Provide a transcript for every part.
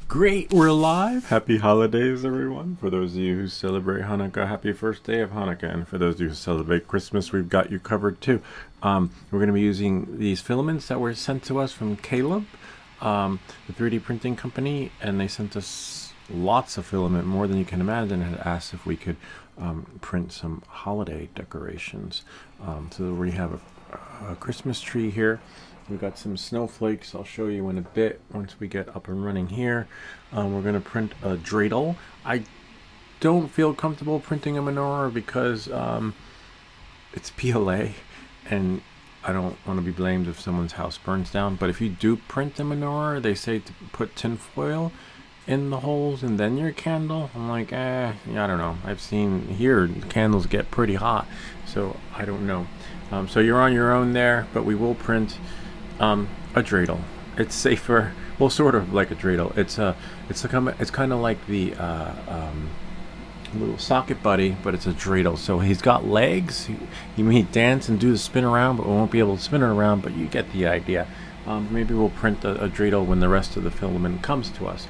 Great, we're live. Happy holidays, everyone. For those of you who celebrate Hanukkah, happy first day of Hanukkah. And for those of you who celebrate Christmas, we've got you covered too. We're going to be using these filaments that were sent to us from Caleb, the 3D printing company, and they sent us lots of filament, more than you can imagine, and had asked if we could print some holiday decorations. So we have a Christmas tree here. We've got some snowflakes I'll show you in a bit once we get up and running here. We're going to print a dreidel. I don't feel comfortable printing a menorah because it's PLA and I don't want to be blamed if someone's house burns down. But if you do print a menorah, they say to put tin foil in the holes and then your candle. I'm like, yeah, I don't know. I've seen here candles get pretty hot, so I don't know. So you're on your own there, but we will print a dreidel. It's safer, well, sort of like a dreidel. It's kind of like the little socket buddy, but it's a dreidel. So he's got legs. He may dance and do the spin around, but we won't be able to spin it around. But you get the idea. Maybe we'll print a dreidel when the rest of the filament comes to us.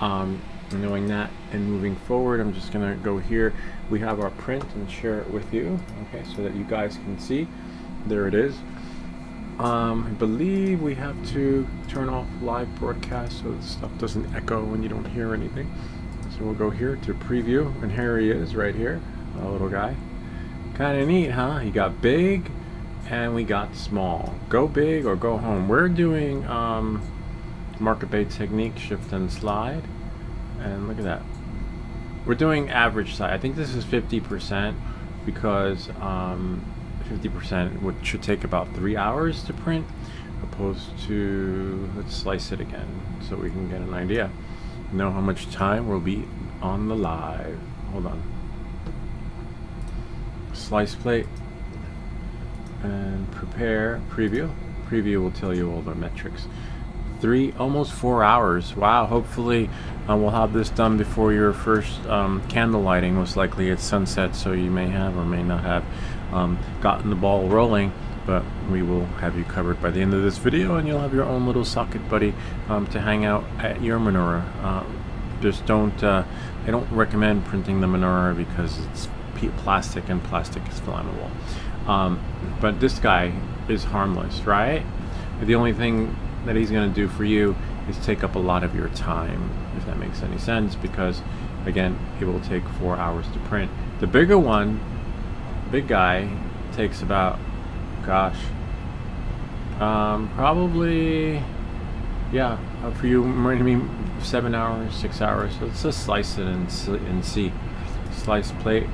Knowing that and moving forward, I'm just gonna go here. We have our print and share it with you, okay, so that you guys can see. There it is. I believe we have to turn off live broadcast so the stuff doesn't echo when you don't hear anything. So we'll go here to preview, and here he is right here, our little guy. Kind of neat, huh? He got big and we got small. Go big or go home. We're doing market bait technique, shift and slide, and look at that. We're doing average size. I think this is 50% because 50% should take about 3 hours to print, opposed to, let's slice it again so we can get an idea. Know how much time we'll be on the live. Hold on. Slice plate and prepare, preview. Preview will tell you all the metrics. Almost 4 hours. Wow. Hopefully we'll have this done before your first candle lighting. Most likely it's sunset, so you may have or may not have gotten the ball rolling, but we will have you covered by the end of this video, and you'll have your own little socket buddy to hang out at your menorah. Just don't I don't recommend printing the menorah because it's plastic, and plastic is flammable. But this guy is harmless, right? The only thing that he's going to do for you is take up a lot of your time, if that makes any sense, because again, it will take 4 hours to print. The bigger one, big guy, takes about, gosh, probably, yeah, for you, maybe 7 hours, 6 hours. So let's just slice it and see. Slice plate.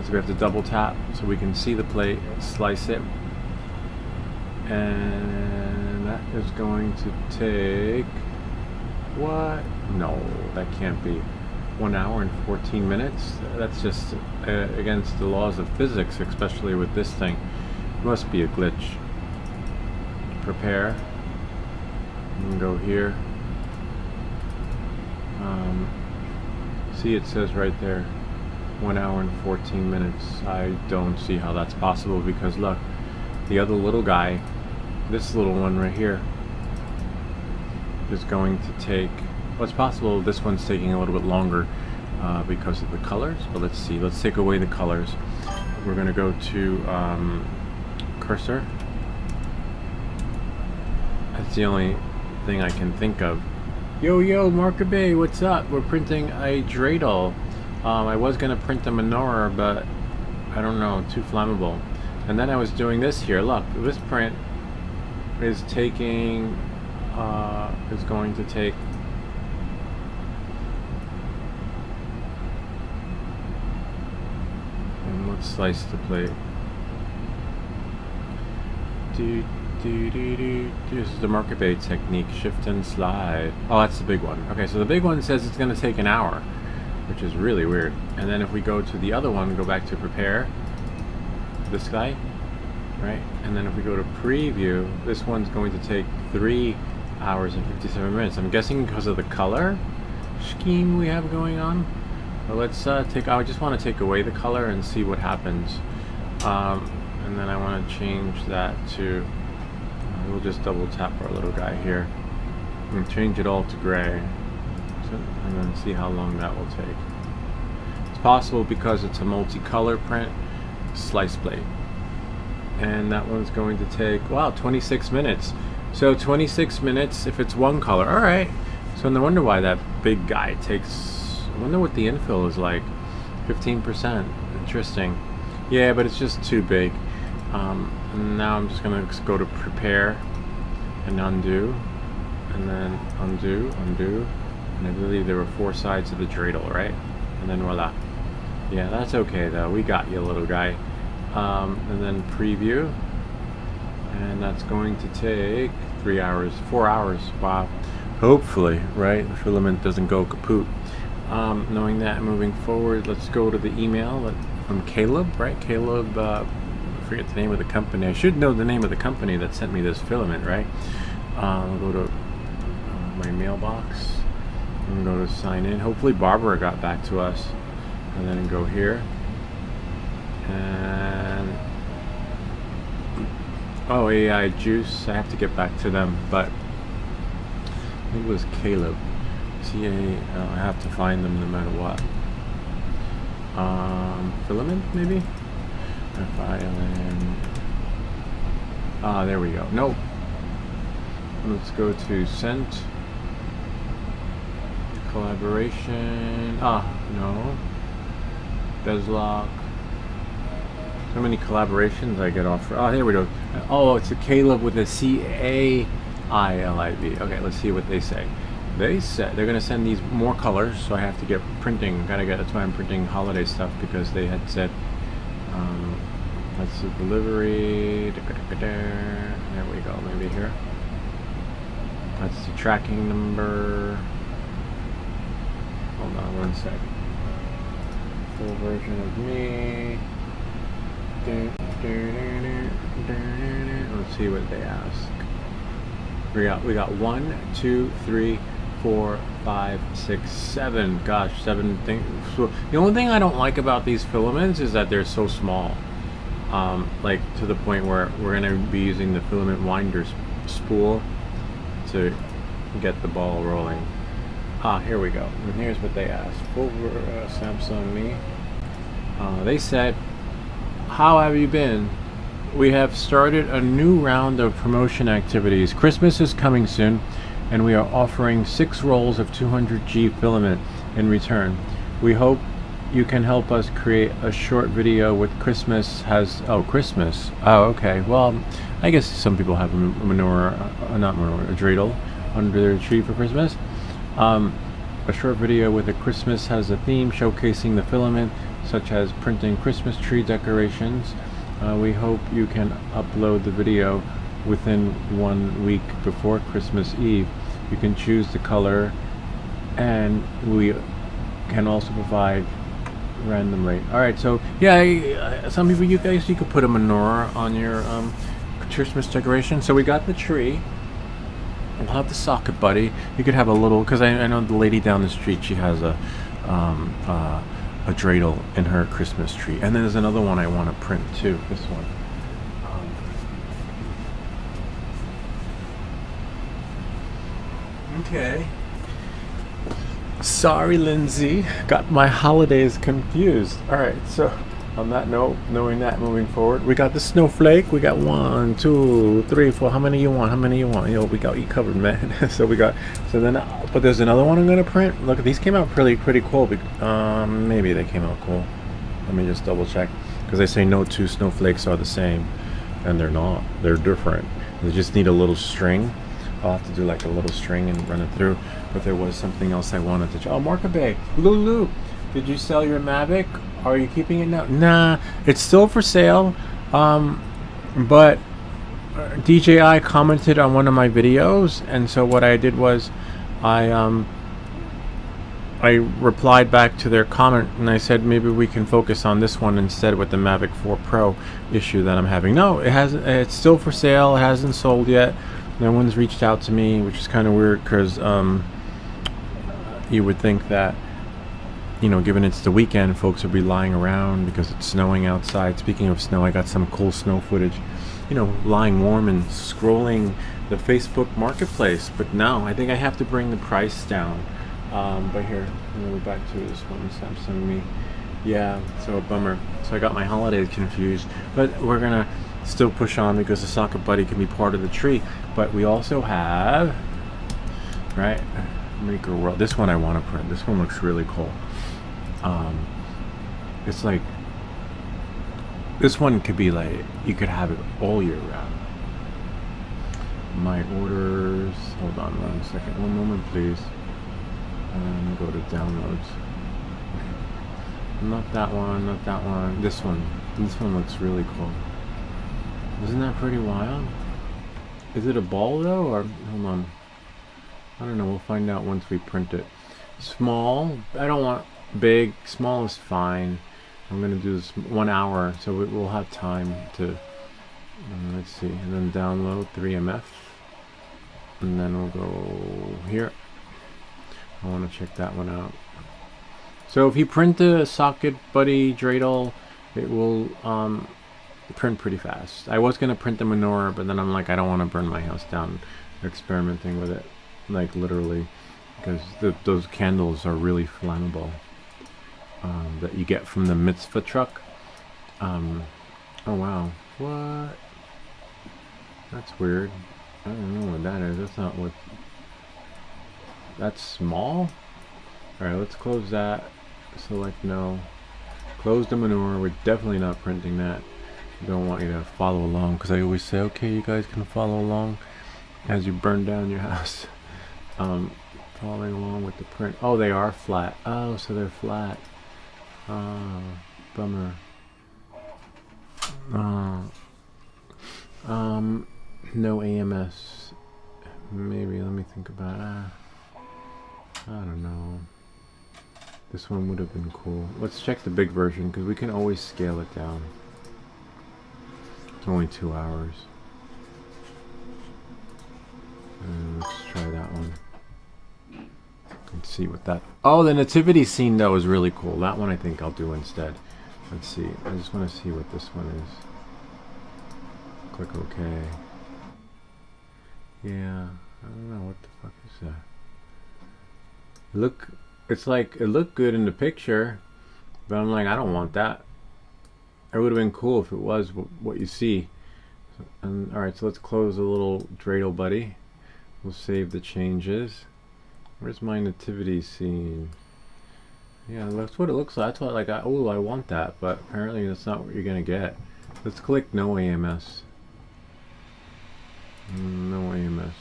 We have to double tap so we can see the plate. Slice it. And that is going to take, what? No, that can't be. 1 hour and 14 minutes. That's just against the laws of physics, especially with this thing. It must be a glitch. Prepare. And go here. See, it says right there 1 hour and 14 minutes. I don't see how that's possible, because look, the other little guy, this little one right here, is going to take, well, it's possible this one's taking a little bit longer because of the colors, but let's see. Let's take away the colors. We're going to go to cursor. That's the only thing I can think of. Yo, Marker Bay, what's up? We're printing a dreidel. I was going to print a menorah, but I don't know, too flammable. And then I was doing this here. Look, this print is taking, is going to take, and let's slice the plate. This is the market bait technique, shift and slide. Oh, that's the big one. Okay, so the big one says it's going to take an hour, which is really weird. And then if we go to the other one, go back to prepare, this guy, right? And then if we go to preview, this one's going to take 3 hours and 57 minutes. I'm guessing because of the color scheme we have going on. But let's I just want to take away the color and see what happens. And then I want to change that to, we'll just double tap our little guy here. and change it all to gray, and then see how long that will take. It's possible because it's a multicolor print slice plate, and that one's going to take, wow, 26 minutes. So 26 minutes if it's one color. All right. So no wonder why that big guy takes. I wonder what the infill is like. 15%. Interesting. Yeah, but it's just too big. And now I'm just gonna go to prepare and undo, and then undo, and I believe there were 4 sides of the dreidel, right? And then voila. Yeah, that's okay though. We got you, little guy. And then preview, and that's going to take 3 hours, 4 hours. Wow. Hopefully, right? The filament doesn't go kaput. Knowing that, moving forward, let's go to the email from Caleb, right? Caleb, I forget the name of the company. I should know the name of the company that sent me this filament, right? I'll go to my mailbox and go to sign in. Hopefully Barbara got back to us. And then go here. And oh, AI Juice. I have to get back to them, but I think it was Caleb. I have to find them no matter what. Filament, maybe? File. Ah, there we go. Nope. Let's go to sent. Collaboration. Ah, no. Bezlock. So many collaborations I get off. Oh, here we go. Oh, it's a Caleb with a CAILIB. Okay, let's see what they say. They said they're going to send these more colors, so I have to get printing. That's why I'm printing holiday stuff, because they had said that's the delivery. There we go. Maybe here. That's the tracking number. Hold on one sec. Full version of me. Let's see what they ask. We got 1, 2, 3, 4, 5, 6, 7. Gosh, 7 things. So the only thing I don't like about these filaments is that they're so small. Like to the point where we're going to be using the filament winder spool to get the ball rolling. Ah, here we go. And here's what they asked. Over Samsung Me. They said, "How have you been? We have started a new round of promotion activities. Christmas is coming soon, and we are offering 6 rolls of 200G filament in return. We hope you can help us create a short video with Christmas has... Oh, Christmas. Oh, okay. Well, I guess some people have a a dreidel under their tree for Christmas. A short video with a Christmas has a theme showcasing the filament, such as printing Christmas tree decorations. We hope you can upload the video within 1 week before Christmas Eve. You can choose the color, and we can also provide randomly." All right, so yeah, some people, you could put a menorah on your Christmas decoration. So we got the tree. We'll have the socket buddy. You could have a little, because I know the lady down the street, she has a dreidel in her Christmas tree. And then there's another one I want to print too. This one. Okay. Sorry, Lindsay. Got my holidays confused. All right. So on that note, knowing that, moving forward, we got the snowflake. We got 1, 2, 3, 4. How many you want? How many you want? Yo, we got you covered, man. So we got. So then, but there's another one I'm gonna print. Look, these came out pretty cool. Maybe they came out cool. Let me just double check, because they say no 2 snowflakes are the same, and they're not. They're different. They just need a little string. I'll have to do like a little string and run it through. But there was something else I wanted to. Oh, Marka Bay, Lulu, did you sell your Mavic? Are you keeping it now? Nah, it's still for sale. But DJI commented on one of my videos, and so what I did was I replied back to their comment, and I said maybe we can focus on this one instead with the Mavic 4 Pro issue that I'm having. No, it hasn't. It's still for sale. It hasn't sold yet. No one's reached out to me, which is kind of weird, because you would think that, you know, given it's the weekend, folks would be lying around because it's snowing outside. Speaking of snow, I got some cool snow footage you know, lying warm and scrolling the Facebook Marketplace. But no, I think I have to bring the price down. But here, I'm gonna go back to this one Samsung me. Yeah, so a bummer. So I got my holidays confused. But we're gonna still push on because the socket buddy can be part of the tree. But we also have, right, Maker World. This one I want to print. This one looks really cool. It's like, this one could be like, you could have it all year round. My orders, hold on 1 second, 1 moment please. Go to downloads. Not that one, not that one. This one looks really cool. Isn't that pretty wild? Is it a ball though, or hold on? I don't know. We'll find out once we print it. Small. I don't want big. Small is fine. I'm gonna do this 1 hour, so we'll have time to. Let's see, and then download 3MF, and then we'll go here. I want to check that one out. So if you print the socket buddy Dreidel, it will print pretty fast. I was gonna print the menorah, but then I'm like, I don't want to burn my house down experimenting with it, like literally, because those candles are really flammable that you get from the mitzvah truck. Oh wow, what? That's weird. I don't know what that is. That's not what. That's small. All right, let's close that. Select no. Close the menorah. We're definitely not printing that. Don't want you to follow along, because I always say, okay, you guys can follow along as you burn down your house. Following along with the print. Oh, they are flat. Oh, so they're flat. Oh, bummer. No AMS. Maybe, let me think about it. I don't know. This one would have been cool. Let's check the big version, because we can always scale it down. It's only 2 hours. Let's try that one. Let's see what that... Oh, the nativity scene, though, is really cool. That one I think I'll do instead. Let's see. I just want to see what this one is. Click OK. Yeah. I don't know. What the fuck is that? Look... It's like, it looked good in the picture, but I'm like, I don't want that. It would have been cool if it was what you see. Alright, so let's close the little Dreidel buddy. We'll save the changes. Where's my nativity scene? Yeah, that's what it looks like. That's what, like, oh, I want that, but apparently that's not what you're gonna get. Let's click no AMS. No AMS.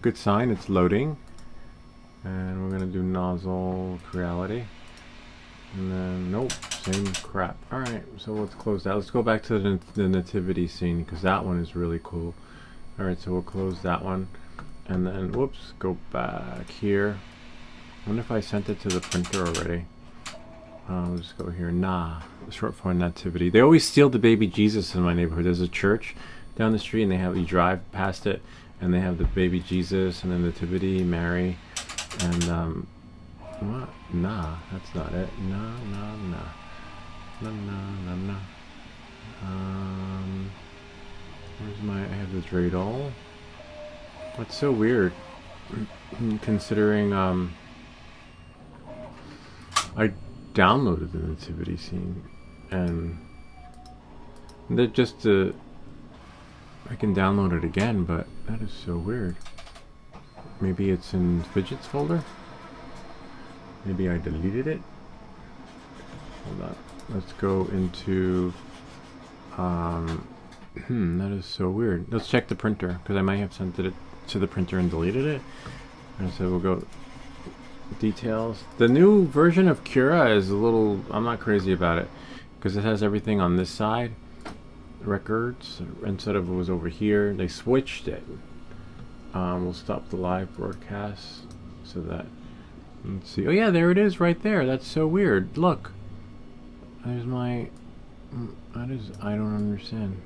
Good sign, it's loading. And we're gonna do nozzle reality. And then, nope, same crap. Alright, so let's close that. Let's go back to the nativity scene, because that one is really cool. Alright, so we'll close that one. And then, whoops, go back here. I wonder if I sent it to the printer already. We'll just go here. Nah, short for nativity. They always steal the baby Jesus in my neighborhood. There's a church down the street, and they have, you drive past it, and they have the baby Jesus and the nativity, Mary, and what? Nah, that's not it. Nah. Where's my? I have the Dreidel. That's so weird, considering I downloaded the nativity scene, and they're just I can download it again, but that is so weird. Maybe it's in fidgets folder? Maybe I deleted it? Hold on. Let's go into... that is so weird. Let's check the printer, because I might have sent it to the printer and deleted it. And so we'll go... Details. The new version of Cura is a little... I'm not crazy about it, because it has everything on this side. Records, instead of it was over here. They switched it. We'll stop the live broadcast so that, let's see. Oh yeah, there it is right there. That's so weird. Look, there's my, that is, I don't understand.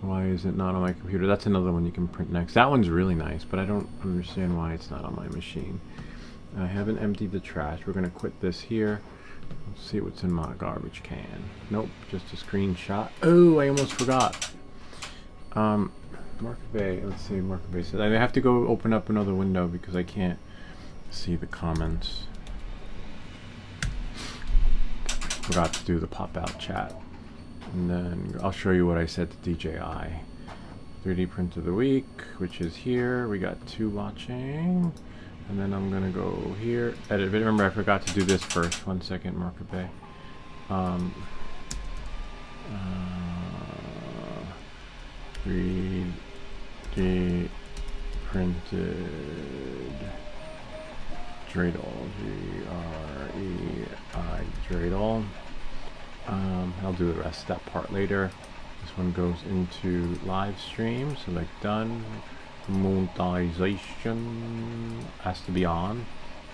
Why is it not on my computer? That's another one you can print next. That one's really nice, but I don't understand why it's not on my machine. I haven't emptied the trash. We're gonna quit this here. Let's see what's in my garbage can. Nope, just a screenshot. Oh, I almost forgot. Market Bay, let's see, Market Bay says I have to go open up another window because I can't see the comments. Forgot to do the pop-out chat. And then I'll show you what I said to DJI. 3D print of the week, which is here. We got 2 watching. And then I'm gonna go here, edit video. Remember, I forgot to do this first. 1 second, Market Bay. 3D printed Dreidel, G-R-E-I, Dreidel. I'll do the rest of that part later. This one goes into live stream, select done. Monetization has to be on.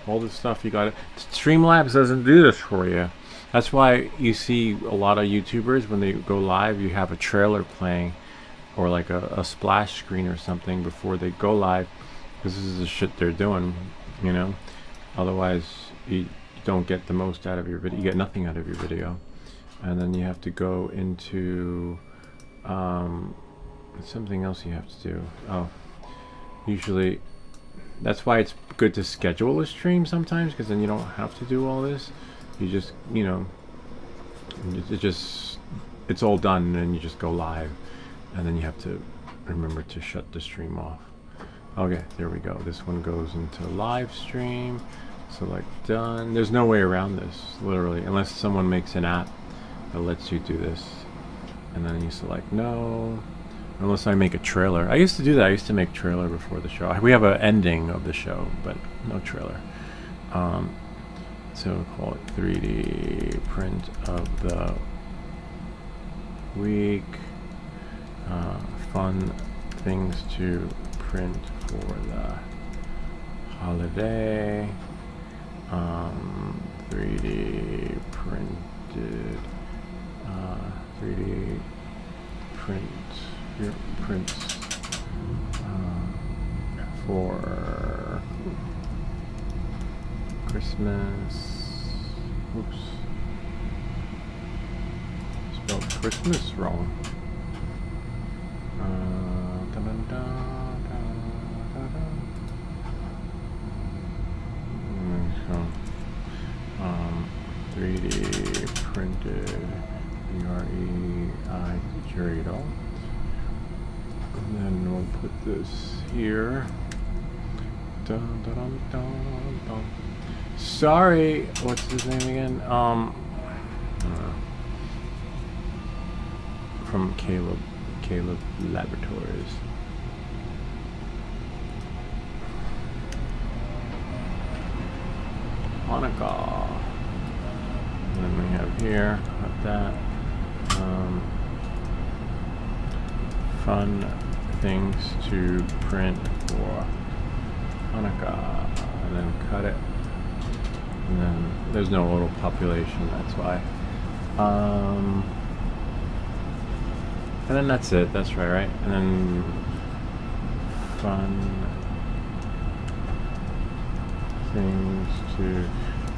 All this stuff you got. Streamlabs doesn't do this for you. That's why you see a lot of YouTubers when they go live, you have a trailer playing or like a splash screen or something before they go live, because this is the shit they're doing, you know. Otherwise, you don't get the most out of your video. You get nothing out of your video. And then you have to go into something else you have to do. Oh, usually that's why it's good to schedule a stream sometimes, because then you don't have to do all this. You just, you know, it's all done, and then you just go live, and then you have to remember to shut the stream off. Okay, there we go. This one goes into live stream. Select done. There's no way around this, literally, unless someone makes an app that lets you do this. And then you select no. Unless I make a trailer. I used to do that. I used to make trailer before the show. We have an ending of the show, but no trailer. So we'll call it 3D print of the week. Fun things to print for the holiday. 3D printed 3D prints for Christmas. Oops, spelled Christmas wrong. Dun, dun, dun, dun, dun, dun. So, 3D printed Dreidel. And then we'll put this here. Dun, dun, dun, dun, dun. Sorry, what's his name again? From Caleb Laboratories. Hanukkah. And then we have here, got that. Fun things to print for Hanukkah. And then cut it. And then there's no little population, that's why. And then that's it, that's right? And then fun things to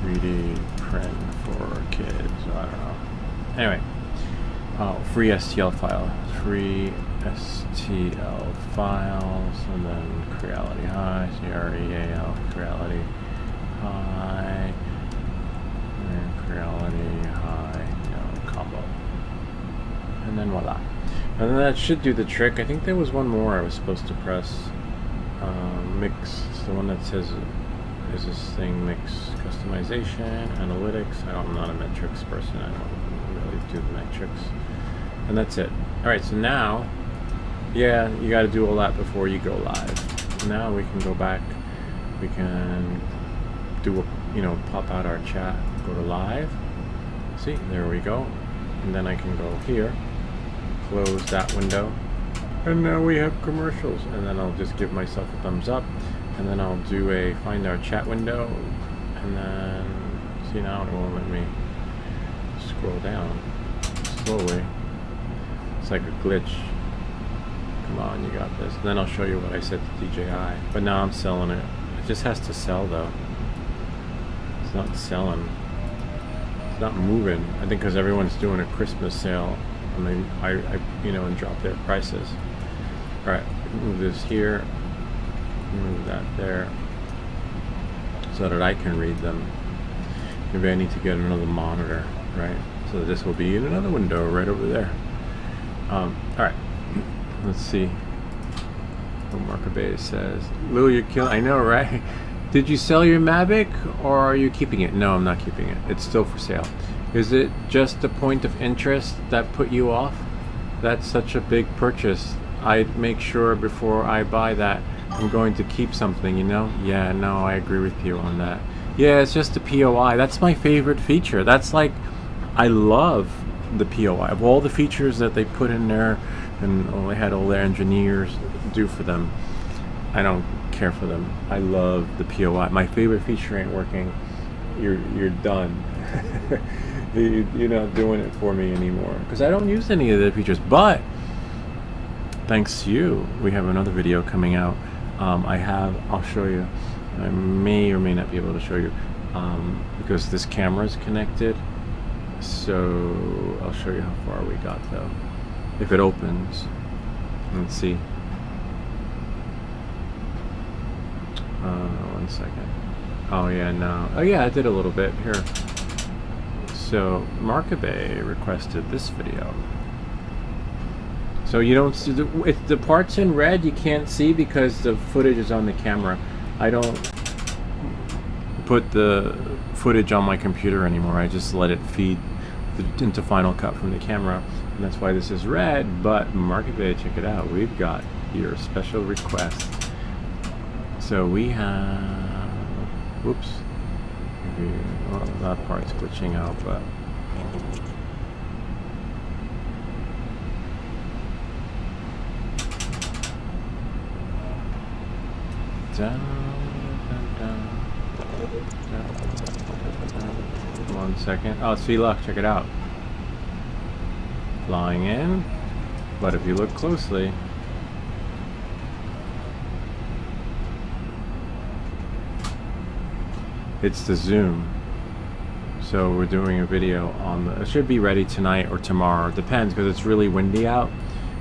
3D print for kids. I don't know. Anyway, free STL file, free STL files, and then Creality High, CREAL, Creality High, and Creality High, combo, and then voila. And then that should do the trick. I think there was one more I was supposed to press. Mix, it's the one that says, is this thing mix customization, analytics. I'm not a metrics person. I don't really do the metrics. And that's it. All right, so now, yeah, you got to do all that before you go live. Now we can go back. We can do a, pop out our chat, go to live. See, there we go. And then I can go here, close that window, and now we have commercials. And then I'll just give myself a thumbs up, and then I'll do a find our chat window, and then see, now it won't let me scroll down slowly. It's like a glitch. Come on, you got this. And then I'll show you what I said to DJI. But now I'm selling it. It just has to sell though. It's not selling. It's not moving. I think because everyone's doing a Christmas sale, and and drop their prices. All right, move this here, move that there, so that I can read them. Maybe I need to get another monitor, right? So this will be in another window right over there. All right, let's see what Markabay says. Lou, you're killing. I know, right? Did you sell your Mavic, or are you keeping it? No, I'm not keeping it. It's still for sale. Is it just the point of interest that put you off? That's such a big purchase. I'd make sure before I buy that I'm going to keep something, you know? Yeah, no, I agree with you on that. Yeah, it's just the POI. That's my favorite feature. That's like, I love the POI. Of all the features that they put in there, and they had all their engineers do for them, I don't care for them. I love the POI. My favorite feature ain't working. You're done. You're not doing it for me anymore, because I don't use any of the features. But thanks to you, we have another video coming out. I'll show you. I may or may not be able to show you, because this camera is connected. So I'll show you how far we got though. If it opens, let's see. 1 second. Oh yeah, no. Oh yeah, I did a little bit here. So Markabay requested this video. So you don't see the parts in red. You can't see because the footage is on the camera. I don't put the footage on my computer anymore. I just let it feed into Final Cut from the camera, and that's why this is red. But Markabay, check it out. We've got your special request. So we have, whoops, maybe, well, that part's glitching out, but down, 1 second. Oh, see, look, check it out. Flying in, but if you look closely, it's the zoom. So we're doing a video on the, it should be ready tonight or tomorrow, depends, because it's really windy out,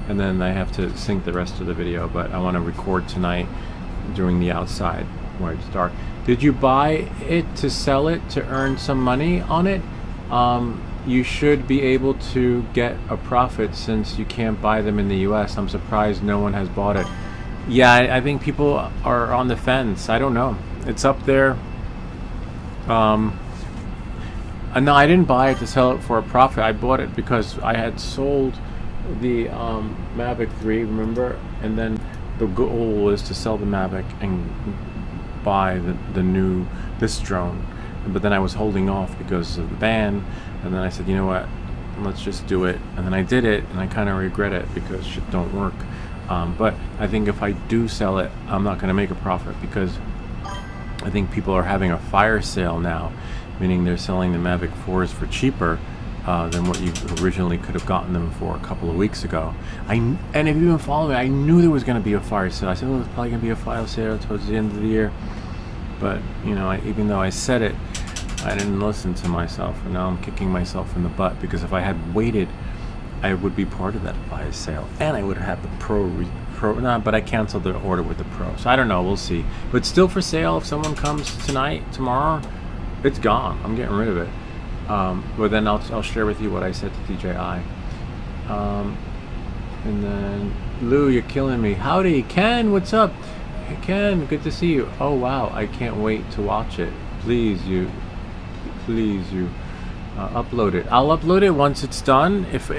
and then I have to sync the rest of the video. But I want to record tonight during the outside where it's dark. Did you buy it to sell it to earn some money on it? You should be able to get a profit since you can't buy them in the US. I'm surprised no one has bought it. Yeah, I think people are on the fence. I don't know. It's up there. No, I didn't buy it to sell it for a profit. I bought it because I had sold the Mavic 3, remember? And then the goal was to sell the Mavic and buy this drone. But then I was holding off because of the ban, and then I said, you know what, let's just do it. And then I did it, and I kind of regret it because shit don't work. But I think if I do sell it, I'm not going to make a profit, because I think people are having a fire sale now, meaning they're selling the Mavic 4s for cheaper than what you originally could have gotten them for a couple of weeks ago. And if you've been following me, I knew there was going to be a fire sale. I said, oh, it's probably going to be a fire sale towards the end of the year. But, you know, even though I said it, I didn't listen to myself, and now I'm kicking myself in the butt, because if I had waited, I would be part of that fire sale, and I would have had the Pro. No, but I canceled the order with the Pro, so I don't know. We'll see. But it's still for sale. If someone comes tonight, tomorrow, it's gone. I'm getting rid of it. But then I'll share with you what I said to DJI. And then Lou, you're killing me. Howdy, Ken. What's up? Hey, Ken, good to see you. Oh wow, I can't wait to watch it. Please you upload it. I'll upload it once it's done. If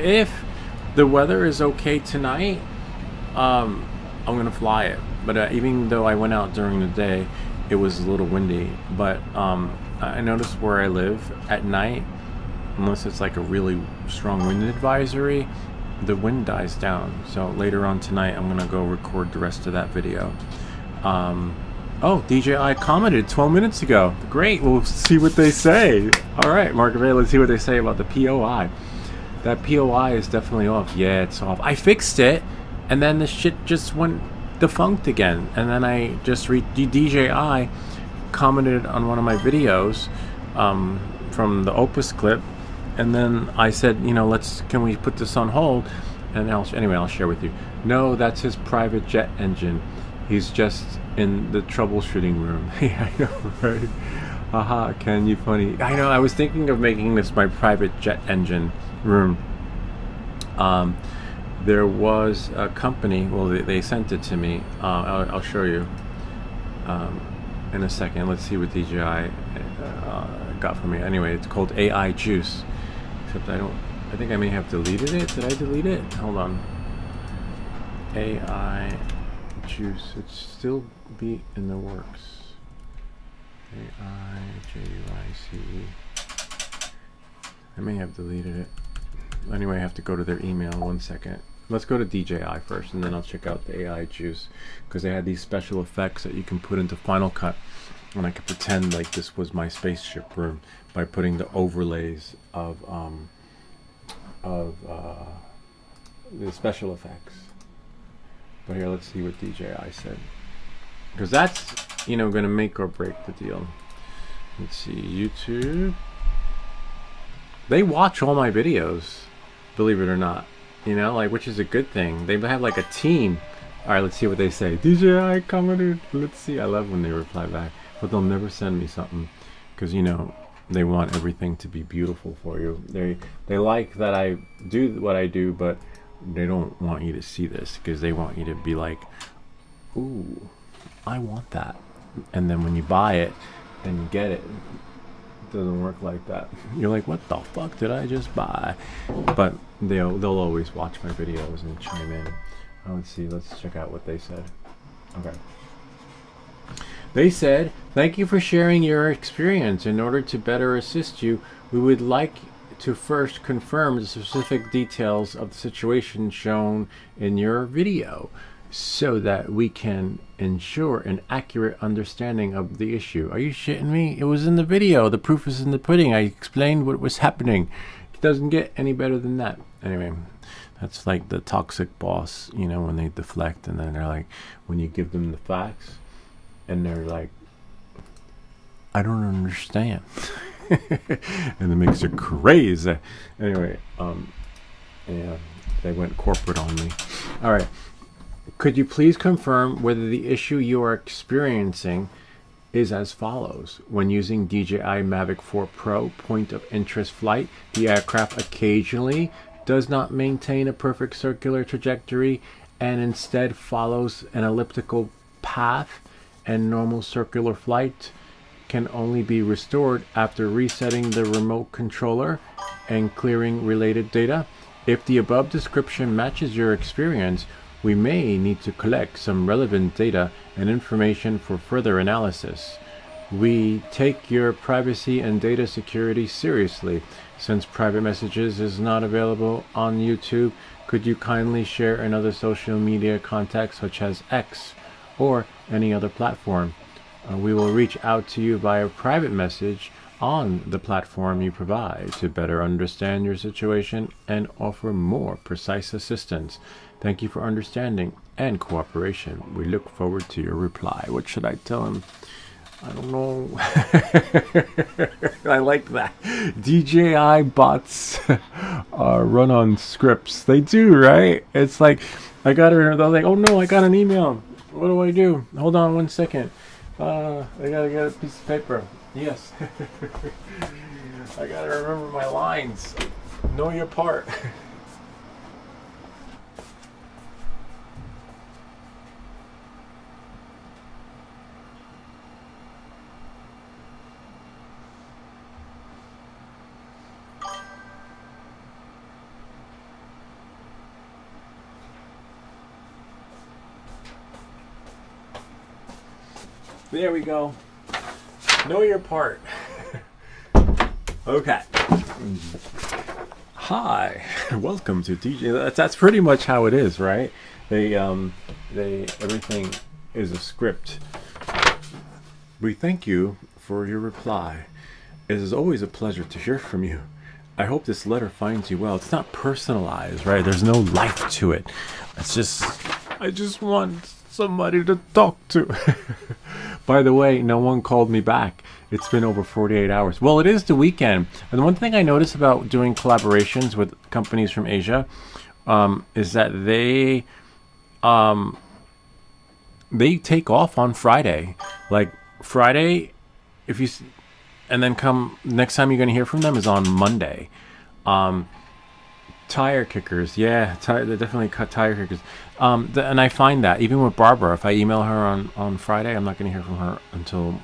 the weather is okay tonight, I'm gonna fly it. But even though I went out during the day, it was a little windy. But I noticed where I live at night, unless it's like a really strong wind advisory, the wind dies down. So later on tonight, I'm gonna go record the rest of that video. Oh, DJI commented 12 minutes ago. Great, we'll see what they say. All right, Markabay, let's see what they say about the POI. That POI is definitely off. Yeah, it's off. I fixed it, and then the shit just went defunct again. And then I just DJI commented on one of my videos from the Opus clip, and then I said, you know, can we put this on hold? And anyway, I'll share with you. No, that's his private jet engine. He's just in the troubleshooting room. Yeah, I know, right? Haha, Ken, you funny. I know, I was thinking of making this my private jet engine room. There was a company, well, they sent it to me. I'll show you in a second. Let's see what DJI got for me. Anyway, it's called AI Juice. Except I think I may have deleted it. Did I delete it? Hold on. AI Juice. It's still be in the works. AIJUICE. I may have deleted it. Anyway, I have to go to their email. 1 second. Let's go to DJI first, and then I'll check out the AI Juice, because they had these special effects that you can put into Final Cut, and I could pretend like this was my spaceship room by putting the overlays of the special effects. But here, let's see what DJI said, because that's, you know, going to make or break the deal. Let's see, YouTube. They watch all my videos, believe it or not. You know, like, which is a good thing. They have like a team. All right, let's see what they say. DJI commented. Let's see. I love when they reply back, but they'll never send me something, because, you know, they want everything to be beautiful for you. They like that I do what I do, but they don't want you to see this, because they want you to be like, ooh, I want that. And then when you buy it and you get it, it doesn't work like that. You're like, what the fuck did I just buy? But they'll always watch my videos and chime in. Let's see, let's check out what they said. Okay. They said, thank you for sharing your experience. In order to better assist you, we would like to first confirm the specific details of the situation shown in your video, so that we can ensure an accurate understanding of the issue. Are you shitting me? It was in the video. The proof is in the pudding. I explained what was happening. It doesn't get any better than that. Anyway, that's like the toxic boss, you know, when they deflect, and then they're like, when you give them the facts, and they're like, I don't understand. And it makes you crazy. Anyway, yeah, they went corporate on me. All right. Could you please confirm whether the issue you are experiencing is as follows? When using DJI Mavic 4 Pro point of interest flight, the aircraft occasionally does not maintain a perfect circular trajectory and instead follows an elliptical path, and normal circular flight can only be restored after resetting the remote controller and clearing related data. If the above description matches your experience, we may need to collect some relevant data and information for further analysis. We take your privacy and data security seriously. Since private messages is not available on YouTube, could you kindly share another social media contact such as X or any other platform? We will reach out to you via private message on the platform you provide to better understand your situation and offer more precise assistance. Thank you for understanding and cooperation. We look forward to your reply. What should I tell him? I don't know. I like that. DJI bots run on scripts. They do, right? It's like, they're like, oh no, I got an email. What do I do? Hold on 1 second. I gotta get a piece of paper. Yes. I gotta remember my lines. Know your part. There we go. Know your part. Okay. Hi. Welcome to DJ. That's pretty much how it is, right? They everything is a script. We thank you for your reply. It is always a pleasure to hear from you. I hope this letter finds you well. It's not personalized, right? There's no life to it. It's just, I just want somebody to talk to. By the way, no one called me back. It's been over 48 hours. Well, it is the weekend. And the one thing I notice about doing collaborations with companies from Asia is that they take off on Friday. Like Friday, if you and then come next time you're going to hear from them is on Monday. Tire kickers, yeah, they definitely cut tire kickers. And I find that even with Barbara, if I email her on Friday, I'm not going to hear from her until.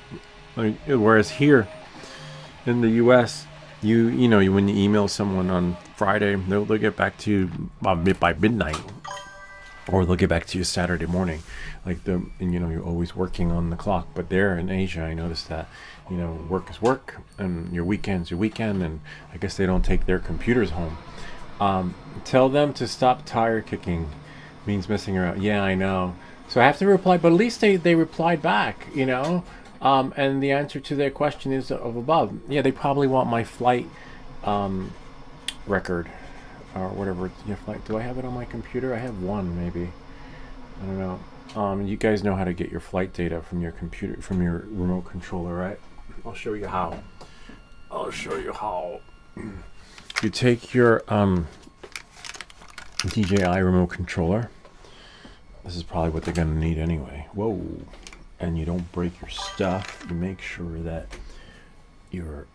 Whereas here in the U.S., you know when you email someone on Friday, they'll get back to you by midnight, or they'll get back to you Saturday morning. And you're always working on the clock. But there in Asia, I noticed that work is work, and your weekend's your weekend, and I guess they don't take their computers home. Tell them to stop tire kicking. Means messing around. Yeah, I know. So I have to reply, but at least they replied back, and the answer to their question is of above. Yeah, they probably want my flight record or whatever. Yeah, flight. Do I have it on my computer? I have one, maybe. I don't know. You guys know how to get your flight data from your computer, from your remote controller, right? I'll show you how. You take your DJI remote controller. This is probably what they're going to need anyway. Whoa. And you don't break your stuff. You make sure that your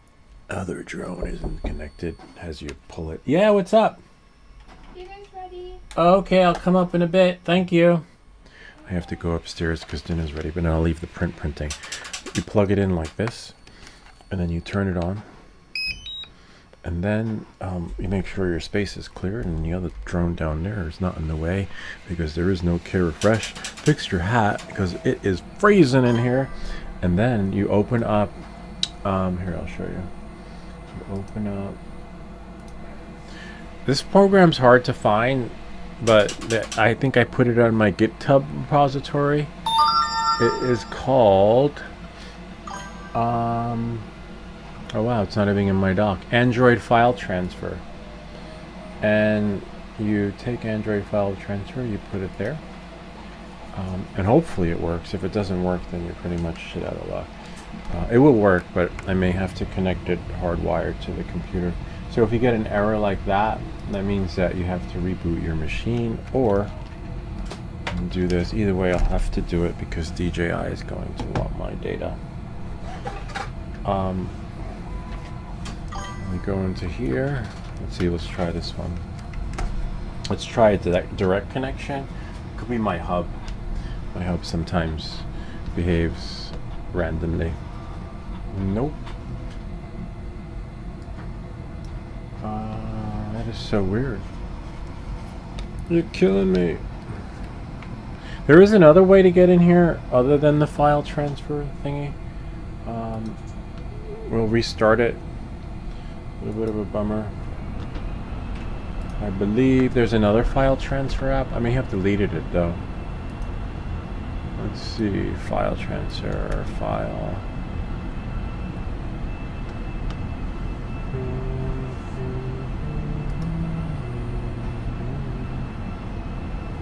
other drone isn't connected as you pull it. Yeah, what's up? Dinner's ready. Okay, I'll come up in a bit. Thank you. I have to go upstairs because dinner's ready, but then I'll leave the printing. You plug it in like this, and then you turn it on. And then you make sure your space is clear and the other drone down there is not in the way, because there is no Care Refresh. Fix your hat because it is freezing in here. And then you open up, here I'll show you. You open up. This program's hard to find, but I think I put it on my GitHub repository. It is called, oh wow, it's not even in my doc. Android file transfer. And you take Android file transfer, you put it there. And hopefully it works. If it doesn't work, then you're pretty much shit out of luck. It will work, but I may have to connect it hardwired to the computer. So if you get an error like that, that means that you have to reboot your machine or do this. Either way, I'll have to do it because DJI is going to want my data. We go into here. Let's see, let's try this one. Let's try a direct connection. Could be my hub. My hub sometimes behaves randomly. Nope. That is so weird. You're killing me. There is another way to get in here other than the file transfer thingy. We'll restart it. A little bit of a bummer. I believe there's another file transfer app. I may have deleted it though. Let's see, file transfer, file.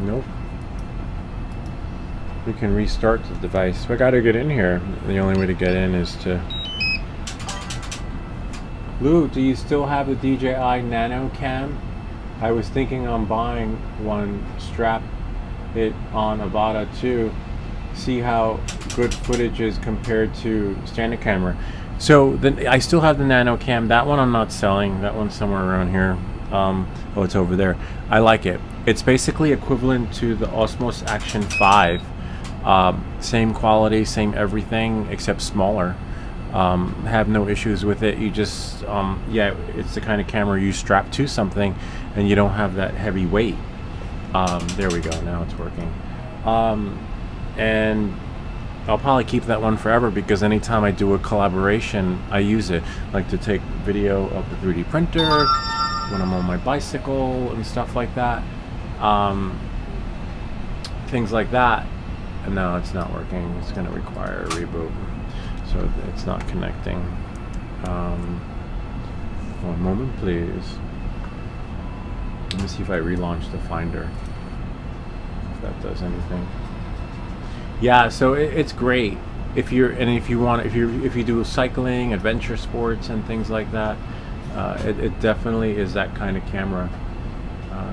Nope. We can restart the device. So I gotta get in here. The only way to get in is to... Lou, do you still have the DJI Nano Cam? I was thinking on buying one, strap it on Avata 2, see how good footage is compared to standard camera. So then I still have the Nano Cam. That one I'm not selling. That one's somewhere around here. Oh, it's over there. I like it. It's basically equivalent to the Osmos Action 5. Same quality, same everything, except smaller. Have no issues with it. You just, yeah, it's the kind of camera you strap to something and you don't have that heavy weight. There we go, now it's working. And I'll probably keep that one forever because anytime I do a collaboration, I use it. Like to take video of the 3D printer, when I'm on my bicycle and stuff like that. Things like that. And now it's not working. It's going to require a reboot. So it's not connecting. One moment, please. Let me see if I relaunch the Finder. If that does anything. Yeah, so it's great. if you do cycling, adventure sports, and things like that, it definitely is that kind of camera.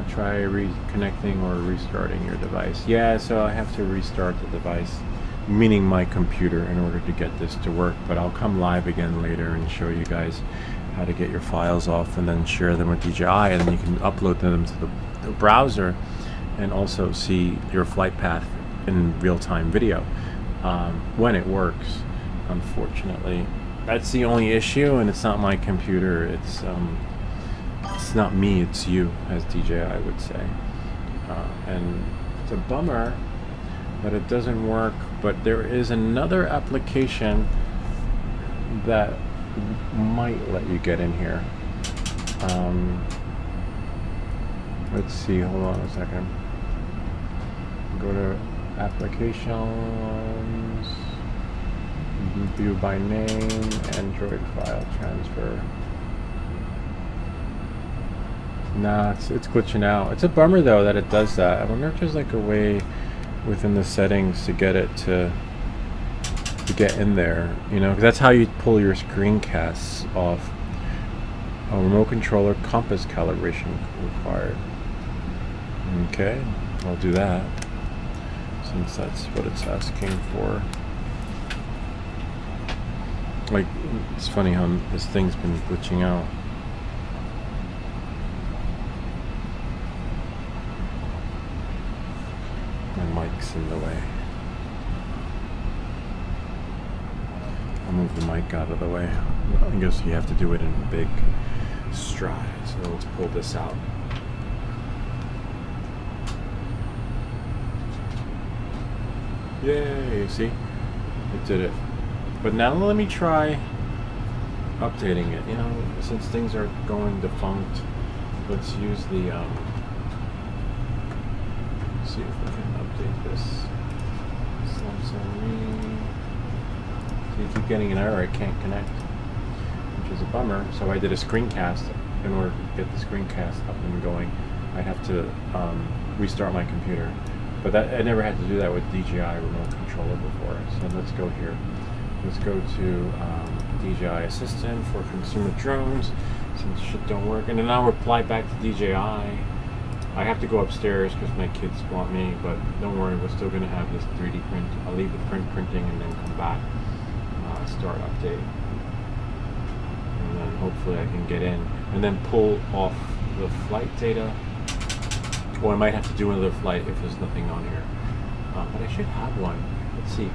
Try reconnecting or restarting your device. Yeah, so I have to restart the device, meaning my computer, in order to get this to work. But I'll come live again later and show you guys how to get your files off and then share them with DJI, and then you can upload them to the browser and also see your flight path in real-time video when it works. Unfortunately, that's the only issue, and it's not my computer. It's not me, it's you, as DJI would say. And it's a bummer that it doesn't work, but there is another application that might let you get in here. Let's see, hold on a second. Go to applications, view by name, Android file transfer. Nah, it's glitching out. It's a bummer though that it does that. I wonder if there's like a way within the settings to get it to get in there, you know, because that's how you pull your screencasts off. A remote controller compass calibration required. Okay, I'll do that since that's what it's asking for. Like, it's funny how this thing's been glitching out. My mic's in the way. I'll move the mic out of the way. I guess you have to do it in a big stride. So let's pull this out. Yay, see? It did it. But now let me try updating it. You know, since things are going defunct, let's use the see if we can update this. Samsung Me. So you keep getting an error, I can't connect, which is a bummer. So I did a screencast. In order to get the screencast up and going, I have to restart my computer. But that I never had to do that with DJI remote controller before. So let's go here. Let's go to DJI Assistant for consumer drones, since shit don't work. And then I'll reply back to DJI. I have to go upstairs because my kids want me, but don't worry, we're still going to have this 3D print. I'll leave the printing and then come back, start update. And then hopefully I can get in. And then pull off the flight data. Or I might have to do another flight if there's nothing on here. But I should have one. Let's see.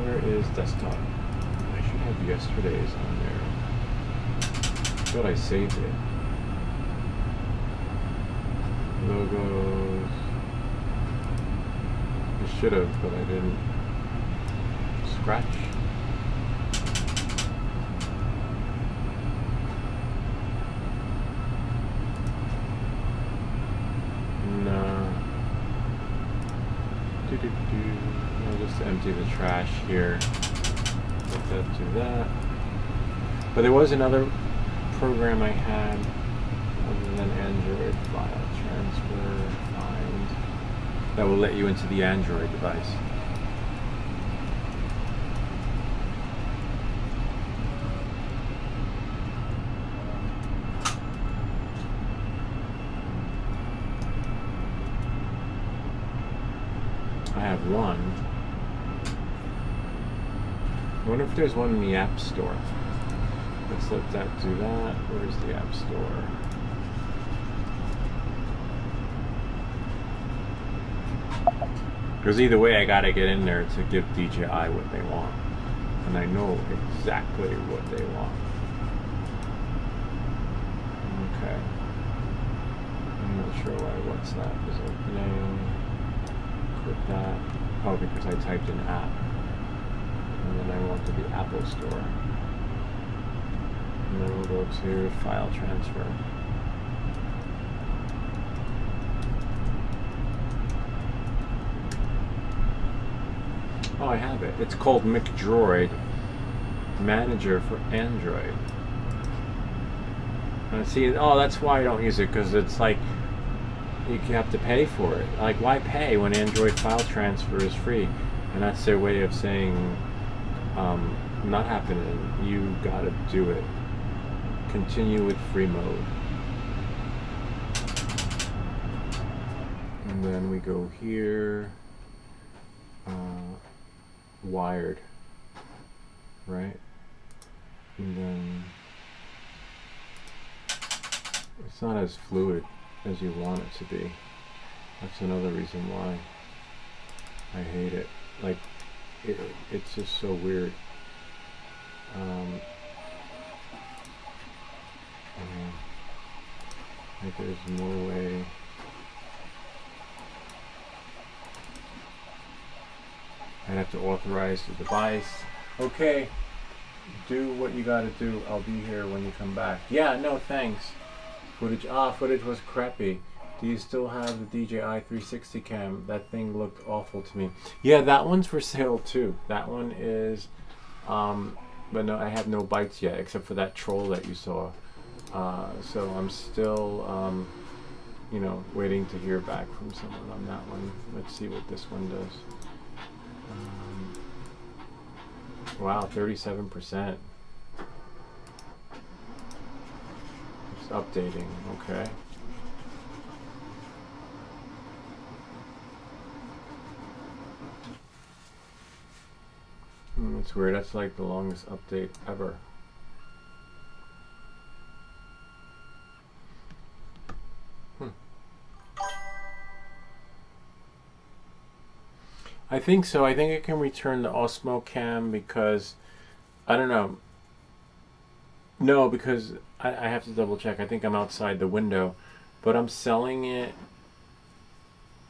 Where is desktop? I should have yesterday's on there. I thought I saved it. Logos. I should have, but I didn't. Scratch. No. I'll just empty the trash here. Let that do that. But there was another program I had other than Android file transfer find that will let you into the Android device. I have one. I wonder if there's one in the App Store. Let's let that do that. Where's the App Store? Because either way, I gotta get in there to give DJI what they want. And I know exactly what they want. Okay. I'm not sure why WhatsApp is opening. Click that. Oh, because I typed in app. And then I want to the Apple Store. And then we'll go to file transfer. Oh, I have it. It's called McDroid Manager for Android. And see, oh, that's why I don't use it, because it's like you have to pay for it. Like, why pay when Android file transfer is free? And that's their way of saying, not happening. You gotta do it. Continue with free mode. And then we go here, wired, right? And then it's not as fluid as you want it to be. That's another reason why I hate it. Like, it's just so weird. Like there's no way. I'd have to authorize the device. Okay, do what you gotta do. I'll be here when you come back. Yeah, no thanks. Footage was crappy. Do you still have the DJI 360 cam? That thing looked awful to me. Yeah, that one's for sale too. That one is, but no, I have no bites yet except for that troll that you saw. So I'm still, you know, waiting to hear back from someone on that one. Let's see what this one does. Wow, 37%. It's updating, okay. That's weird, that's like the longest update ever. I think so. I think I can return the Osmo Cam because, I don't know. No, because I have to double check. I think I'm outside the window, but I'm selling it.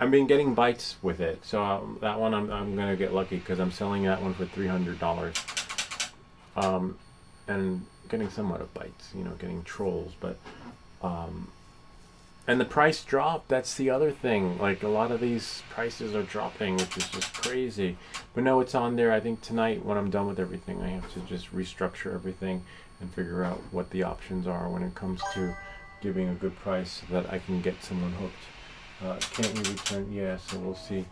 I've been getting bites with it, so that one I'm gonna get lucky because I'm selling that one for $300, and getting somewhat of bites. You know, getting trolls, but and the price dropped. That's the other thing. Like a lot of these prices are dropping, which is just crazy. But no, it's on there. I think tonight when I'm done with everything, I have to just restructure everything and figure out what the options are when it comes to giving a good price so that I can get someone hooked. Can't you return? Yeah, so we'll see.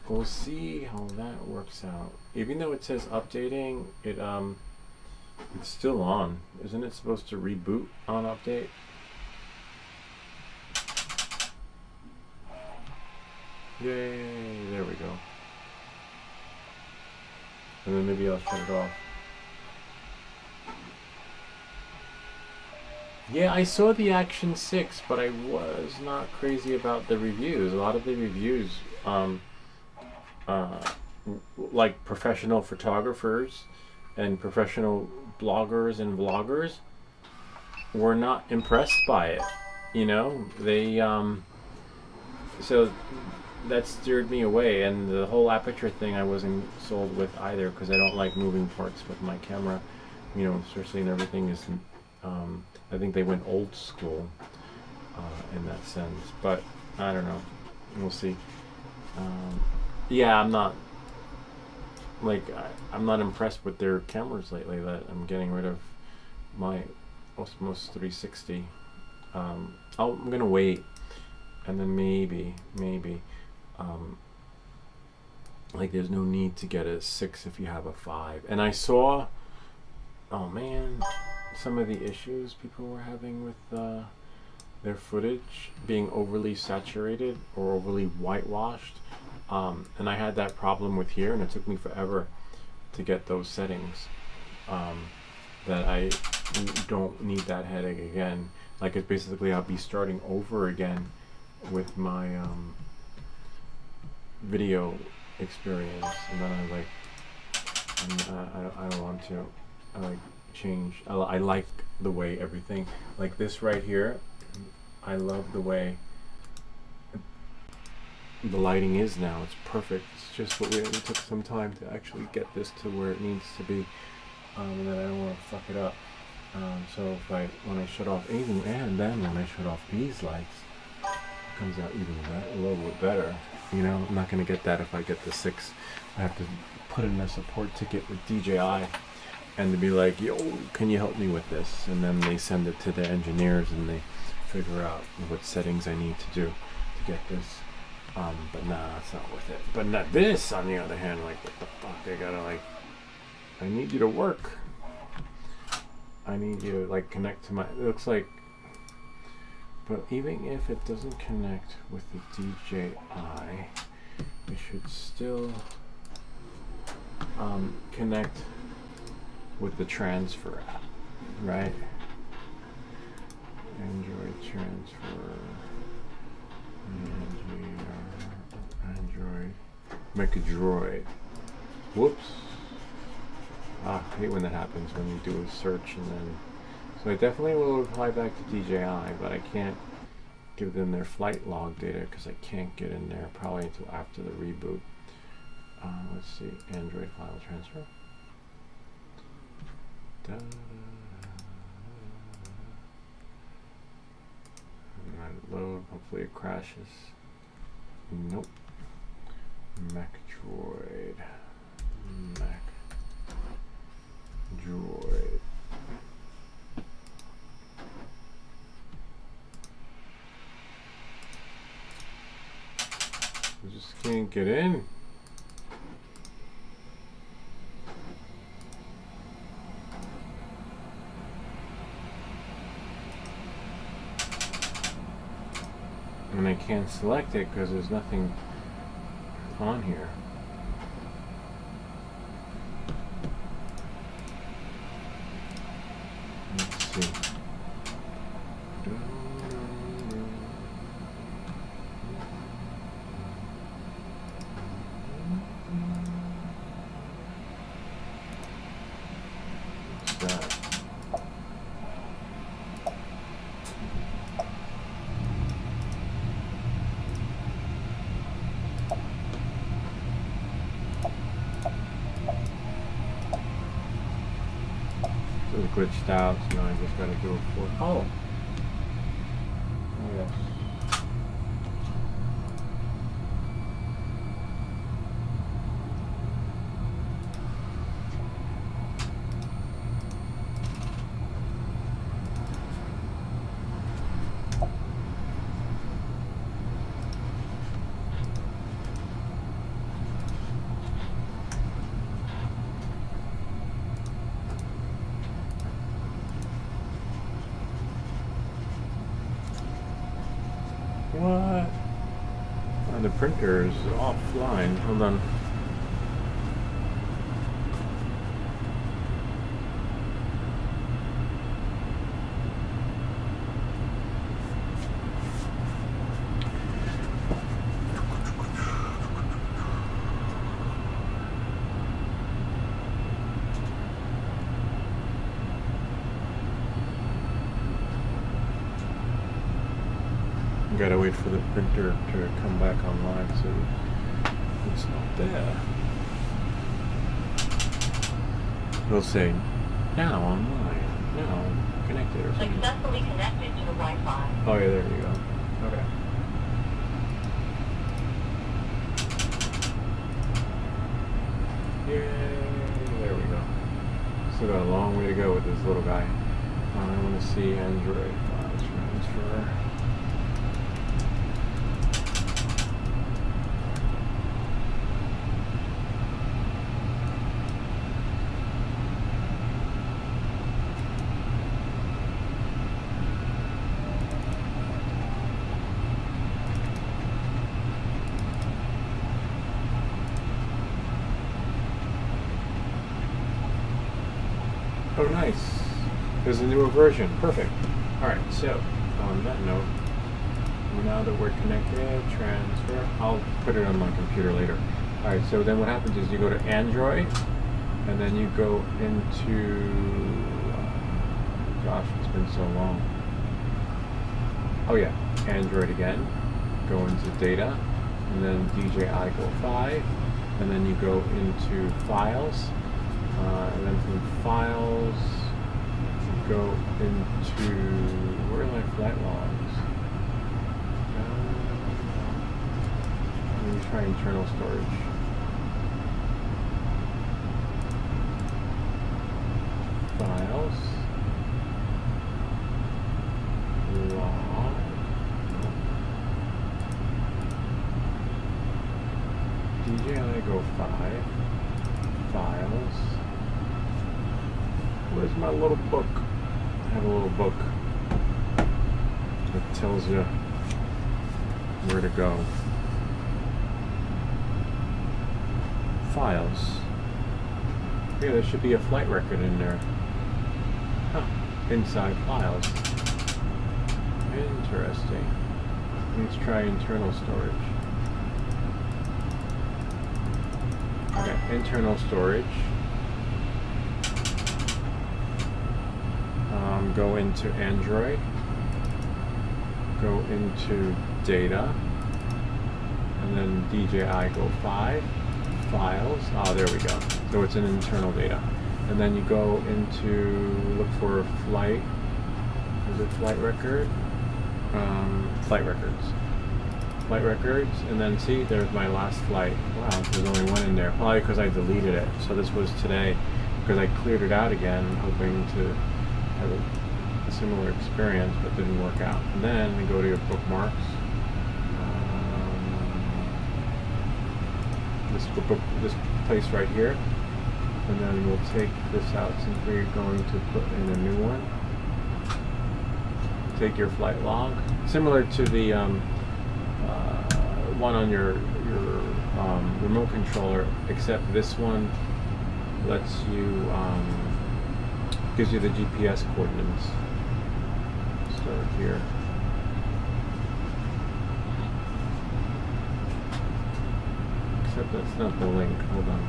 We'll see how that works out. Even though it says updating, it's still on. Isn't it supposed to reboot on update? Yay, there we go. And then maybe I'll shut it off. Yeah, I saw the Action 6, but I was not crazy about the reviews. A lot of the reviews, like professional photographers and professional bloggers and vloggers, were not impressed by it. You know, they, so that steered me away, and the whole aperture thing I wasn't sold with either because I don't like moving parts with my camera, you know, especially and everything is, I think they went old school in that sense, but I don't know, we'll see. Yeah, I'm not impressed with their cameras lately. That I'm getting rid of my Osmo 360. I'm gonna wait, and then maybe like there's no need to get a 6 if you have a 5. And I saw, oh man, some of the issues people were having with their footage being overly saturated or overly whitewashed, and I had that problem with here, and it took me forever to get those settings, that I don't need that headache again. Like it's basically I'll be starting over again with my video experience, and then I like, I don't want to change. I like the way everything, like this right here, I love the way the lighting is now. It's perfect. It's just what it took some time to actually get this to where it needs to be, and then I don't want to fuck it up. So if when I shut off even, and then when I shut off these lights, it comes out even a little bit better. You know, I'm not going to get that if I get the 6. I have to put in a support ticket with DJI and to be like, yo, can you help me with this? And then they send it to the engineers and they figure out what settings I need to do to get this But nah, it's not worth it. But not this, on the other hand, like, what the fuck? I gotta, like, I need you to work. I need you to, like, connect to my, it looks like, but even if it doesn't connect with the DJI, it should still connect with the transfer app, right? Android transfer, and we are Android, make a droid. Whoops. I hate when that happens, when you do a search and then, so I definitely will reply back to DJI, but I can't give them their flight log data because I can't get in there probably until after the reboot. Let's see, Android file transfer. Load, hopefully it crashes. Nope. Mac Droid. Mac Droid. I just can't get in. And I can't select it because there's nothing on here. Let's see. What's that? So it glitched out, so now I just gotta do it for, oh yes. What? Oh, the printer is offline. Hold on. Gotta wait for the printer to come back online, so it's not there. It'll say, now online, now connected or something. Successfully connected to the Wi-Fi. Oh yeah, there you go. Okay. Yay, there we go. Still got a long way to go with this little guy. I want to see Android file transfer. Oh, nice. There's a newer version. Perfect. Alright, so, on that note, now that we're connected, transfer, I'll put it on my computer later. Alright, so then what happens is you go to Android, and then you go into, gosh, it's been so long. Oh yeah, Android again, go into data, and then DJI Go 5, and then you go into files, and then from files, you go into, where are my flight logs? Let me try internal storage. Files, log, DJI Go 5. Files. Where's my little book? I have a little book that tells you where to go. Files. Yeah, there should be a flight record in there. Huh. Inside files. Interesting. Let's try internal storage. Okay, internal storage. Go into Android. Go into data. And then DJI Go 5. Files. Oh, there we go. So it's an internal data. And then you go into, look for flight. Is it flight record? Flight records. Flight records, and then see, there's my last flight. Wow, there's only one in there. Probably because I deleted it. So this was today, because I cleared it out again, hoping to have a similar experience, but didn't work out. And then we go to your bookmarks. This place right here, and then we'll take this out since we're going to put in a new one. Take your flight log, similar to the one on your remote controller, except this one lets you gives you the GPS coordinates. Start here. Except that's not the link. Hold on.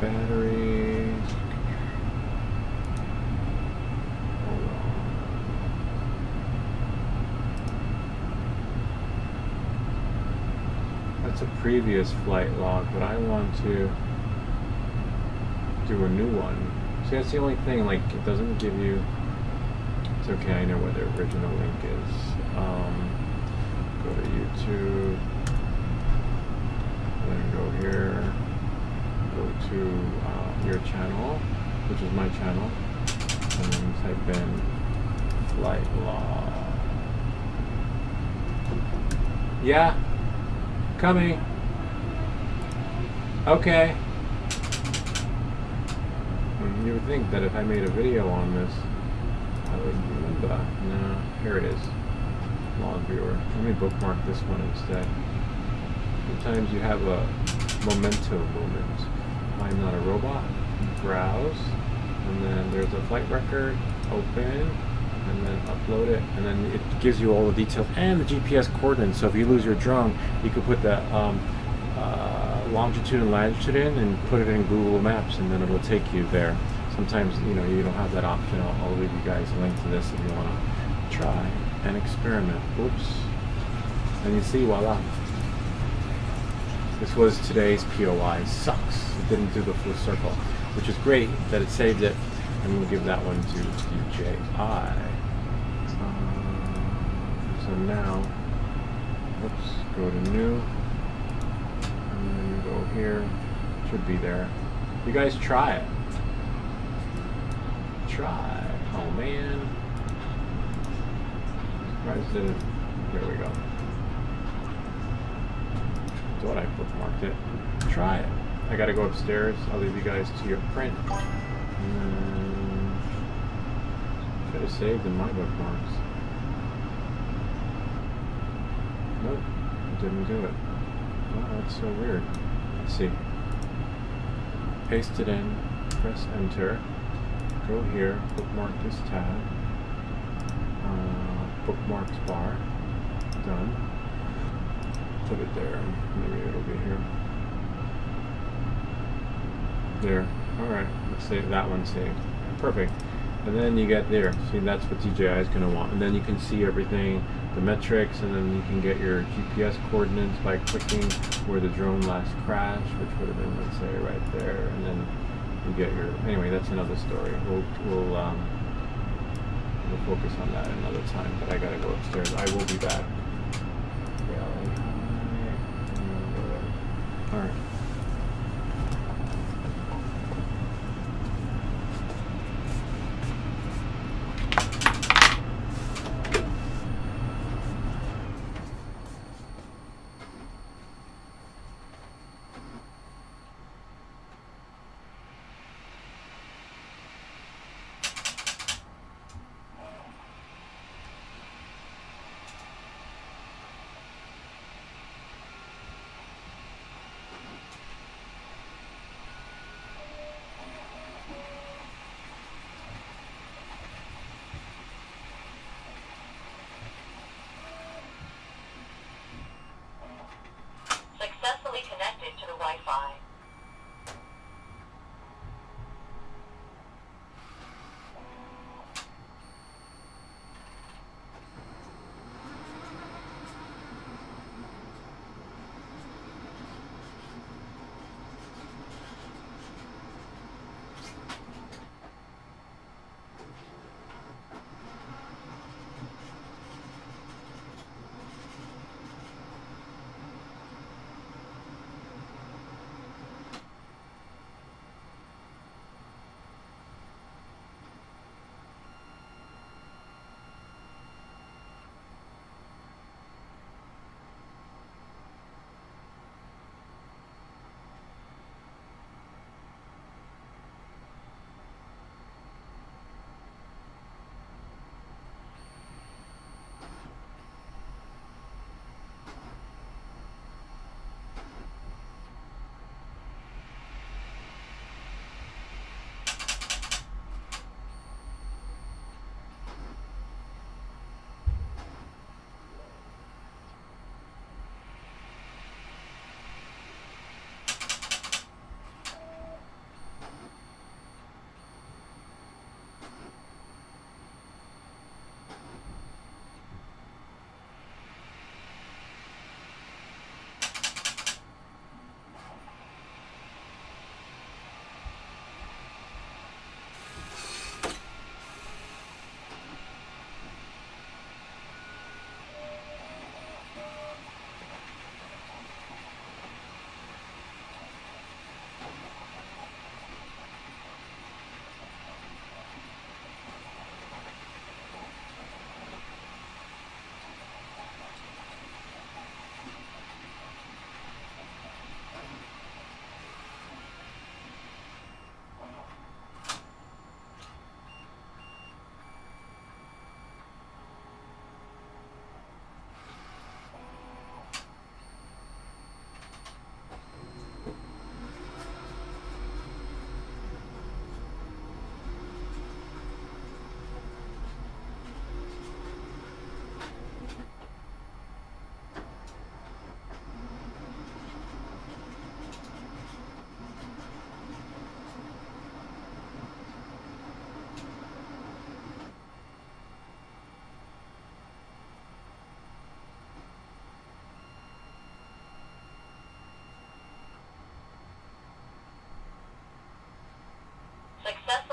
Batteries. Hold on. That's a previous flight log, but I want to do a new one. See, that's the only thing, like, it doesn't give you. It's okay, I know where the original link is. Go to YouTube, then go here, go to your channel, which is my channel, and then type in flight log. Yeah, coming. Okay. You would think that if I made a video on this, I would remember. No, here it is. Log viewer. Let me bookmark this one instead. Sometimes you have a memento moment. I'm not a robot. Browse. And then there's a flight record. Open. And then upload it. And then it gives you all the details and the GPS coordinates. So if you lose your drone, you could put the longitude and latitude in and put it in Google Maps, and then it'll take you there. Sometimes, you know, you don't have that option. I'll leave you guys a link to this if you want to try and experiment. Oops. And you see, voila. This was today's POI. Sucks. It didn't do the full circle, which is great that it saved it. And we'll give that one to DJI. So now, let's go to new. And then you go here. Should be there. You guys try it. Try. Oh man. Surprised it didn't. There we go. Thought I bookmarked it. Try it. I gotta go upstairs. I'll leave you guys to your print. Should have saved in my bookmarks. Nope. It didn't do it. Oh, that's so weird. Let's see. Paste it in. Press enter. Go here, bookmark this tab, bookmarks bar, done, put it there, maybe it'll be here, there, alright, let's save that one saved, perfect, and then you get there, see that's what DJI is going to want, and then you can see everything, the metrics, and then you can get your GPS coordinates by clicking where the drone last crashed, which would have been, let's say, right there, and then you get your, anyway, that's another story. We'll focus on that another time, but I gotta go upstairs. I will be back. Alright.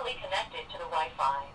Successfully connected to the Wi-Fi.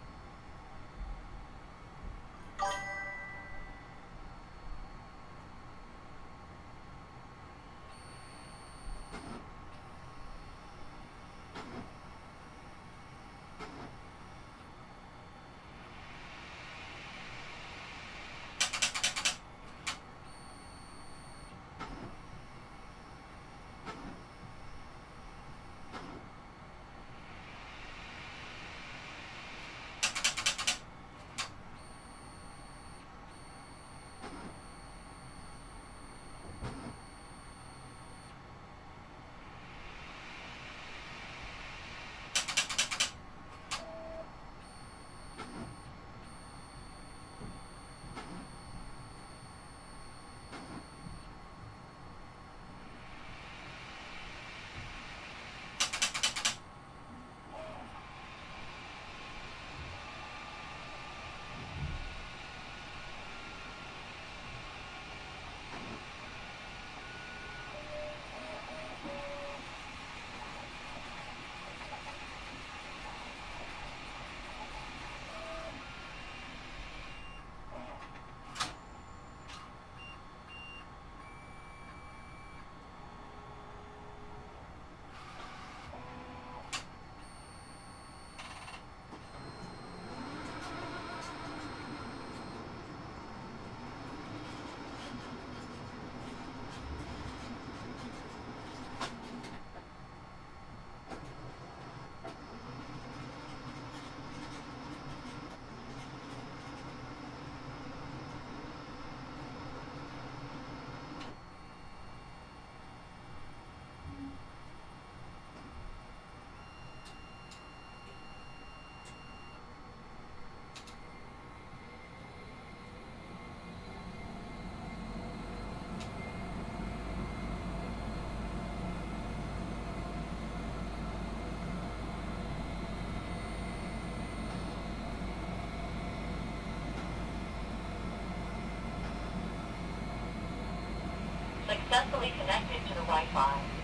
Successfully connected to the Wi-Fi.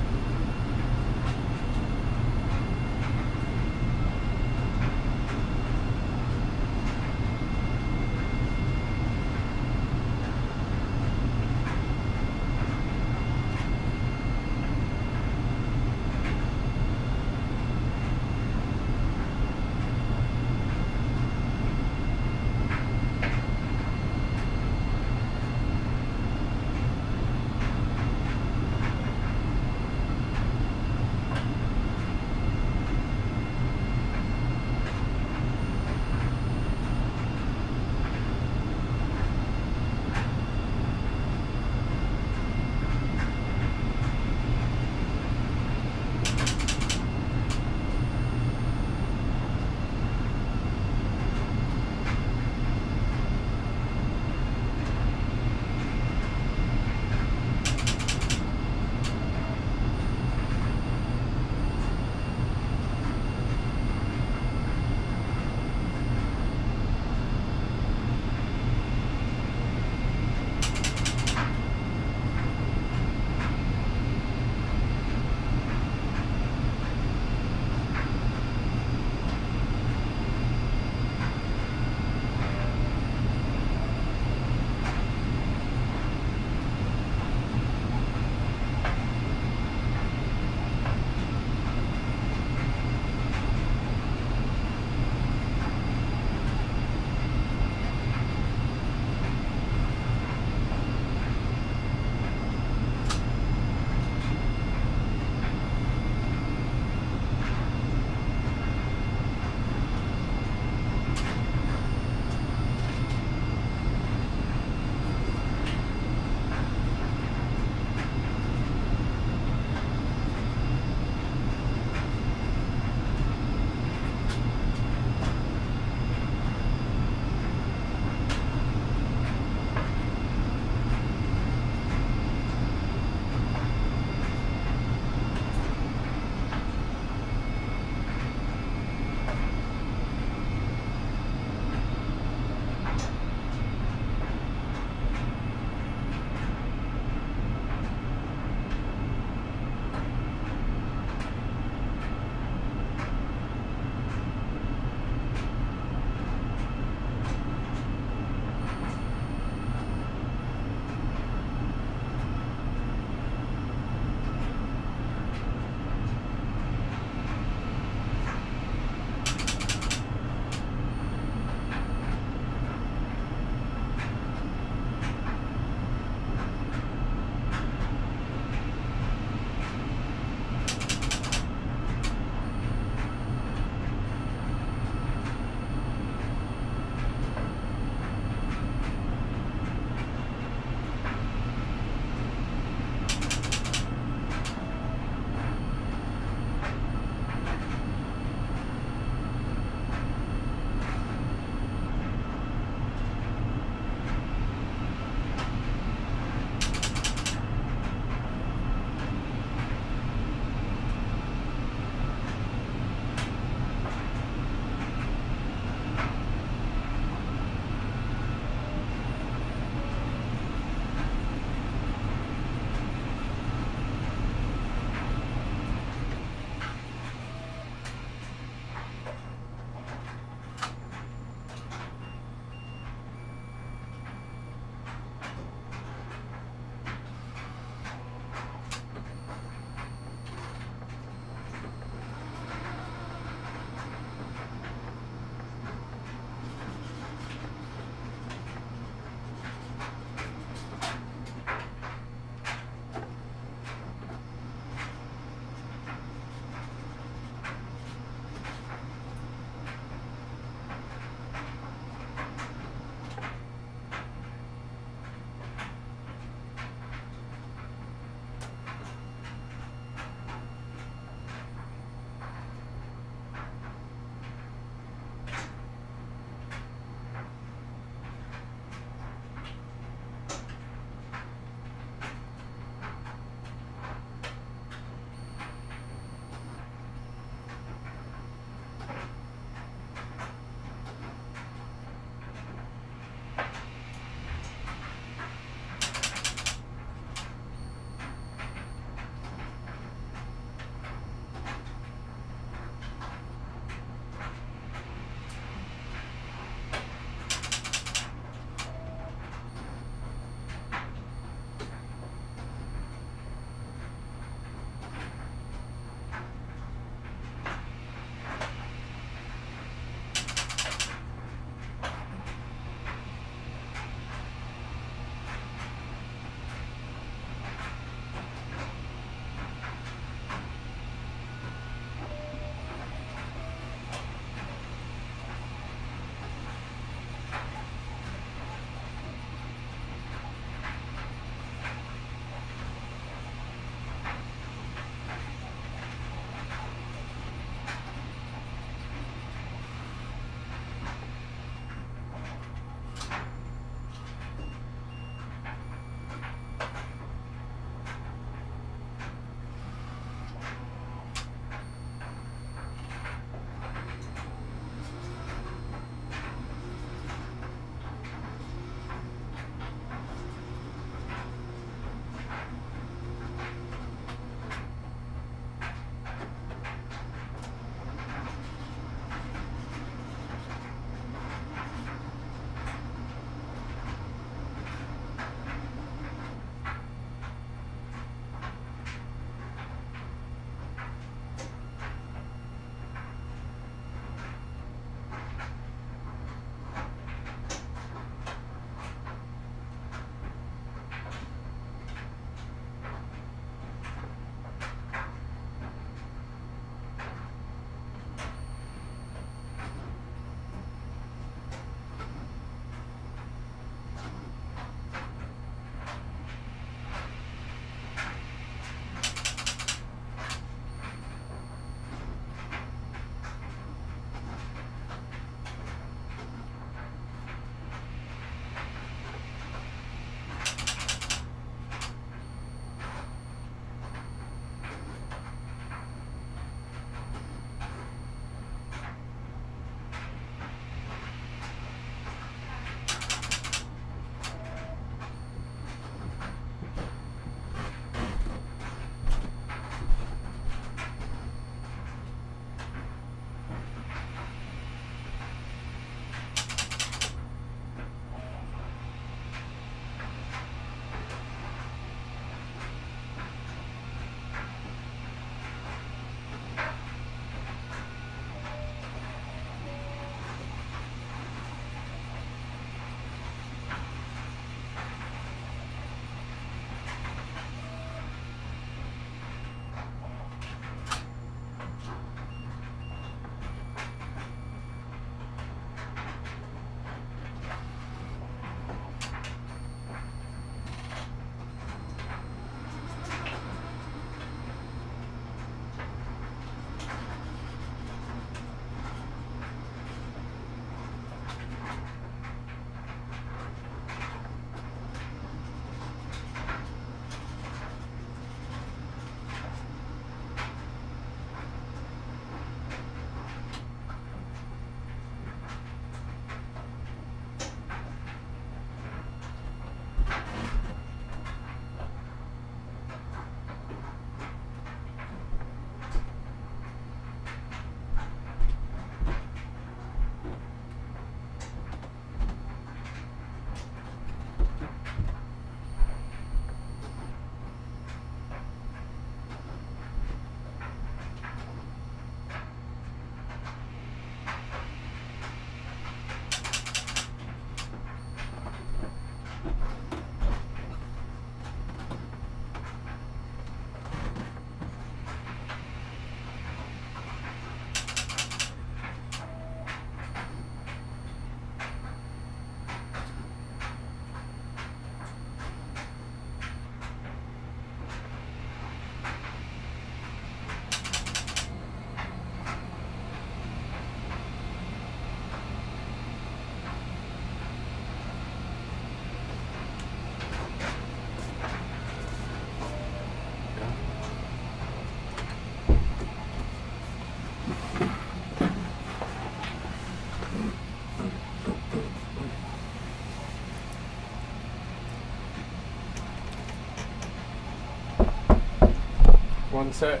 one set.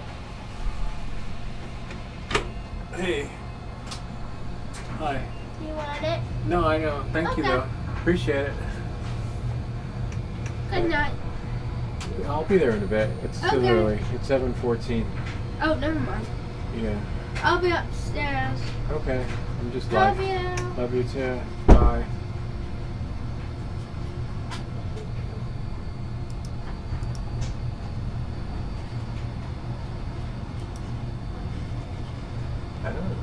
Hey. Hi. You want it? No, I don't. Thank you Okay. though. Appreciate it. Good night. I'll be there in a bit. It's still Okay. early. It's 7:14. Oh, never mind. Yeah. I'll be upstairs. Okay. I'm just Love like. you. Love you too. Bye. I know. Nice.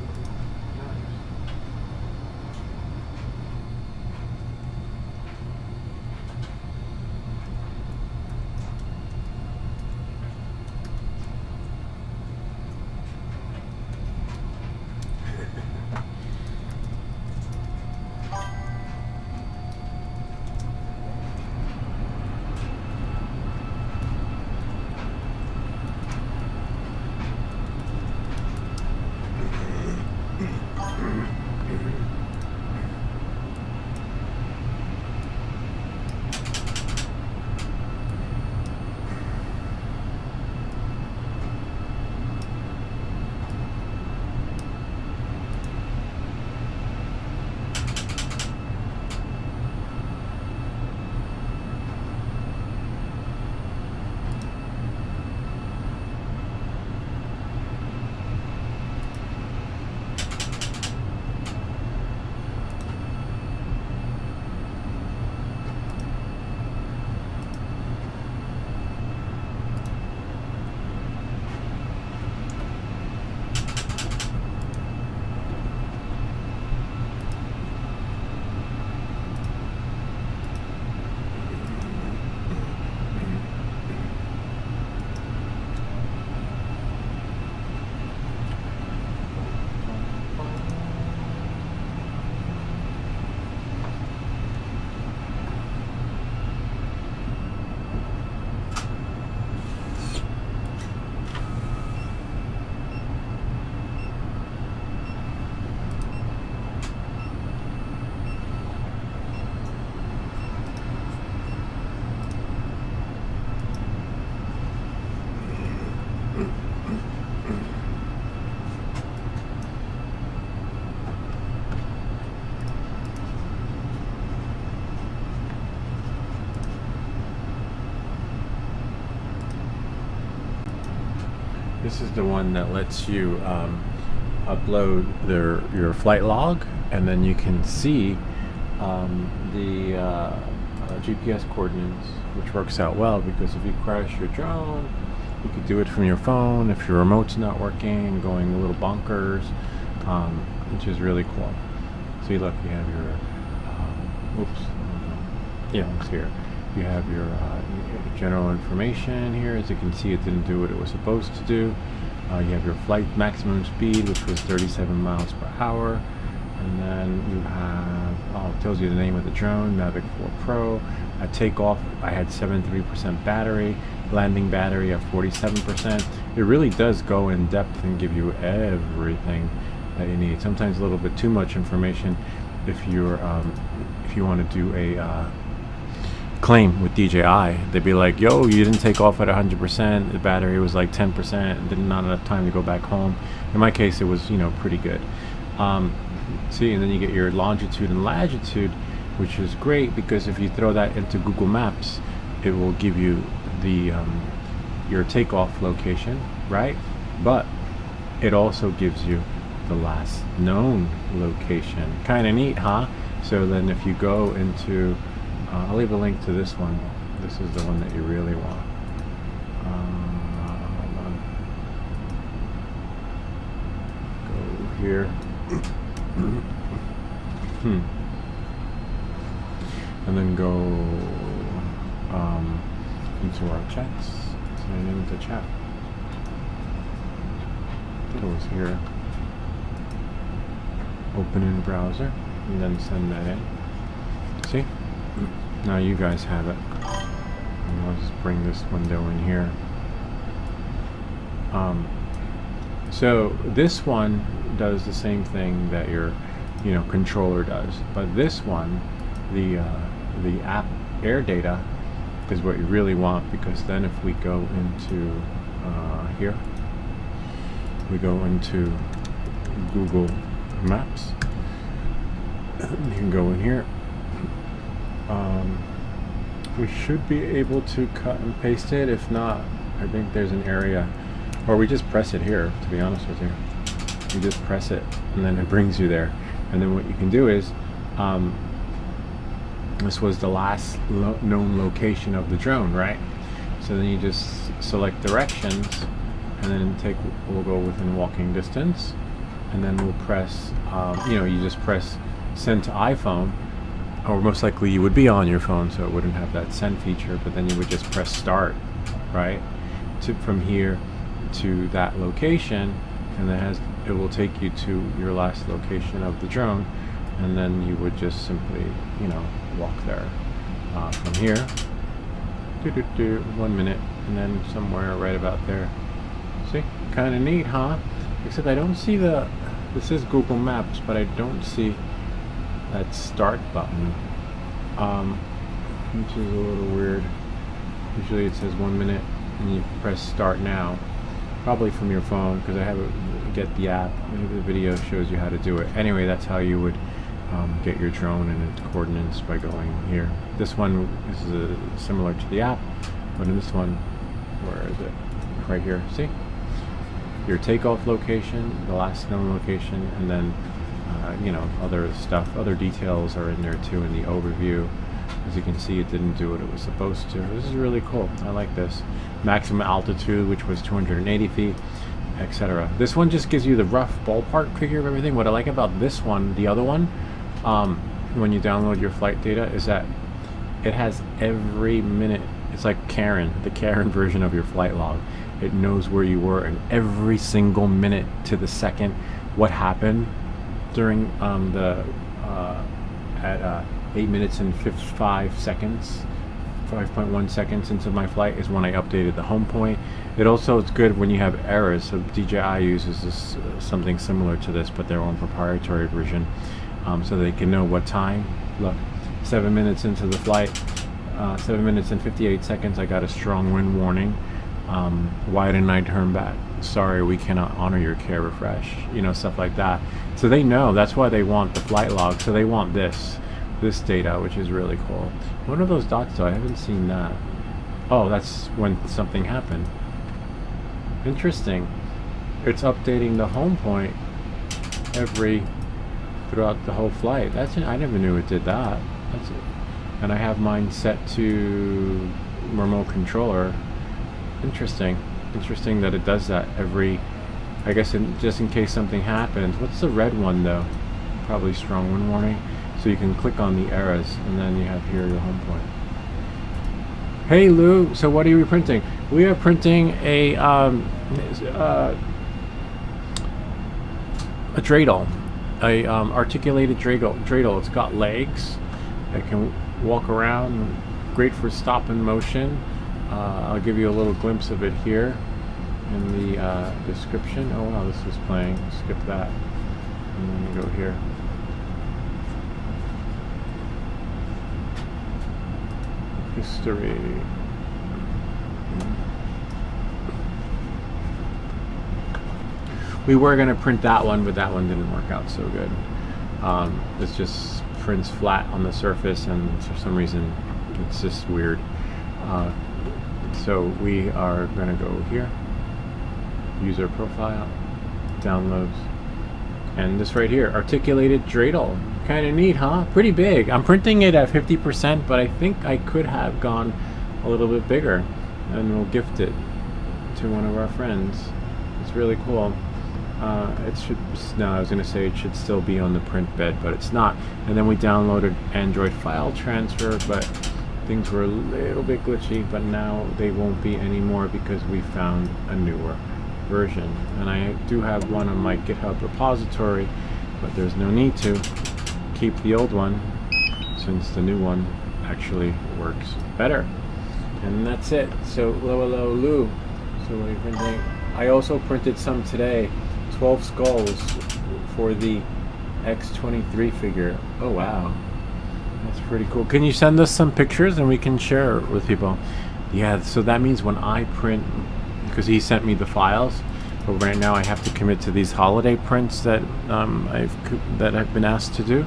This is the one that lets you upload your flight log, and then you can see the GPS coordinates, which works out well because if you crash your drone, you could do it from your phone. If your remote's not working, going a little bonkers, which is really cool. See, look, you have your it's here. You have your general information here. As you can see, it didn't do what it was supposed to do. You have your flight maximum speed, which was 37 miles per hour. And then you have, it tells you the name of the drone, Mavic 4 Pro. At takeoff, I had 73% battery. Landing battery at 47%. It really does go in depth and give you everything that you need. Sometimes a little bit too much information if you're if you want to do a claim with DJI. They'd be like, yo, you didn't take off at 100%, the battery was like 10%, and then not enough time to go back home. In my case, it was, pretty good. See, and then you get your longitude and latitude, which is great because if you throw that into Google Maps, it will give you the your takeoff location, right? But it also gives you the last known location. Kind of neat, huh? So then if you go into I'll leave a link to this one. This is the one that you really want. Hold on. Go here. And then go into our chats. Sign into chat. It was here. Open in browser and then send that in. See? Now you guys have it. And I'll just bring this window in here. So this one does the same thing that your controller does, but this one, the app air data, is what you really want, because then if we go into here. We go into Google Maps. You can go in here. We should be able to cut and paste it. If not, I think there's an area, or we just press it here, to be honest with you. You just press it and then it brings you there. And then what you can do is, this was the last known location of the drone, right? So then you just select directions and then we'll go within walking distance, and then we'll press, you just press send to iPhone, or most likely you would be on your phone, so it wouldn't have that send feature, but then you would just press start, right? From here to that location, and it will take you to your last location of the drone, and then you would just simply, walk there from here. 1 minute, and then somewhere right about there. See, kind of neat, huh? Except I don't see this is Google Maps, but I don't see that start button, which is a little weird. Usually it says 1 minute and you press start now, probably from your phone, because I have get the app. Maybe the video shows you how to do it. Anyway, that's how you would get your drone and its coordinates, by going here. This one is similar to the app, but in this one, where is it? Right here, see? Your takeoff location, the last known location, and then other stuff, other details are in there too in the overview. As you can see, it didn't do what it was supposed to. This is really cool. I like this. Maximum altitude, which was 280 feet, etc. This one just gives you the rough ballpark figure of everything. What I like about this one, the other one, when you download your flight data, is that it has every minute. It's like Karen, the Karen version of your flight log. It knows where you were in every single minute to the second, what happened during at 8 minutes and 5 seconds, 5.1 seconds into my flight is when I updated the home point. It's good when you have errors. So DJI uses something similar to this, but their own proprietary version, so they can know what time. Look, 7 minutes into the flight, 7 minutes and 58 seconds, I got a strong wind warning. Why didn't I turn back? Sorry, we cannot honor your care refresh. Stuff like that. So they know. That's why they want the flight log. So they want this data, which is really cool. What are those dots though? I haven't seen that. Oh, that's when something happened. Interesting. It's updating the home point throughout the whole flight. I never knew it did that. That's it. And I have mine set to remote controller. Interesting that it does that I guess just in case something happens. What's the red one though? Probably strong wind warning. So you can click on the arrows, and then you have here your home point. Hey Lou, so what are you printing? We are printing a dreidel, articulated dreidel. It's got legs. It can walk around. Great for stop and motion. I'll give you a little glimpse of it here in the description. Oh wow, this is playing. Skip that. And then you go here. History. We were going to print that one, but that one didn't work out so good. It just prints flat on the surface, and for some reason it's just weird. So we are going to go here, user profile, downloads, and this right here, articulated dreidel. Kind of neat, huh? Pretty big. I'm printing it at 50%, but I think I could have gone a little bit bigger, and we'll gift it to one of our friends. It's really cool. I was going to say it should still be on the print bed, but it's not. And then we downloaded Android file transfer, but things were a little bit glitchy, but now they won't be anymore because we found a newer version. And I do have one on my GitHub repository, but there's no need to keep the old one since the new one actually works better. And that's it. So hello Lou. So what are you printing? I also printed some today, 12 skulls for the X23 figure. Oh wow, that's pretty cool. Can you send us some pictures and we can share it with people? Yeah, so that means when I print, because because he sent me the files. But right now I have to commit to these holiday prints that I've been asked to do.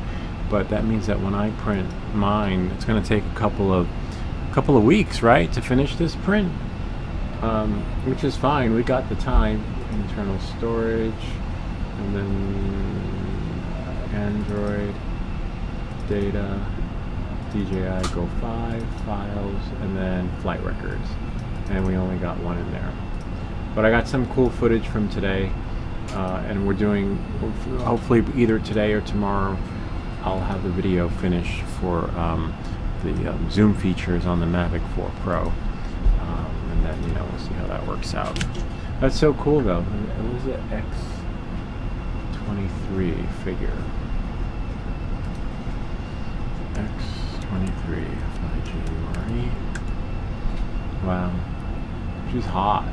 But that means that when I print mine, it's going to take a couple of weeks, right, to finish this print, which is fine. We got the time. Internal storage, and then Android, data, DJI Go 5, files, and then flight records. And we only got one in there. But I got some cool footage from today, and we're doing, hopefully either today or tomorrow, I'll have the video finished for the zoom features on the Mavic 4 Pro. And then, we'll see how that works out. That's so cool though. It was an X23 figure. X23 FIGURE. Wow. She's hot.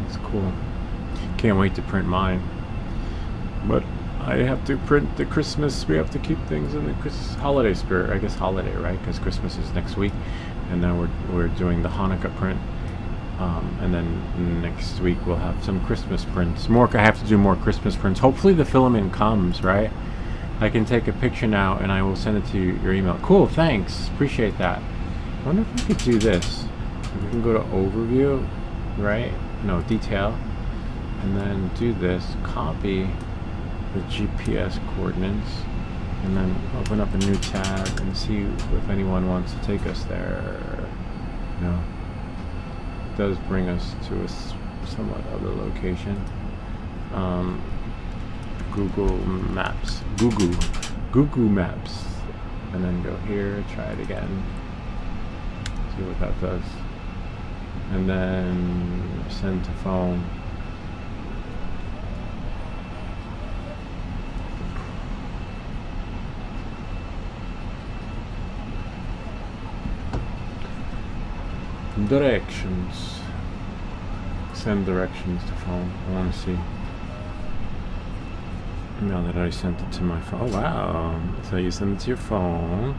It's cool. Can't wait to print mine. But I have to print the Christmas. We have to keep things in the holiday spirit. I guess holiday, right? Because Christmas is next week. And now we're doing the Hanukkah print, and then next week we'll have some Christmas prints. I have to do more Christmas prints. Hopefully the filament comes, right? I can take a picture now and I will send it to your email. Cool, thanks, appreciate that. I wonder if we could do this. We can go to overview, right? No, detail, and then do this. Copy the GPS coordinates. And then open up a new tab and see if anyone wants to take us there. No. It does bring us to a somewhat other location. Google Maps. Google Maps. And then go here, try it again. See what that does. And then send to phone. Directions. Send directions to phone. I want to see. Now that I sent it to my phone. Oh wow. So you send it to your phone.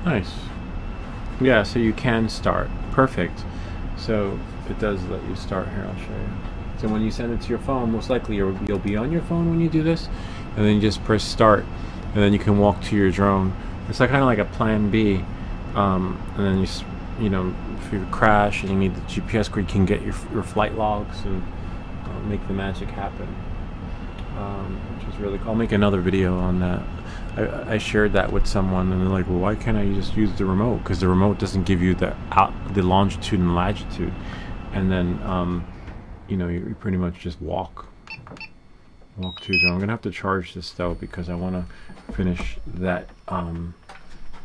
Nice. Yeah, so you can start. Perfect. So it does let you start. Here, I'll show you. So when you send it to your phone, most likely you'll be on your phone when you do this, and then you just press start, and then you can walk to your drone. It's like kind of like a plan B, and then if you crash and you need the GPS grid, you can get your flight logs and make the magic happen, which is really cool. I'll make another video on that. I shared that with someone, and they're like, well, why can't I just use the remote? Because the remote doesn't give you the longitude and latitude, and then you pretty much just walk to your drone. I'm gonna have to charge this though because I want to finish that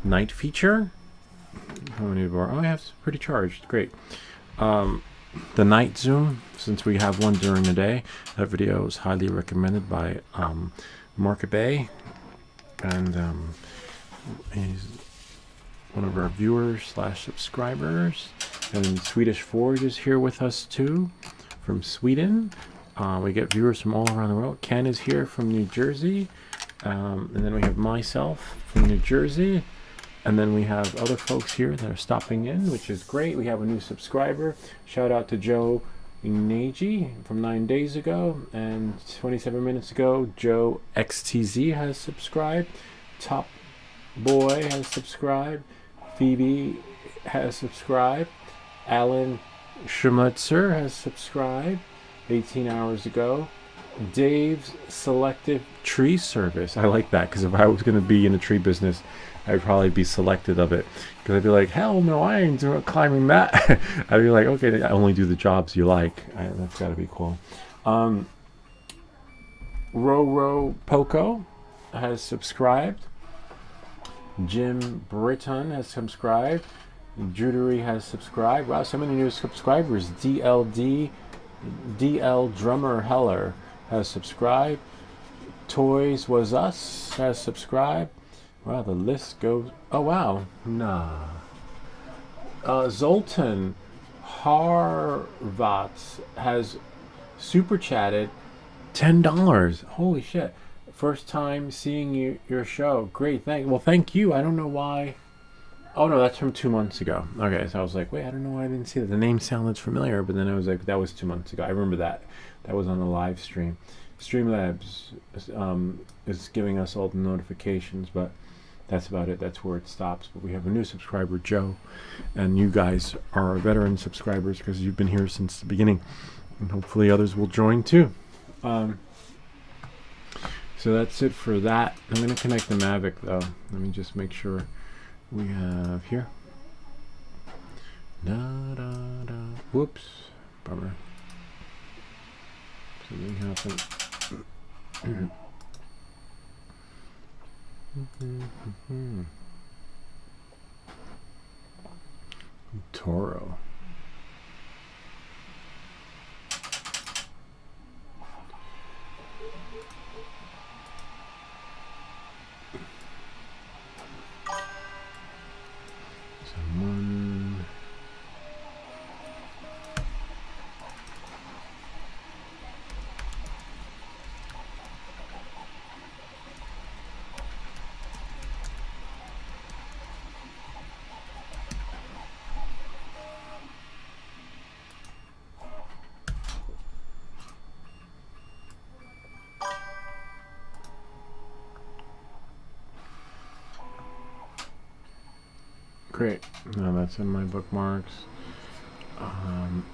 night feature. How many more? Oh, yeah, it's pretty charged. Great. The night zoom, since we have one during the day, that video is highly recommended by Mark Bay, and he's one of our viewers / subscribers. And Swedish Forge is here with us too, from Sweden. We get viewers from all around the world. Ken is here from New Jersey, and then we have myself from New Jersey, and then we have other folks here that are stopping in, which is great. We have a new subscriber. Shout out to Joe Ignaji from 9 days ago, and 27 minutes ago Joe XTZ has subscribed. Top Boy has subscribed. Phoebe has subscribed. Alan Schmutzer has subscribed 18 hours ago. Dave's Selective Tree Service. I like that, because if I was going to be in the tree business, I'd probably be selected of it. Because I'd be like, hell no, I ain't doing climbing that. I'd be like, okay, I only do the jobs you like. That's got to be cool. Roro Poco has subscribed. Jim Britton has subscribed. Judery has subscribed. Wow, so many new subscribers. DL Drummer Heller has subscribed. Toys Was Us has subscribed. Wow, the list goes. Oh wow, nah. Zoltan Harvats has super chatted $10. Holy shit. First time seeing your show. Great, thank you. I don't know why. Oh no, that's from 2 months ago. Okay, so I was like, wait, I don't know why I didn't see that. The name sounded familiar, but then I was like, that was 2 months ago. I remember that. That was on the live stream. Streamlabs is giving us all the notifications, but that's about it. That's where it stops. But we have a new subscriber, Joe, and you guys are veteran subscribers because you've been here since the beginning, and hopefully others will join too. So that's it for that. I'm going to connect the Mavic though. Let me just make sure we have here. Da, da, da. Whoops. Bummer. Something happened. Toro. Someone. Great. Now that's in my bookmarks. I'm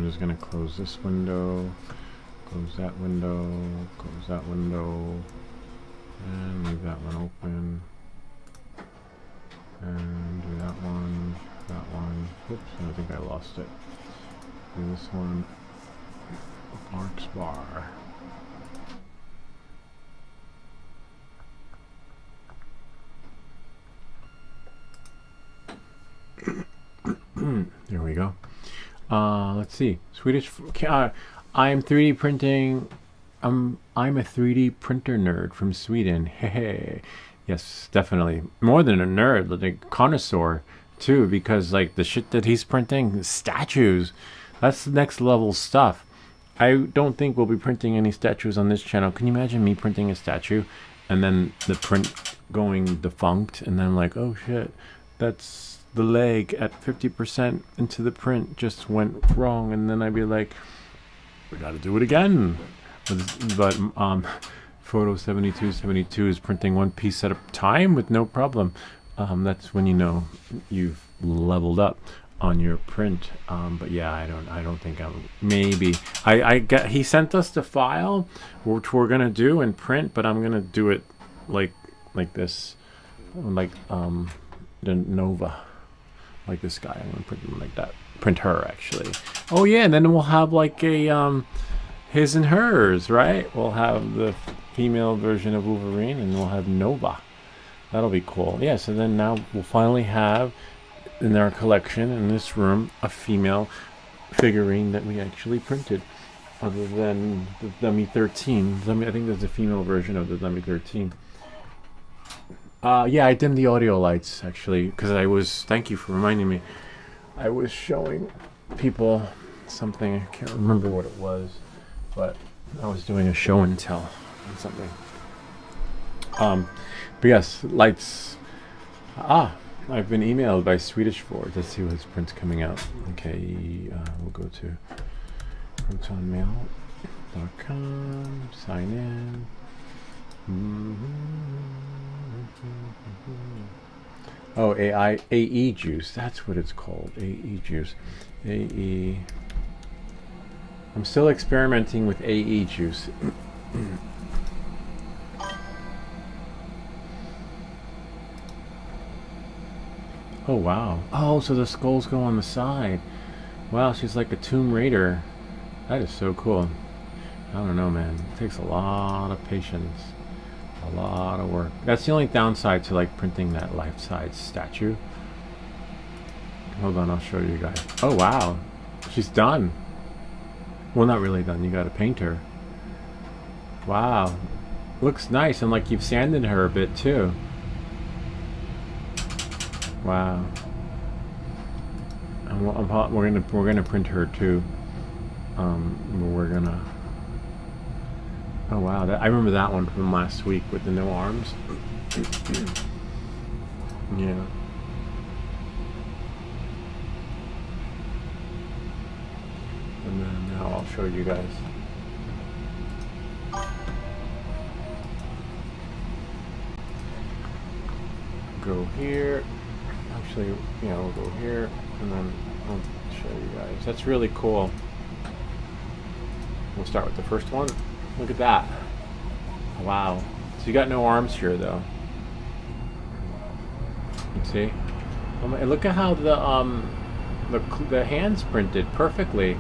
just going to close this window, close that window, close that window, and leave that one open. And do that one, that one. Oops, I think I lost it. Do this one. Bookmarks bar. There we go. Let's see. Swedish. I'm 3D printing. I'm a 3D printer nerd from Sweden. Hey, yes, definitely. More than a nerd, like a connoisseur too, because like the shit that he's printing, statues, that's the next level stuff. I don't think we'll be printing any statues on this channel. Can you imagine me printing a statue and then the print going defunct and then like, oh shit, that's the leg at 50% into the print just went wrong, and then I'd be like, we got to do it again. But Photo 7272 is printing one piece at a time with no problem. That's when you know you've leveled up on your print. But yeah, I don't think maybe he sent us the file which we're gonna do and print, but I'm gonna do it like this, like the Nova. Like this guy, I'm gonna print him like that. Print her actually. Oh yeah, and then we'll have like a his and hers, right? We'll have the female version of Wolverine, and we'll have Nova. That'll be cool. Yeah. So then now we'll finally have in our collection in this room a female figurine that we actually printed, other than the Dummy 13. I think there's a female version of the Dummy 13. Yeah, I dimmed the audio lights actually because I was. Thank you for reminding me. I was showing people something. I can't remember what it was, but I was doing a show and tell on something. But yes, lights. I've been emailed by Swedish Forge. Let's see his print's coming out. Okay, we'll go to protonmail.com. Sign in. Oh, AE juice. That's what it's called. AE juice. AE. I'm still experimenting with AE juice. Oh, wow. Oh, so the skulls go on the side. Wow, she's like a Tomb Raider. That is so cool. I don't know, man. It takes a lot of patience. A lot of work. That's the only downside to like printing that life-size statue. Hold on, I'll show you guys. Oh wow, she's done. Well, not really done. You gotta paint her. Wow, looks nice, and like you've sanded her a bit too. Wow. We're gonna print her too. We're gonna. Oh wow! I remember that one from last week with the no arms. Yeah. And then now I'll show you guys. Go here. Actually, yeah, we'll go here, and then I'll show you guys. That's really cool. We'll start with the first one. Look at that. Wow. So you got no arms here, though. You see? And look at how the hands printed perfectly.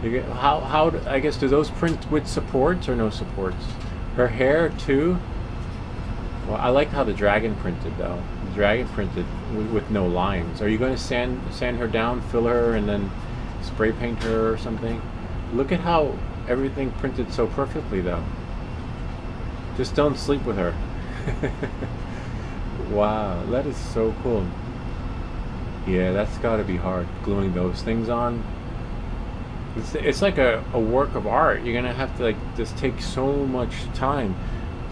You get, I guess, do those print with supports or no supports? Her hair too. Well, I like how the dragon printed though. The dragon printed with no lines. Are you going to sand her down, fill her, and then spray paint her or something? Look at how everything printed so perfectly though. Just don't sleep with her. Wow, that is so cool. Yeah, that's got to be hard, gluing those things on. It's like a work of art. You're gonna have to like just take so much time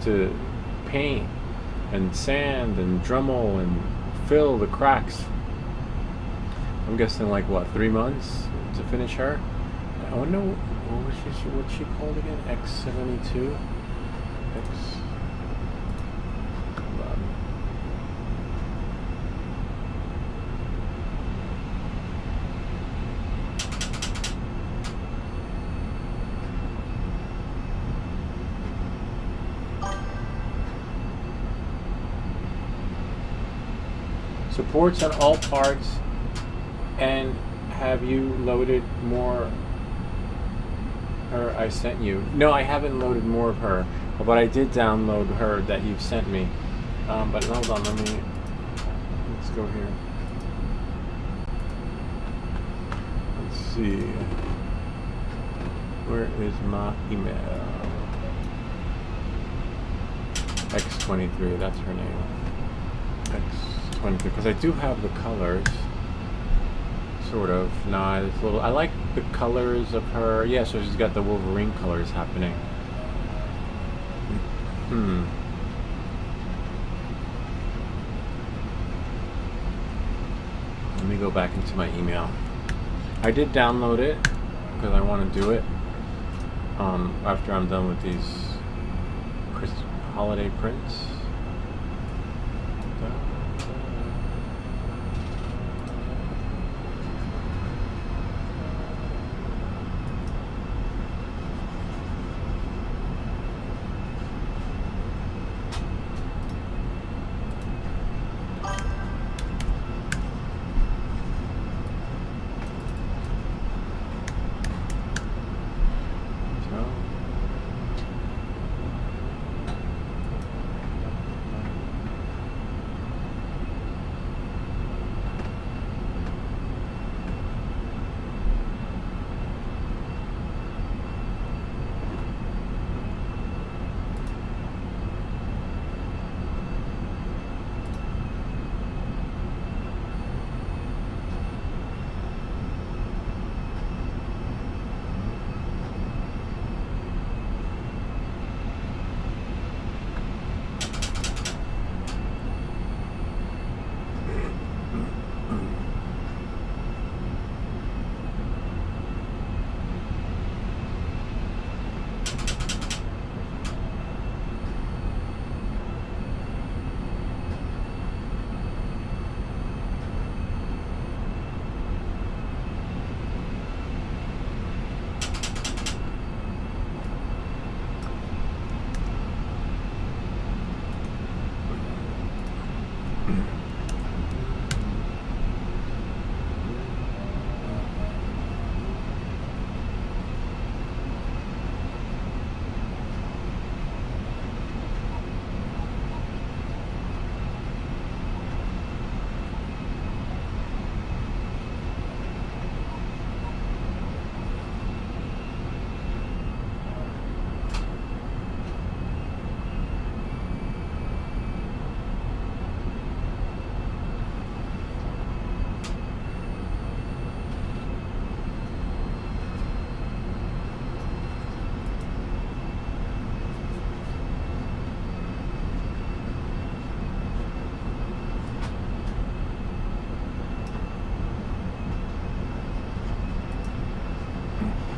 to paint and sand and Dremel and fill the cracks. I'm guessing like what, 3 months to finish her? I wonder what's she called again? X72? Supports on all parts. And have you loaded more? Or I sent you. No, I haven't loaded more of her, but I did download her that you've sent me. But hold on, let's go here. Let's see. Where is my email? X23, that's her name. X23, because I do have the colors. Sort of. Nah, it's a little. I like the colors of her. Yeah, so she's got the Wolverine colors happening. Let me go back into my email. I did download it because I want to do it after I'm done with these holiday prints.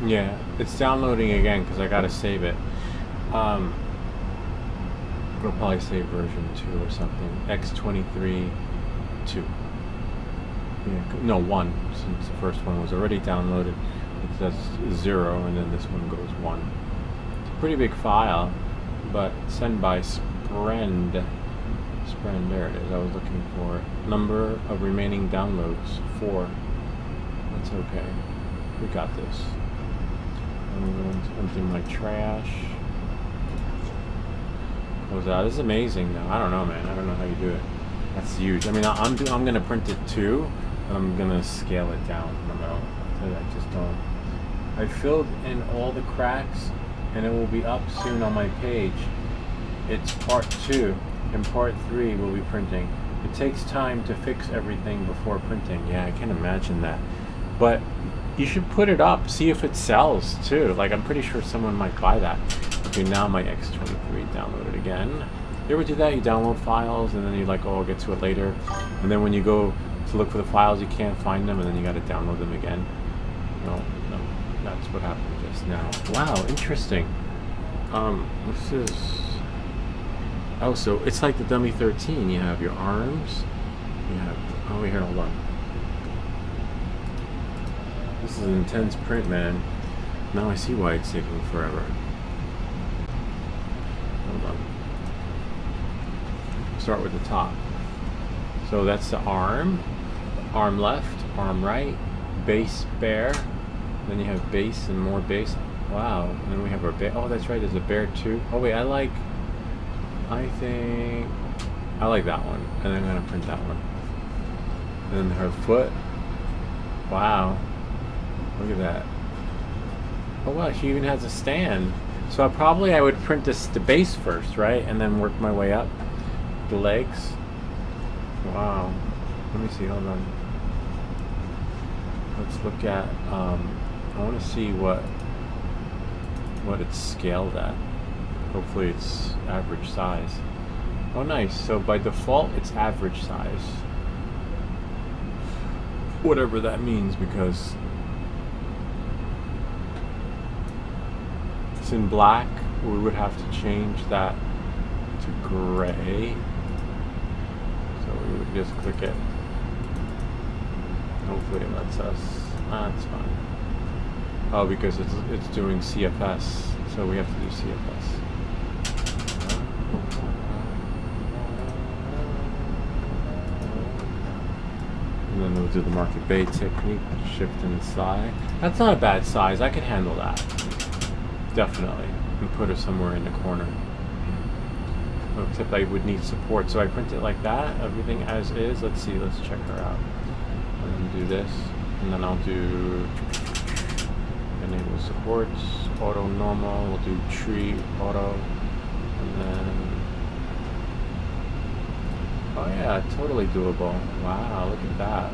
Yeah, it's downloading again because I gotta save it. It'll probably save version 2 or something. X23 2. Yeah, no, 1, since the first one was already downloaded. It says 0, and then this one goes 1. It's a pretty big file, but send by Sprend. There it is. I was looking for number of remaining downloads 4. That's okay. We got this. I'm going to empty my trash. What was that? This is amazing though. I don't know, man. I don't know how you do it. That's huge. I mean, I'm gonna print it too, but I'm gonna scale it down. I don't know. I just don't. I filled in all the cracks, and it will be up soon on my page. It's part 2, and part 3 will be printing. It takes time to fix everything before printing. Yeah, I can imagine that. But you should put it up, see if it sells too. Like, I'm pretty sure someone might buy that. Okay, now my X23 downloaded again. You ever do that? You download files and then you like, oh, I'll get to it later. And then when you go to look for the files, you can't find them, and then you got to download them again. No, that's what happened just now. Wow, interesting. This is... Oh, so it's like the Dummy 13. You have your arms. You have... Oh, wait, here, hold on. This is an intense print, man. Now I see why it's taking forever. Hold on. Start with the top. So that's the arm. Arm left, arm right, base bear. Then you have base and more base. Wow. And then we have our bear. Oh, that's right. There's a bear too. Oh wait, I think I like that one. And then I'm gonna print that one. And then her foot. Wow. Look at that. Oh wow, she even has a stand. So I would print the base first, right? And then work my way up. The legs. Wow. Let me see, hold on. Let's look at, I want to see what it's scaled at. Hopefully it's average size. Oh nice, so by default it's average size. Whatever that means, because it's in black. We would have to change that to gray. So we would just click it. Hopefully it lets us. That's fine. Oh, because it's doing CFS, so we have to do CFS. And then we'll do the market bait technique, shift and slide. That's not a bad size. I can handle that. Definitely. And put her somewhere in the corner. Except I would need support, so I print it like that, everything as is. Let's see, let's check her out. And then do this, and then I'll do enable supports, auto normal, we'll do tree auto, and then, oh yeah, totally doable. Wow, look at that.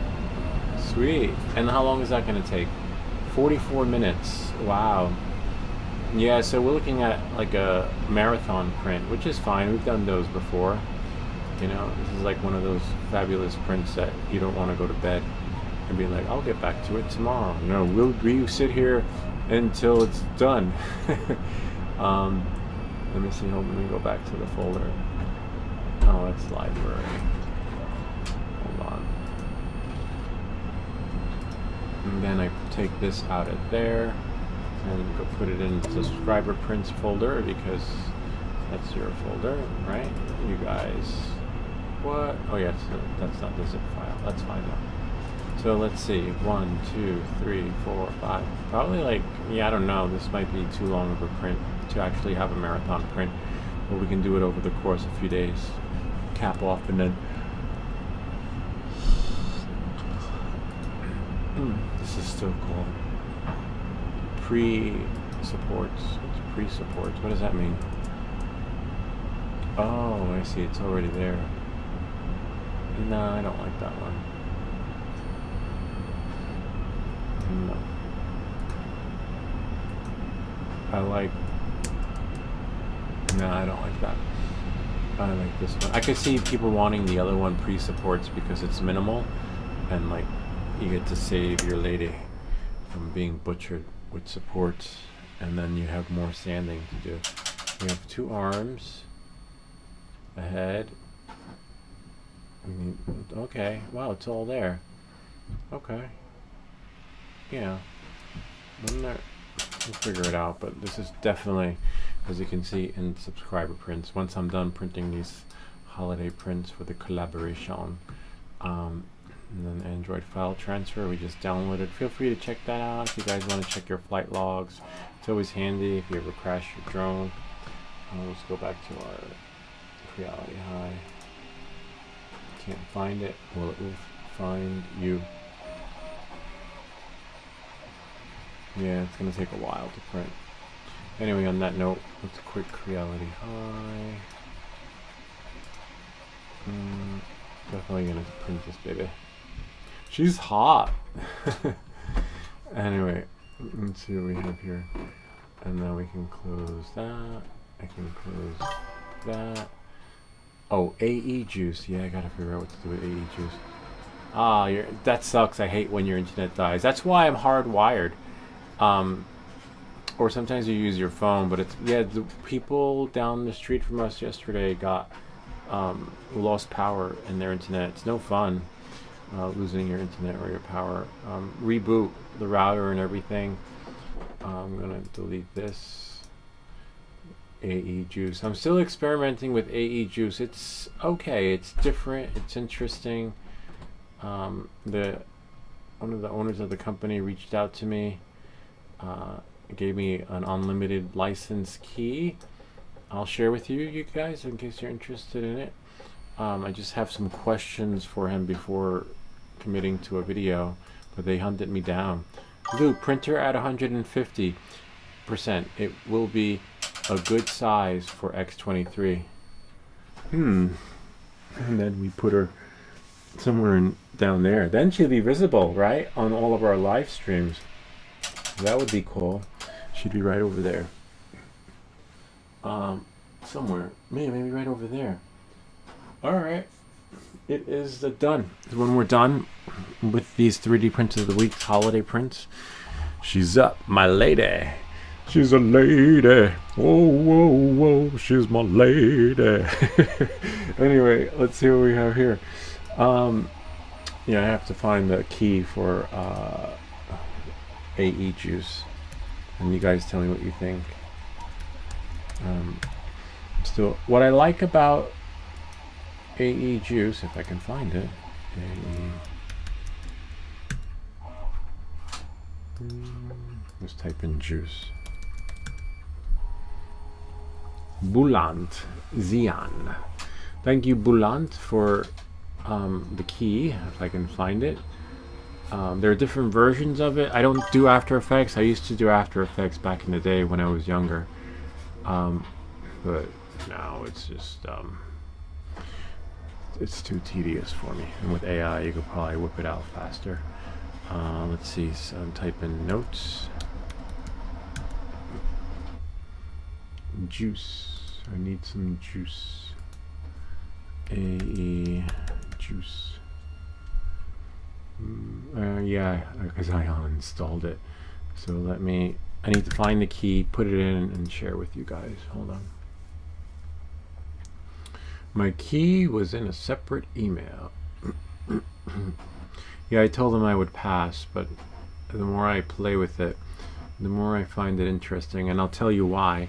Sweet. And how long is that going to take? 44 minutes. Wow. Yeah, so we're looking at like a marathon print, which is fine. We've done those before. You know, this is like one of those fabulous prints that you don't want to go to bed and be like, I'll get back to it tomorrow. No, we sit here until it's done. Let me see, let me go back to the folder. Oh, that's library. Hold on. And then I take this out of there and go put it in the subscriber prints folder, because that's your folder, right? You guys, what? Oh yeah, that's not the zip file. That's fine though. So let's see, 1, 2, 3, 4, 5. Probably like, yeah, I don't know. This might be too long of a print to actually have a marathon print, but we can do it over the course of a few days. Cap off and then. This is still cool. Pre-supports. What's pre-supports? What does that mean? Oh, I see. It's already there. No, I don't like that one. No. I like... No, I don't like that. I like this one. I could see people wanting the other one pre-supports because it's minimal and like you get to save your lady from being butchered. with supports, and then you have more sanding to do. We have 2 arms, a head. Okay, wow, it's all there. Okay. Yeah. We'll figure it out, but this is definitely, as you can see, in subscriber prints. Once I'm done printing these holiday prints for the collaboration, and then Android file transfer, we just downloaded. Feel free to check that out if you guys want to check your flight logs. It's always handy if you ever crash your drone. Let's go back to our Reality High. Can't find it. Well, it will find you. Yeah, it's gonna take a while to print. Anyway, on that note, let's quick Reality High. Definitely gonna print this baby. She's hot. Anyway, let's see what we have here. And now we can close that. I can close that. Oh, AE juice. Yeah, I gotta figure out what to do with AE juice. Ah, that sucks. I hate when your internet dies. That's why I'm hardwired. Or sometimes you use your phone, but it's, yeah, the people down the street from us yesterday got lost power in their internet. It's no fun losing your internet or your power. Reboot the router and everything. I'm gonna delete this. AE juice. I'm still experimenting with AE juice. It's okay. It's different. It's interesting. One of the owners of the company reached out to me. Gave me an unlimited license key. I'll share with you guys in case you're interested in it. I just have some questions for him before committing to a video, but they hunted me down. Lou, printer at 150%. It will be a good size for X23. And then we put her somewhere down there. Then she'll be visible, right, on all of our live streams. That would be cool. She'd be right over there. Somewhere. Maybe right over there. Alright. It is done. When we're done with these 3D prints of the week's holiday prints, she's up, my lady. She's a lady. Whoa, whoa, whoa. She's my lady. Anyway, let's see what we have here. Yeah, I have to find the key for AE juice, and you guys tell me what you think. Still, what I like about AE juice, if I can find it, let's type in juice. Boulant Zian. Thank you, Boulant, for the key, if I can find it. There are different versions of it. I don't do After Effects. I used to do After Effects back in the day when I was younger. But now it's just, it's too tedious for me. And with AI, you could probably whip it out faster. Let's see, so I'm typing notes. Juice. I need some juice. AE juice. Yeah, because I uninstalled it. So I need to find the key, put it in, and share with you guys. Hold on. My key was in a separate email. Yeah, I told them I would pass, but the more I play with it, the more I find it interesting, and I'll tell you why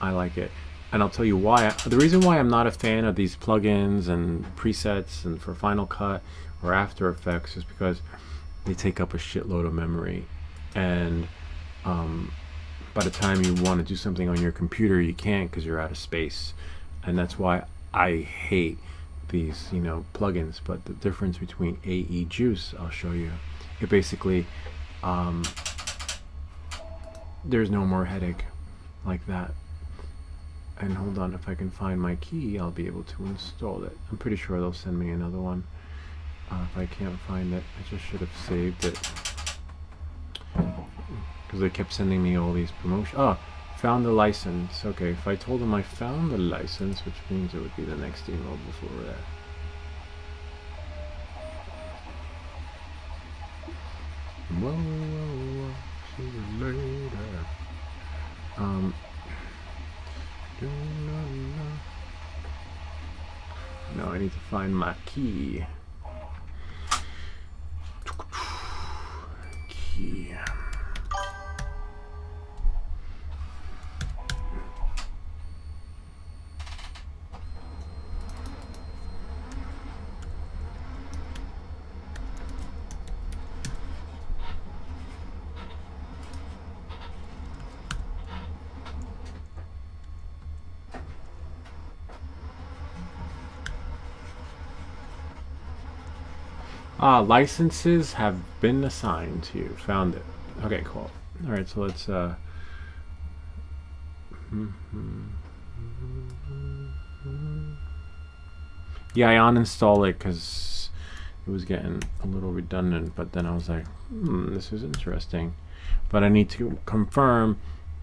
I like it. And I'll tell you why. The reason why I'm not a fan of these plugins and presets and for Final Cut or After Effects is because they take up a shitload of memory, and by the time you want to do something on your computer, you can't because you're out of space. And that's why I hate these, plugins. But the difference between AE Juice, I'll show you. It basically, there's no more headache like that. And hold on, if I can find my key, I'll be able to install it. I'm pretty sure they'll send me another one. If I can't find it, I just should have saved it. Because they kept sending me all these promotions. Oh, found the license. Okay, if I told them I found the license, which means it would be the next email before that. Whoa, whoa, whoa. see you later. No, I need to find my key. Key. Licenses have been assigned to you. Found it. Okay, cool. All right, so let's yeah, I uninstalled it because it was getting a little redundant, but then I was like, this is interesting. But I need to confirm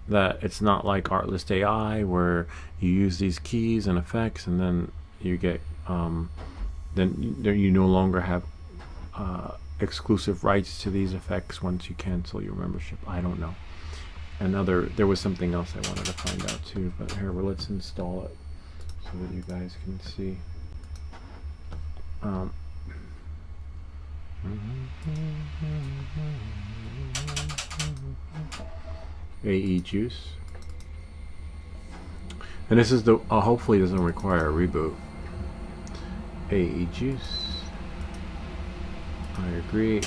that it's not like Artlist AI where you use these keys and effects and then you get then you no longer have exclusive rights to these effects once you cancel your membership. I don't know. There was something else I wanted to find out too, but here, well, let's install it so that you guys can see. AE Juice, and this is the hopefully doesn't require a reboot. AE Juice. I agree.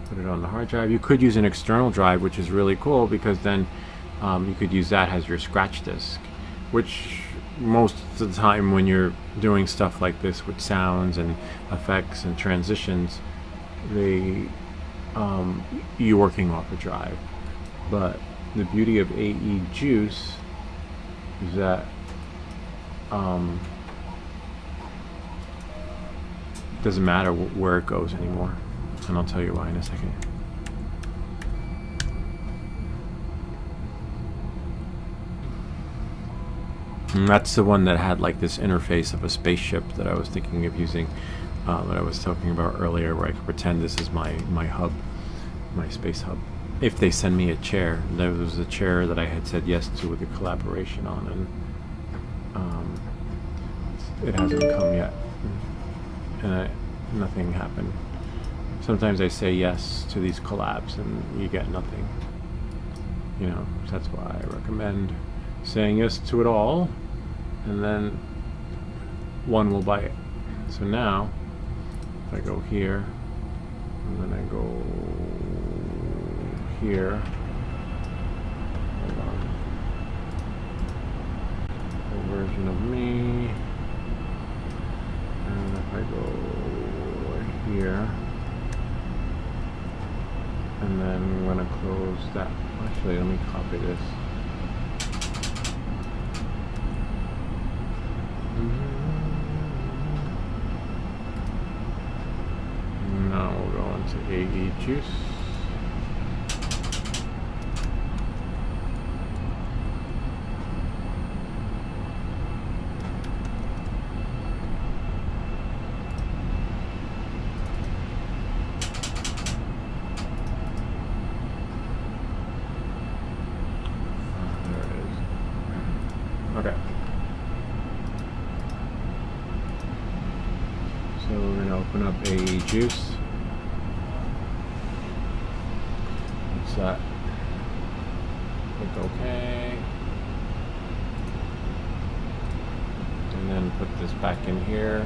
Put it on the hard drive. You could use an external drive, which is really cool because then you could use that as your scratch disk, which most of the time when you're doing stuff like this with sounds and effects and transitions, you're working off a drive. But the beauty of AE Juice is that doesn't matter where it goes anymore, and I'll tell you why in a second. And that's the one that had like this interface of a spaceship that I was thinking of using, that I was talking about earlier, where I could pretend this is my hub, my space hub. If they send me a chair, there was a chair that I had said yes to with a collaboration on, and it hasn't come yet. And nothing happened. Sometimes I say yes to these collabs and you get nothing. You know, so that's why I recommend saying yes to it all, and then one will bite. So now, if I go here, and then I go here, hold on, a version of me. And if I go here, and then I'm going to close that. Actually, let me copy this. Now we'll go into AE Juice. Okay. So we're going to open up AE Juice. What's that? Click OK. And then put this back in here.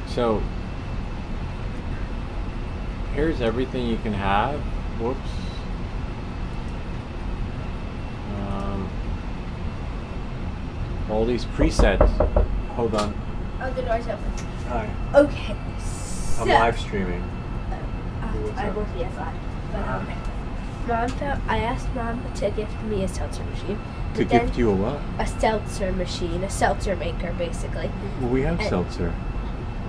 So here's everything you can have. Whoops. All these presets. Hold on. Oh, the door's open. Hi. Okay. I'm live streaming. I won't be at 5. But I asked Mom to gift me a seltzer machine. To gift you a what? A seltzer machine, a seltzer maker, basically. Well, we have seltzer.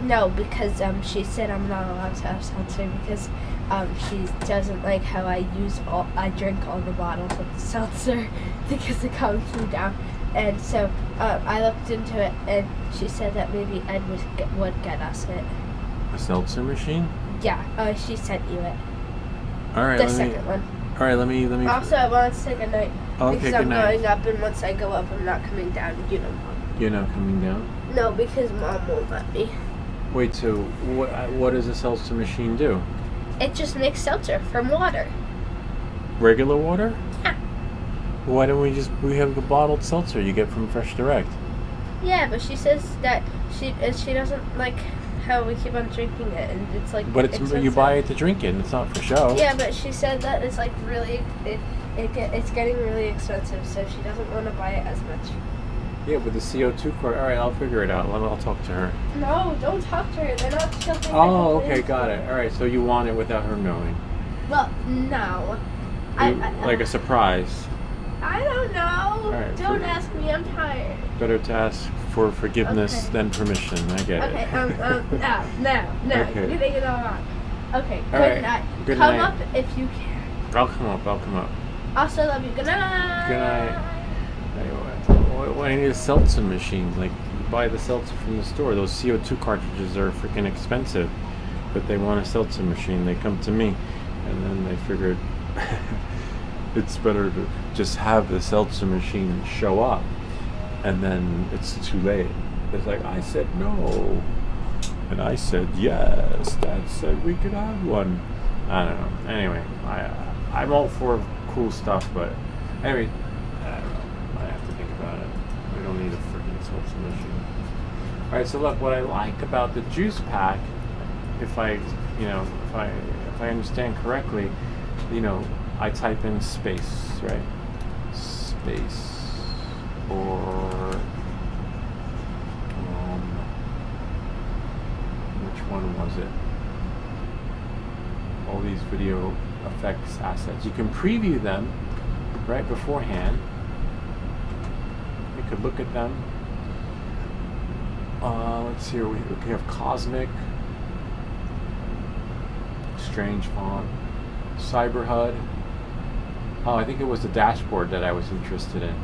No, because she said I'm not allowed to have seltzer because she doesn't like how I drink all the bottles of seltzer because it calms me down. And so I looked into it, and she said that maybe Ed would get us it. A seltzer machine? Yeah, she sent you it. All right, The let me. second one. All right, let me. Also, I want to say good night. Okay, because good I'm night. going up, and once I go up, I'm not coming down. You know, Mom. You're not coming down. No, because Mom won't let me. Wait, so what does a seltzer machine do? It just makes seltzer from water. Regular water? Yeah. Why don't we have the bottled seltzer you get from Fresh Direct? Yeah, but she says that she doesn't like how we keep on drinking it, and it's like. But you buy it to drink it, and it's not for show. Yeah, but she said that it's like really it's getting really expensive, so she doesn't want to buy it as much. Yeah, with the CO2 card. All right, I'll figure it out. I'll talk to her. No, don't talk to her. They're not children. Oh, okay, got it. All right, so you want it without her knowing? Well, no. Like a surprise. I don't know. right, Don't ask me. I'm tired. Better to ask for forgiveness than permission. I get Okay. it. No. Okay. You're getting it all wrong. Okay. All Good right, night. good Come night. up if you can. I'll come up. Also love you. Good night. Good night. Anyway, I need a seltzer machine. Like, you buy the seltzer from the store. Those CO2 cartridges are freaking expensive. But they want a seltzer machine. They come to me. And then they figured it's better to just have the seltzer machine show up. And then it's too late. It's like, I said no. And I said yes. Dad said we could have one. I don't know. Anyway, I'm all for cool stuff, but anyway, I don't know. I have to think about it. We don't need a freaking seltzer machine. All right. So look, what I like about the juice pack, if I understand correctly, I type in space, right? Space or which one was it? All these video effects assets. You can preview them right beforehand. You could look at them. Let's see here. We have Cosmic, Strange Font, Cyber HUD. Oh, I think it was the dashboard that I was interested in.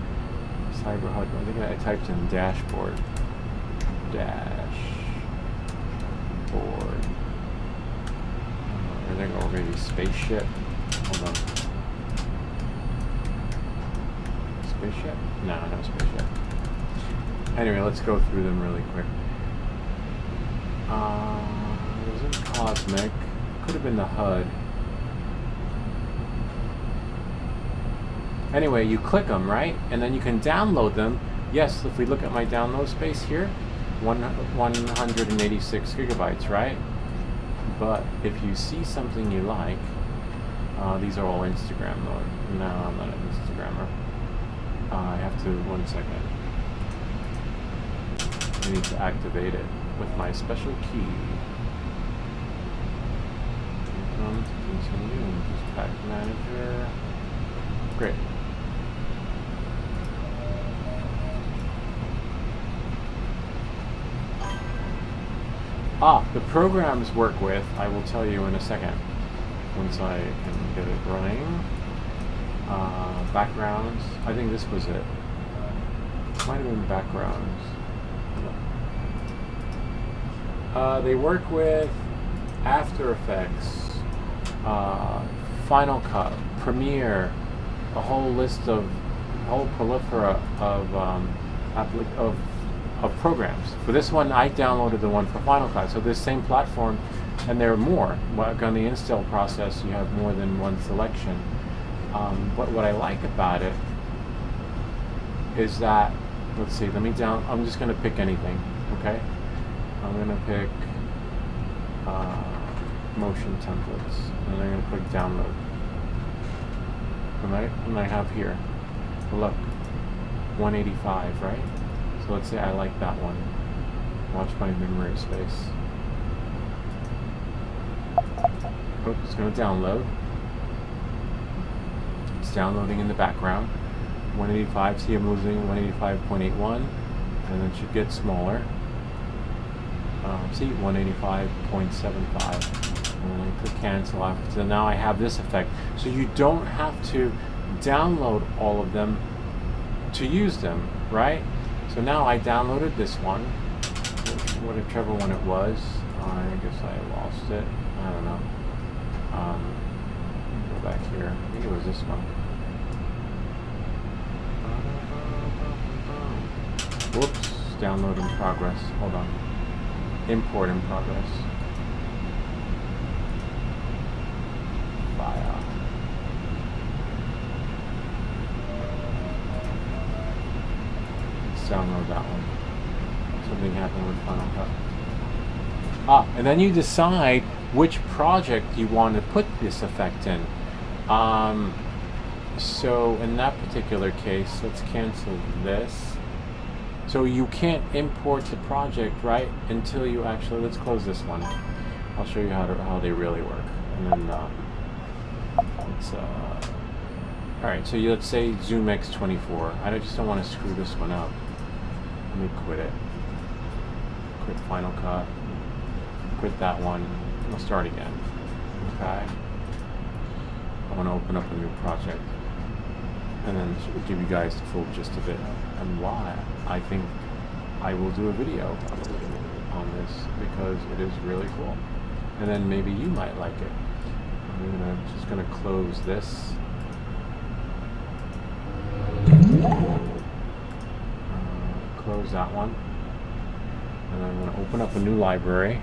Cyber HUD. I think I typed in dashboard. Dashboard. Everything already spaceship. Hold on. Spaceship? No spaceship. Anyway, let's go through them really quick. It was in Cosmic. Could have been the HUD. Anyway, you click them, right? And then you can download them. Yes, if we look at my download space here, 186 gigabytes, right? But if you see something you like, these are all Instagram mode. No, I'm not an Instagrammer. I have to, 1 second. I need to activate it with my special key. Continue, just pack manager. Great. The programs work with, I will tell you in a second, once I can get it running. Backgrounds, I think this was it. Might have been backgrounds. They work with After Effects, Final Cut, Premiere, a whole plethora of programs. For this one, I downloaded the one for Final Cut. So this same platform, and there are more. On the install process, you have more than one selection. But what I like about it is that, let's see, I'm just going to pick anything, okay? I'm going to pick motion templates, and I'm going to click download. And I have here, look, 185, right? So let's say I like that one. Watch my memory space. Oh, it's going to download. It's downloading in the background. 185, see I'm losing 185.81, and then it should get smaller. See, 185.75. And then I click cancel after. So now I have this effect. So you don't have to download all of them to use them, right? So now I downloaded this one, whichever one it was. I guess I lost it. I don't know. go back here. I think it was this one. Whoops, download in progress. Hold on. Import in progress. File. Let's download that one. Something happened with Final Cut. And then you decide which project you want to put this effect in. So in that particular case, let's cancel this. So you can't import the project, right, until you actually, let's close this one. I'll show you how they really work. And then let's, all right, so let's say Zoom X24. I just don't want to screw this one up. Let me quit it. Quit Final Cut. Quit that one. We'll start again. Okay. I want to open up a new project and then give you guys the full gist of it and why I think I will do a video on this, because it is really cool. And then maybe you might like it. I'm just gonna close this. Close that one. And I'm gonna open up a new library,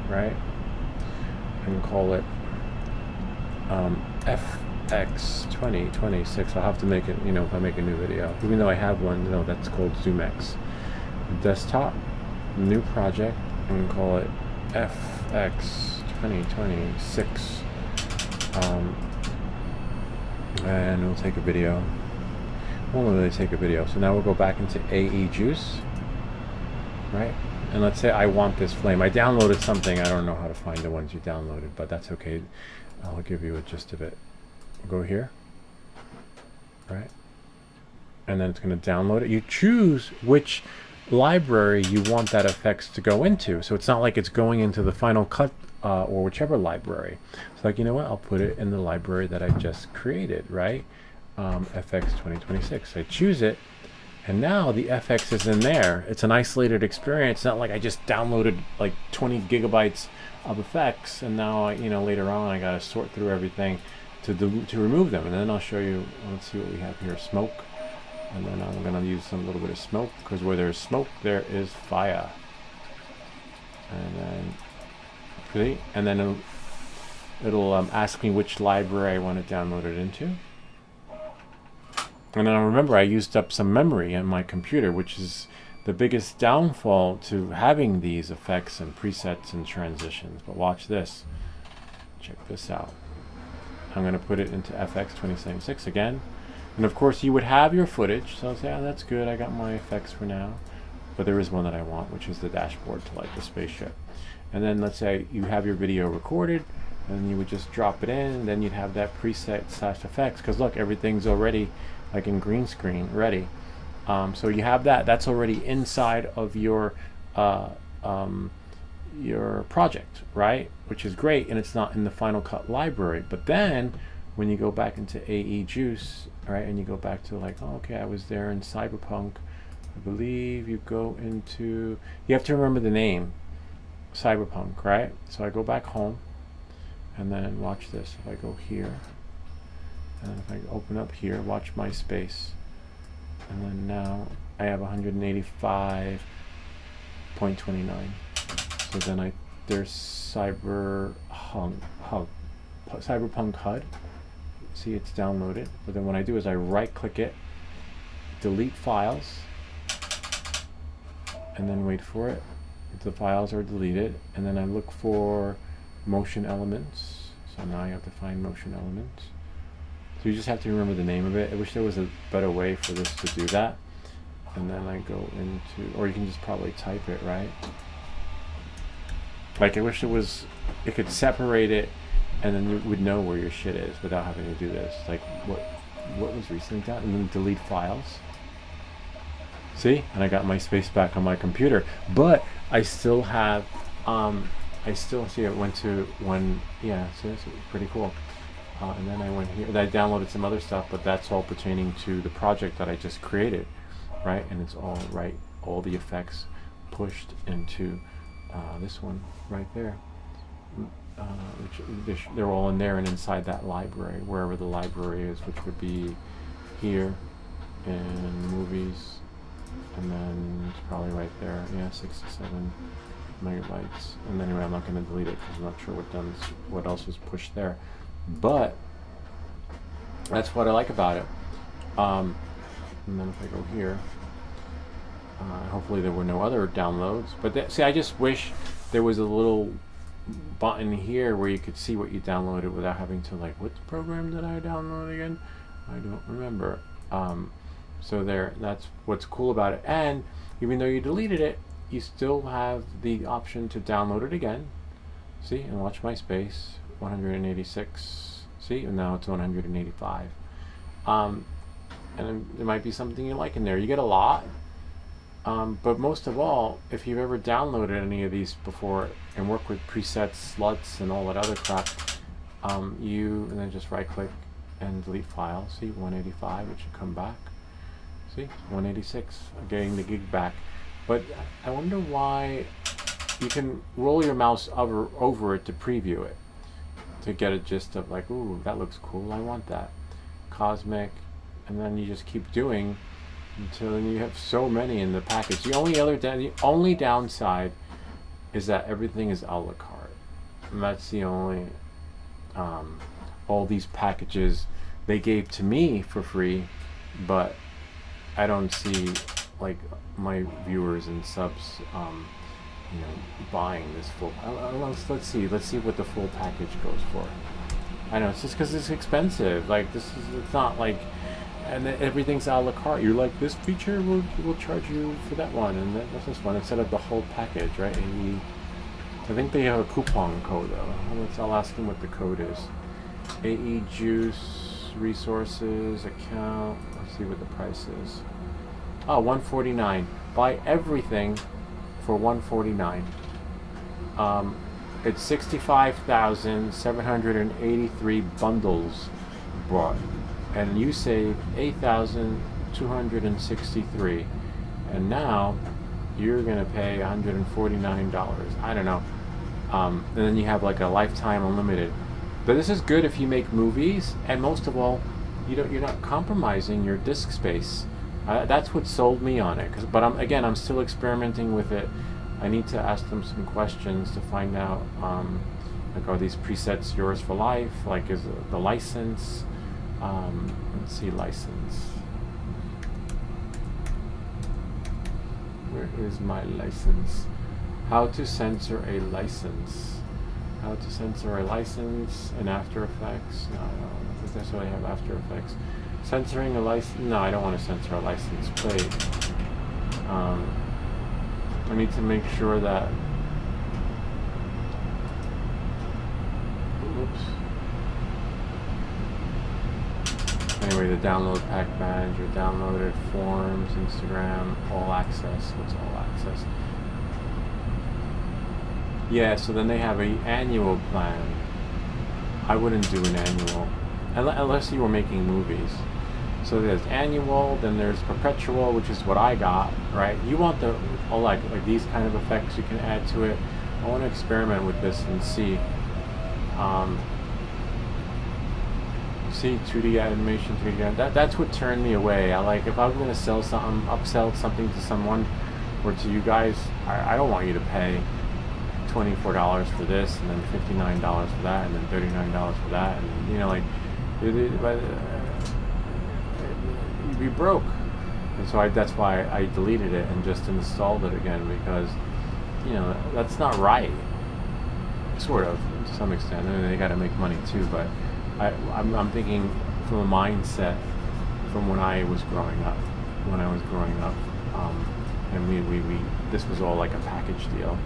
right? And call it FX2026. I'll have to make it, if I make a new video. Even though I have one, that's called ZoomX. Desktop, new project, and call it FX2026. And we'll take a video. Won't really take a video. So now we'll go back into AE Juice, right? And let's say I want this flame. I downloaded something. I don't know how to find the ones you downloaded, but that's okay. I'll give you a gist of it. Go here, right? And then it's going to download it. You choose which library you want that effects to go into. So it's not like it's going into the Final Cut or whichever library. It's like, you know what? I'll put it in the library that I just created, right? FX 2026. I choose it. And now the FX is in there. It's an isolated experience. It's not like I just downloaded like 20 gigabytes of effects, and now later on I gotta sort through everything to remove them. And then I'll show you. Let's see what we have here. Smoke, and then I'm gonna use some little bit of smoke, because where there's smoke, there is fire. And then see, and then it'll ask me which library I want to download it into. And then remember, I used up some memory on my computer, which is the biggest downfall to having these effects and presets and transitions. But watch this. Check this out. I'm going to put it into FX 2076 again. And of course, you would have your footage. So I'll say, that's good. I got my effects for now. But there is one that I want, which is the dashboard to like the spaceship. And then let's say you have your video recorded, and you would just drop it in. And then you'd have that preset / effects. Because look, everything's already like in green screen ready. So you have that. That's already inside of your project, right? Which is great, and it's not in the Final Cut library. But then when you go back into AE Juice, right, and you go back to like, oh, okay, I was there in Cyberpunk. I believe you go into, you have to remember the name, Cyberpunk, right? So I go back home, and then watch this. If I go here, and if I open up here, watch my space. And then now I have 185.29. So then there's Cyberpunk HUD. See, it's downloaded. But then what I do is I right click it, delete files, and then wait for it. The files are deleted, and then I look for motion elements. So now I have to find motion elements. So you just have to remember the name of it. I wish there was a better way for this to do that. And then I go into, or you can just probably type it, right? Like I wish it could separate it, and then you would know where your shit is without having to do this. Like what was recently done, and then delete files. See, and I got my space back on my computer, but I still have, see, it went to one, yeah, so it's pretty cool. And then I went here, I downloaded some other stuff, but that's all pertaining to the project that I just created, right? And it's all right, all the effects pushed into this one right there. which they're all in there and inside that library, wherever the library is, which would be here in movies, and then it's probably right there. Yeah, 67 megabytes. And anyway, I'm not going to delete it because I'm not sure what else was pushed there, but that's what I like about it. And then if I go here, hopefully there were no other downloads. But see, I just wish there was a little button here where you could see what you downloaded without having to like, what program did I download again? I don't remember. So that's what's cool about it. And even though you deleted it, you still have the option to download it again. See, and watch my space, 186. See, and now it's 185. And there might be something you like in there. You get a lot. But most of all, if you've ever downloaded any of these before and work with presets, sluts, and all that other crap, and then just right click and delete file. See, 185, it should come back. See, 186, getting the gig back. But I wonder why you can roll your mouse over it to preview it, to get a gist of like, ooh, that looks cool, I want that. Cosmic, and then you just keep doing until you have so many in the package. The only downside is that everything is a la carte. And that's the only, all these packages they gave to me for free, but I don't see like my viewers and subs, buying this full. Let's see what the full package goes for. I know it's just because it's expensive. Like it's not like, and everything's a la carte. You're like, this feature will charge you for that one, and that's this one instead of the whole package, right? I think they have a coupon code though. I'll ask them what the code is. AE Juice Resources account. Let's see what the price is. Oh, $149. Buy everything for $149. It's 65,783 bundles bought, and you save 8,263. And now you're gonna pay $149. I don't know. And then you have like a lifetime unlimited. But this is good if you make movies, and most of all, you're not compromising your disk space. That's what sold me on it. But I'm still experimenting with it. I need to ask them some questions to find out, like, are these presets yours for life? Like, is the license? Let's see, license. Where is my license? How to censor a license. How to censor a license in After Effects. No, I don't necessarily have After Effects. Censoring a license. No, I don't want to censor a license plate. I need to make sure that. Oops. Anyway, the download pack manager, downloaded forms, Instagram, all access. What's all access? Yeah, so then they have an annual plan. I wouldn't do an annual, unless you were making movies. So there's annual, then there's perpetual, which is what I got, right? You want like these kind of effects you can add to it. I want to experiment with this and see. See 2D animation, 3D. That's what turned me away. I like, if I was going to sell something, upsell something to someone or to you guys, I don't want you to pay $24 for this and then $59 for that and then $39 for that, and you'd be broke. And so that's why I deleted it and just installed it again, because that's not right. Sort of, to some extent. I mean, they got to make money too, but I'm thinking from a mindset from when I was growing up. And we this was all like a package deal.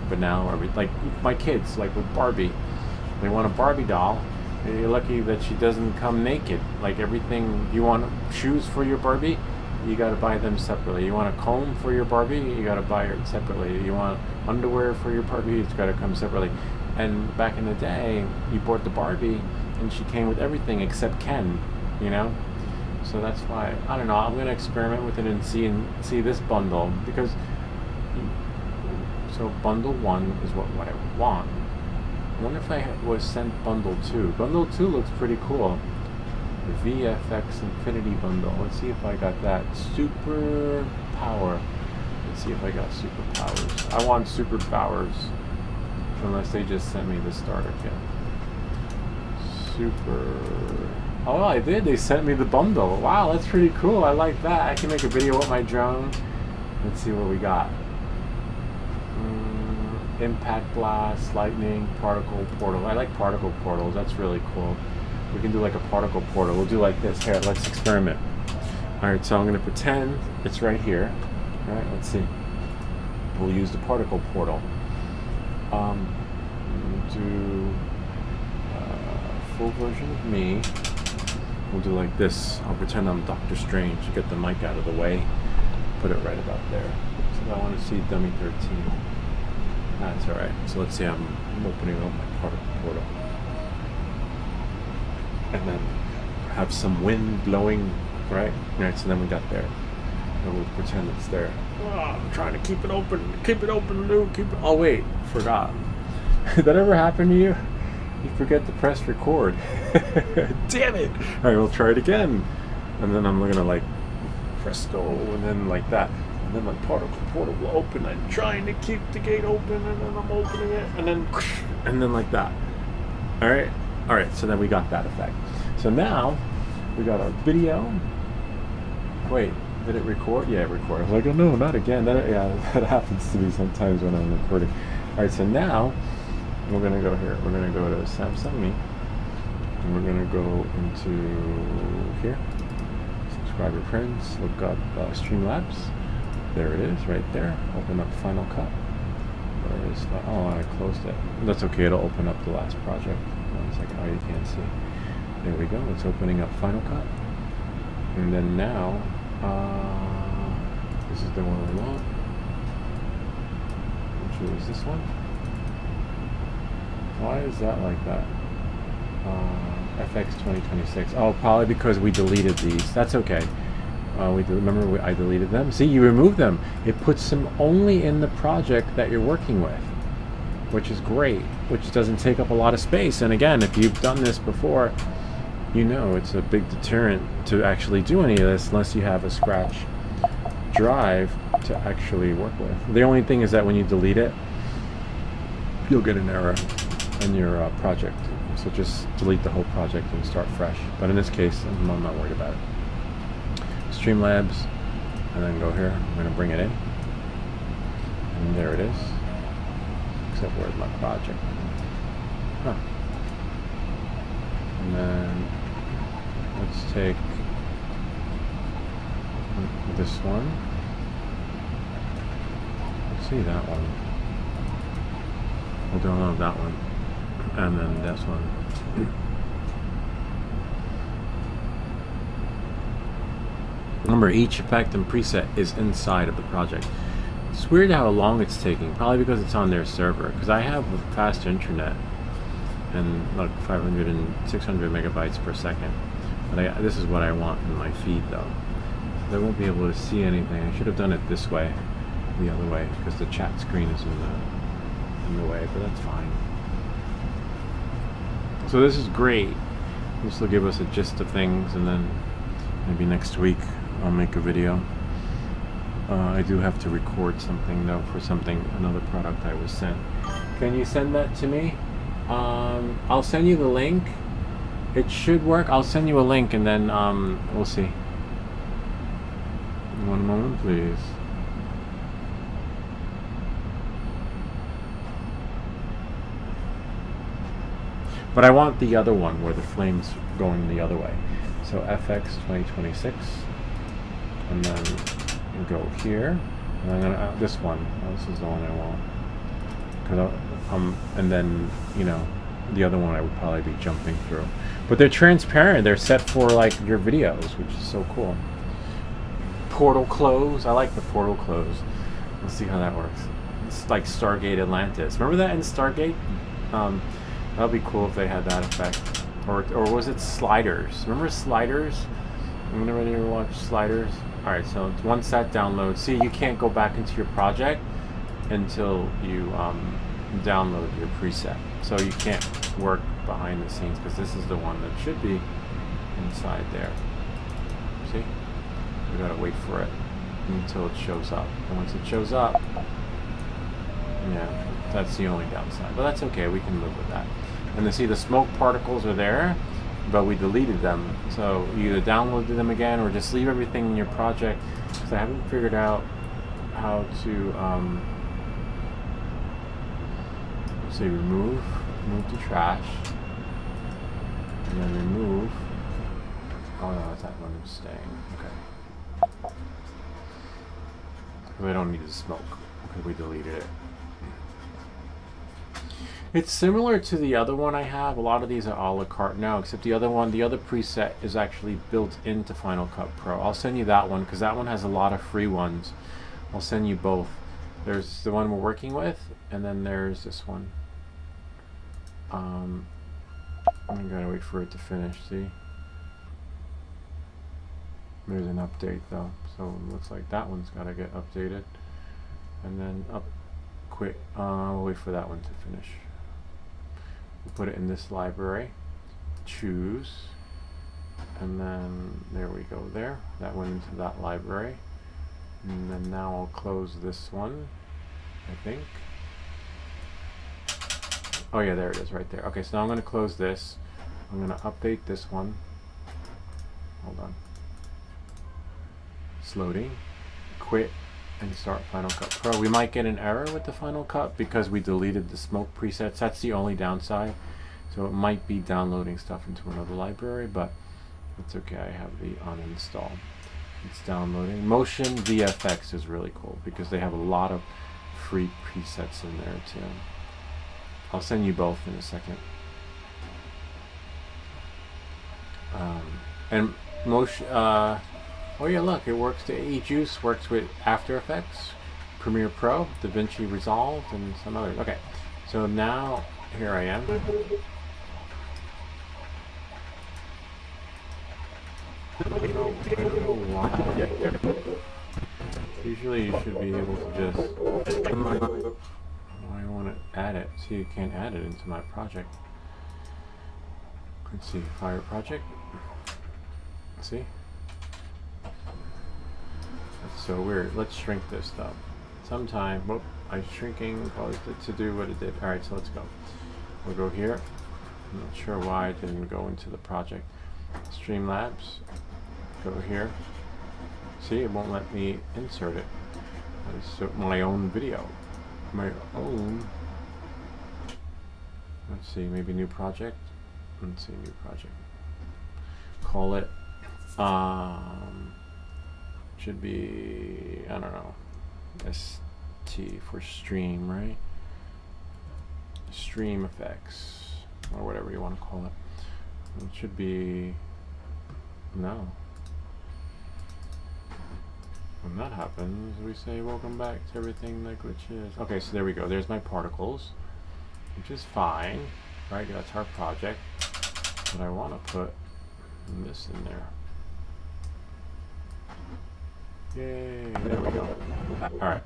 But now, like my kids, like with Barbie, they want a Barbie doll. You're lucky that she doesn't come naked. Like everything, you want shoes for your Barbie, you got to buy them separately. You want a comb for your Barbie, you got to buy it separately. You want underwear for your Barbie, it's got to come separately. And back in the day, you bought the Barbie, and she came with everything except Ken, So that's why, I don't know, I'm going to experiment with it and see this bundle, because, so bundle 1 is what I want. I wonder if I was sent bundle 2. Bundle 2 looks pretty cool. The VFX Infinity Bundle. Let's see if I got that. Super Power. Let's see if I got superpowers. I want superpowers. Unless they just sent me the starter kit. Oh, I did. They sent me the bundle. Wow, that's pretty cool. I like that. I can make a video with my drone. Let's see what we got. Impact blast, lightning, particle portal. I like particle portals. That's really cool. We can do like a particle portal. We'll do like this. Here, let's experiment. Alright, so I'm going to pretend it's right here. Alright, let's see. We'll use the particle portal. We'll do full version of me. We'll do like this. I'll pretend I'm Doctor Strange. Get the mic out of the way. Put it right about there. So I want to see dummy 13. That's alright. So let's see, I'm opening up my particle portal. And then have some wind blowing, right? Alright, so then we got there. And we'll pretend it's there. Oh, I'm trying to keep it open. Keep it open, Lou. Keep it. Oh, wait. Forgot. Did that ever happen to you? You forget to press record. Damn it! Alright, we'll try it again. And then I'm gonna like press go, and then like that. And then my particle portal will open. I'm trying to keep the gate open, and then I'm opening it, and then like that. Alright? Alright, so then we got that effect. So now, we got our video. Wait, did it record? Yeah, it recorded. I was like, oh no, not again. That happens to me sometimes when I'm recording. Alright, so now, we're going to go here. We're going to go to Samsung Me. And we're going to go into here. Subscriber Friends. Look up Streamlabs. There it is, right there. Open up Final Cut. Where is that? Oh, I closed it. That's okay. It'll open up the last project. One second. Oh, you can't see. There we go. It's opening up Final Cut. And then now, this is the one we want. Which is this one. Why is that like that? FX 2026. Oh, probably because we deleted these. That's okay. Remember I deleted them? See, you remove them. It puts them only in the project that you're working with, which is great, which doesn't take up a lot of space. And again, if you've done this before, you know it's a big deterrent to actually do any of this unless you have a scratch drive to actually work with. The only thing is that when you delete it, you'll get an error in your project. So just delete the whole project and start fresh. But in this case, I'm not worried about it. Streamlabs, and then go here. I'm going to bring it in. And there it is. Except where's my project? Huh. And then let's take this one. Let's see that one. We'll download that one. And then this one. Remember, each effect and preset is inside of the project. It's weird how long it's taking, probably because it's on their server. Because I have a fast internet and like 500 and 600 megabytes per second. But this is what I want in my feed though. So I won't be able to see anything. I should have done it this way, the other way, because the chat screen is in the way, but that's fine. So this is great. This will give us a gist of things, and then maybe next week I'll make a video. I do have to record something though for another product I was sent. Can you send that to me? I'll send you the link. It should work. I'll send you a link and then we'll see. One moment, please. But I want the other one where the flame's going the other way. So FX 2026, and then you go here, and I'm gonna this one. Oh, this is the one I want. Cause and then the other one I would probably be jumping through. But they're transparent. They're set for like your videos, which is so cool. Portal close. I like the portal close. Let's see how that works. It's like Stargate Atlantis. Remember that in Stargate? That'd be cool if they had that effect. Or was it Sliders? Remember Sliders? Anybody ever watch Sliders? Alright, so once that downloads, see, you can't go back into your project until you download your preset. So you can't work behind the scenes because this is the one that should be inside there. See? We gotta wait for it until it shows up. And once it shows up, yeah, that's the only downside. But that's okay, we can live with that. And see, the smoke particles are there, but we deleted them. So you either downloaded them again or just leave everything in your project, because I haven't figured out how to let's see, remove the trash, and then remove. Oh no, that one is staying. Okay. We don't need the smoke because we deleted it. It's similar to the other one I have. A lot of these are a la carte now, except the other one, the other preset is actually built into Final Cut Pro. I'll send you that one because that one has a lot of free ones. I'll send you both. There's the one we're working with, and then there's this one. I'm gonna wait for it to finish. See, there's an update though, so it looks like that one's gotta get updated, and then quit. We'll wait for that one to finish. We'll put it in this library, choose, and then there we go there. That went into that library. And then now I'll close this one, I think. Oh yeah, there it is right there. Okay, so now I'm going to close this. I'm going to update this one. Hold on. It's loading. Quit and start Final Cut Pro. We might get an error with the Final Cut because we deleted the smoke presets. That's the only downside. So it might be downloading stuff into another library, but it's okay. I have the uninstall. It's downloading. Motion VFX is really cool because they have a lot of free presets in there too. I'll send you both in a second. And motion. Oh yeah, look, it works. eJuice works with After Effects, Premiere Pro, DaVinci Resolve, and some others. Okay, so now here I am. I don't know why. Usually you should be able to just. Why I want to add it? See, you can't add it into my project. Let's see, Fire Project. See? That's so weird. Let's shrink this though. Sometime, whoop, I'm shrinking, caused it to do what it did. Alright, so let's go. We'll go here. I'm not sure why it didn't go into the project. Streamlabs. Go here. See, it won't let me insert it. It's my own video. My own. Let's see, maybe new project. Let's see, new project. Call it. Should be, I don't know, ST for stream, right? Stream effects, or whatever you want to call it. It should be, no. When that happens, we say welcome back to everything that glitches. Okay, so there we go. There's my particles, which is fine, right? That's our project. But I want to put this in there. Yay, there we go. Alright.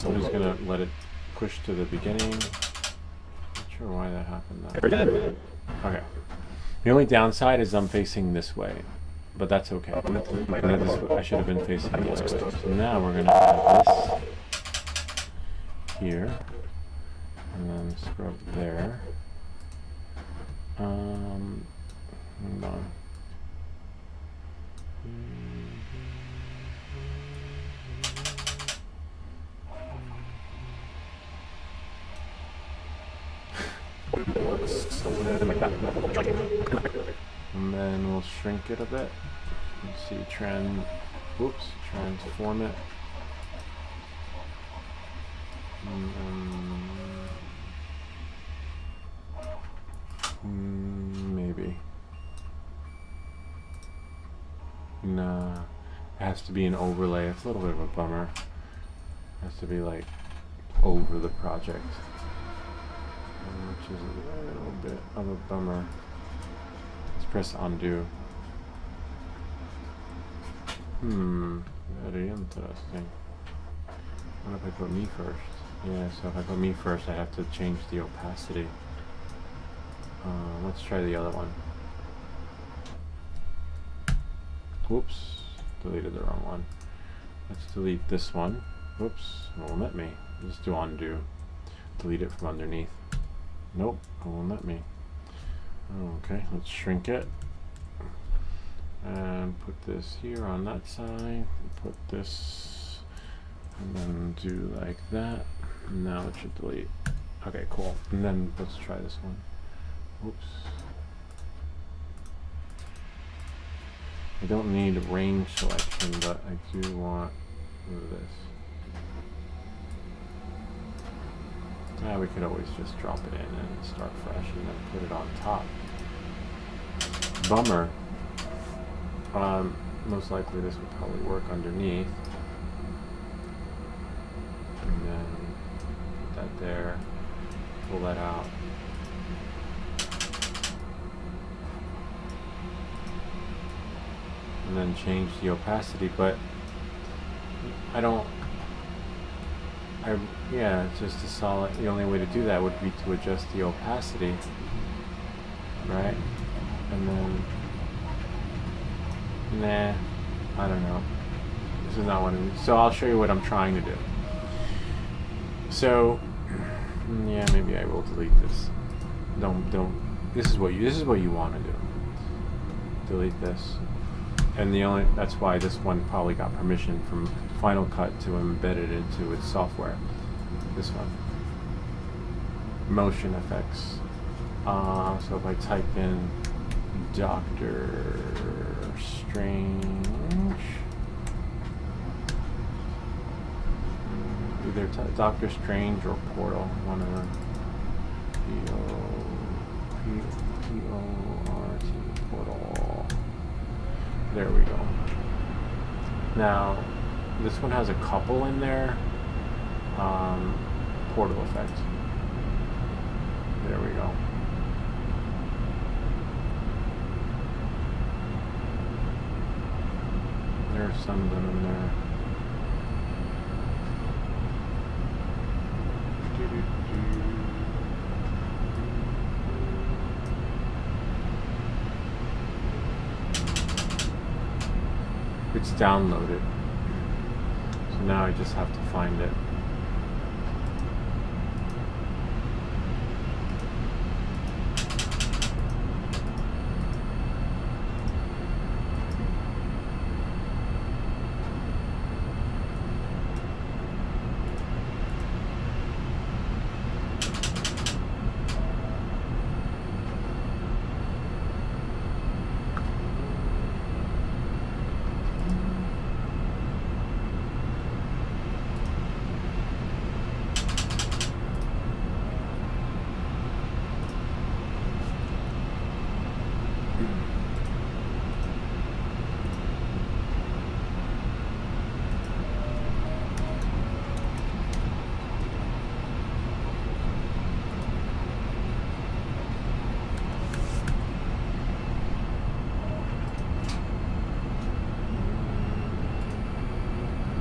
So I'm just going to let it push to the beginning. Not sure why that happened though. Okay. The only downside is I'm facing this way. But that's okay. I should have been facing the other way. So now we're going to add this here. And then scrub there. Hold on. And then we'll shrink it a bit. Let's see, transform it. Maybe. Nah, it has to be an overlay. It's a little bit of a bummer. It has to be like over the project, which is a little bit of a bummer. Let's press undo. Very interesting. What if I put me first? Yeah, so if I put me first, I have to change the opacity. Let's try the other one. Whoops, deleted the wrong one. Let's delete this one. Whoops, it won't let me. Let's do undo. Delete it from underneath. Nope, it won't let me. Okay, let's shrink it. And put this here on that side. Put this, and then do like that. And now it should delete. Okay, cool. And then let's try this one. Oops. I don't need range selection, but I do want this. We could always just drop it in and start fresh and then put it on top. Bummer. Most likely this would probably work underneath. And then put that there, pull that out. And then change the opacity, but yeah, it's just a solid, the only way to do that would be to adjust the opacity, right? And then, nah, I don't know. This is not what I'm, so I'll show you what I'm trying to do. So, yeah, maybe I will delete this. This is what you want to do. Delete this. And that's why this one probably got permission from Final Cut to embed it into its software. This one. Motion effects. So if I type in Doctor Strange, either Doctor Strange or Portal, one of them. P-O-R-T, Portal. There we go. Now, this one has a couple in there. Portal effect. There we go. There's some of them in there. It's downloaded. So now I just have to find it.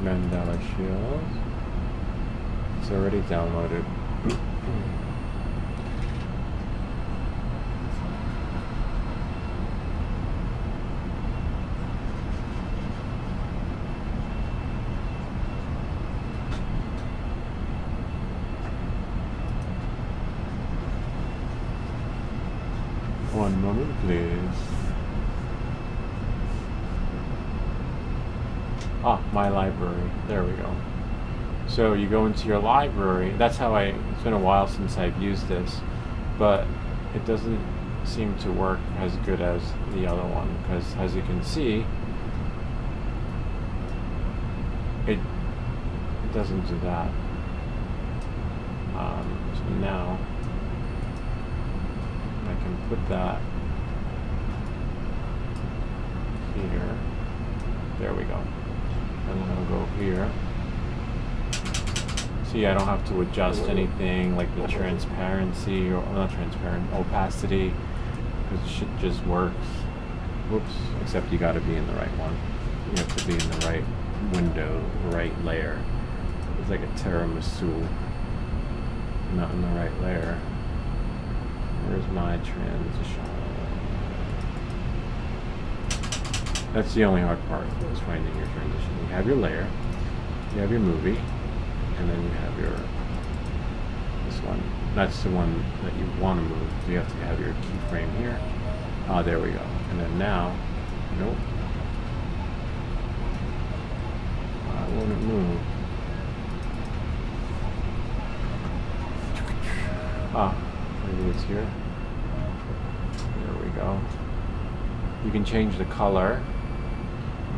Mandala Shield. It's already downloaded. One moment, please. Ah, my library. There we go. So you go into your library. That's how it's been a while since I've used this, but it doesn't seem to work as good as the other one, because as you can see, it doesn't do that. So now I can put that here. There we go. And then I'll go here. See, I don't have to adjust anything like the transparency, or not transparent, opacity, because shit just works. Whoops, except you gotta be in the right one. You have to be in the right window, the right layer. It's like a tiramisu. not in the right layer. Where's my transition? That's the only hard part, is finding your transition. You have your layer, you have your movie, and then you have your, this one. That's the one that you want to move. So you have to have your keyframe here. Ah, there we go. And then now, nope. Why won't it move? Ah, maybe it's here. There we go. You can change the color.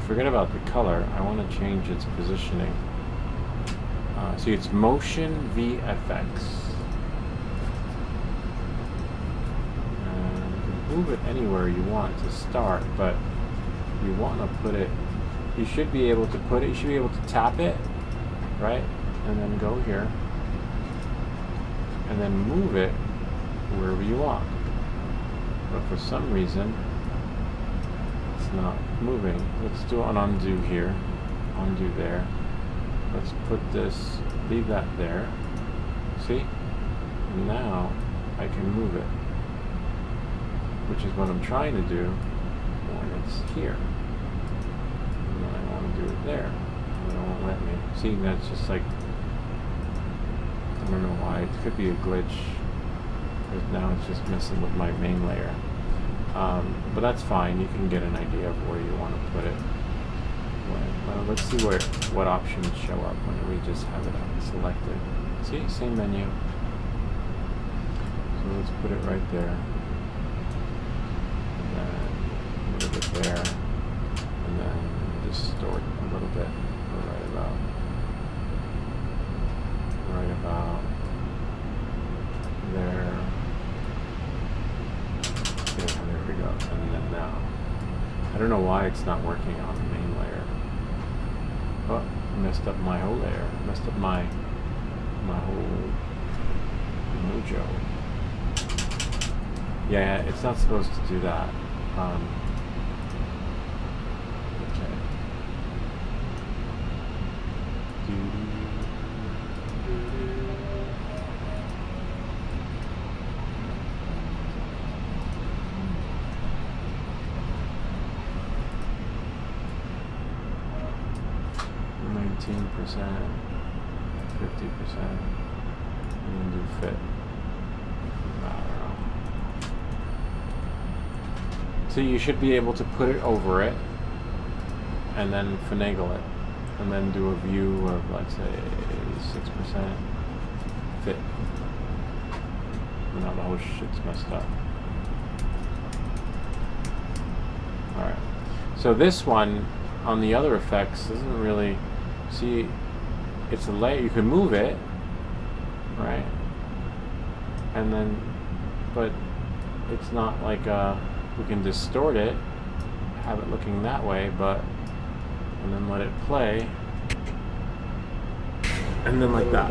Forget about the color. I want to change its positioning. See, it's motion VFX. And you can move it anywhere you want to start, but you want to put it. You should be able to put it. You should be able to tap it, right, and then go here, and then move it wherever you want. But for some reason, it's not moving. Let's do an undo here, undo there. Let's put this, leave that there. See? And now I can move it, which is what I'm trying to do when it's here. And then I want to do it there. And it won't let me. See, that's just like, I don't know why. It could be a glitch. Because now it's just messing with my main layer. But that's fine. You can get an idea of where you want to put it. Let's see what options show up when we just have it selected. See, same menu. So let's put it right there. And then move it there. And then distort a little bit. Right about there. Yeah, there we go. And then now. I don't know why it's not working on the main layer. Oh, messed up my whole layer. Messed up my whole mojo. Yeah, it's not supposed to do that. Okay. 50%, and then do fit. I don't know. So you should be able to put it over it, and then finagle it, and then do a view of, let's say, 6% fit. Now the whole shit's messed up. Alright. So this one, on the other effects, doesn't really... See, it's a layer. You can move it, right? And then, but it's not like we can distort it, have it looking that way, but and then let it play, and then like that.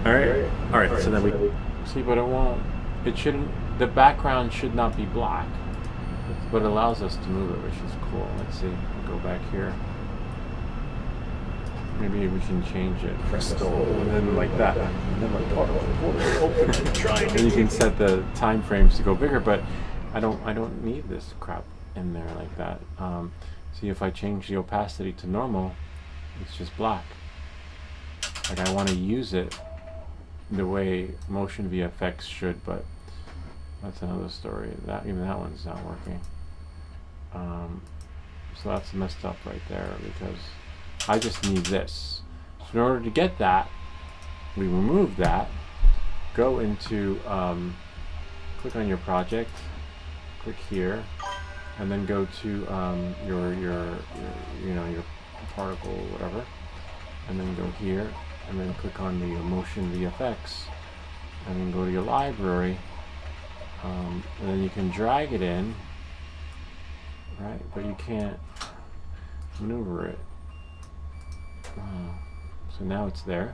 All right. So then we see, but it won't. It shouldn't. The background should not be black, but it allows us to move it, which is cool. Let's see. I'll go back here. Maybe we can change it, presto, and then like that, and then like open, trying. And you can set the time frames to go bigger, but I don't need this crap in there like that. See, if I change the opacity to normal, it's just black. Like I want to use it the way motion VFX should, but that's another story. Even that one's not working. So that's messed up right there because I just need this. So in order to get that, we remove that, go into, click on your project, click here, and then go to your particle or whatever, and then go here, and then click on the motion VFX, and then go to your library, and then you can drag it in, right? But you can't maneuver it. So now it's there.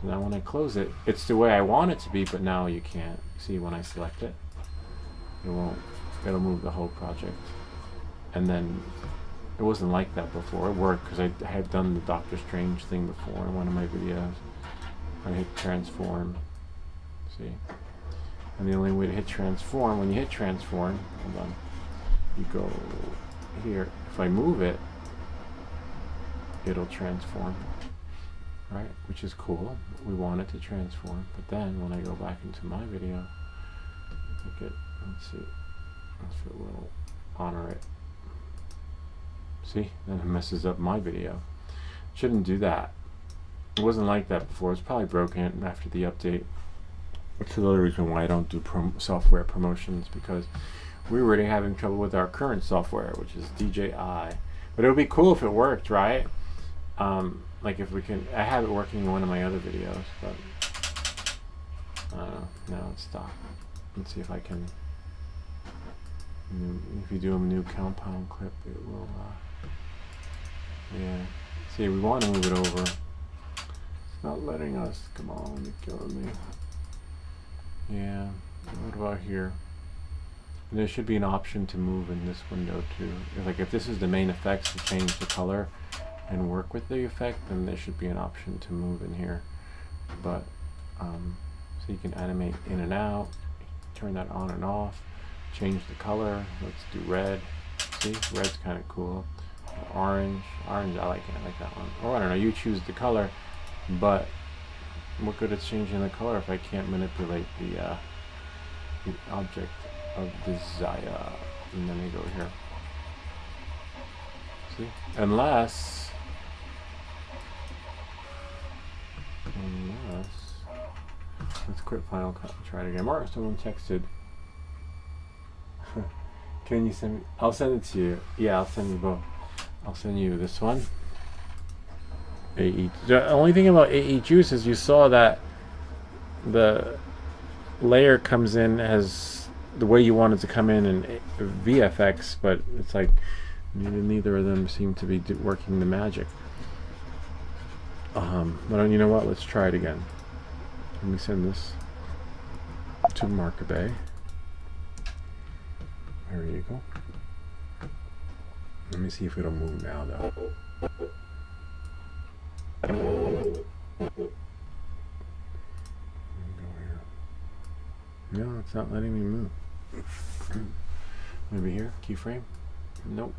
So now when I close it, it's the way I want it to be, but now you can't. See, when I select it, it won't. It'll move the whole project. And then it wasn't like that before. It worked because I had done the Doctor Strange thing before in one of my videos. I hit transform, See? And the only way to hit transform, when you hit transform, hold on, you go here. If I move it, it'll transform, right? Which is cool. We want it to transform. But then when I go back into my video, I think let's see if it will honor it. See? Then it messes up my video. Shouldn't do that. It wasn't like that before. It's probably broken after the update. Which is the other reason why I don't do software promotions, because we're already having trouble with our current software, which is DJI. But it would be cool if it worked, right? Like if we can, I have it working in one of my other videos, but now it's stopped. Let's see if I can, if you do a new compound clip, it will, yeah. See, we want to move it over. It's not letting us. Come on, you're killing me. Yeah, what about here? And there should be an option to move in this window too. Like if this is the main effects, to change the color and work with the effect, then there should be an option to move in here. But so you can animate in and out, turn that on and off, change the color. Let's do red. See, red's kind of cool. Orange, I like it. I like that one. Or I don't know. You choose the color, but what good is changing the color if I can't manipulate the object of desire? And then we go here. See, unless let's quit Final Cut and try it again. Mark, someone texted. Can you send me? I'll send it to you. Yeah, I'll send you both. I'll send you this one. AE. The only thing about AE Juice is you saw that the layer comes in as the way you want it to come in VFX, but it's like neither of them seem to be working the magic. But you know what? Let's try it again. Let me send this to Marka Bay. There you go. Let me see if it'll move now, though. No, it's not letting me move. Maybe here, keyframe. Nope.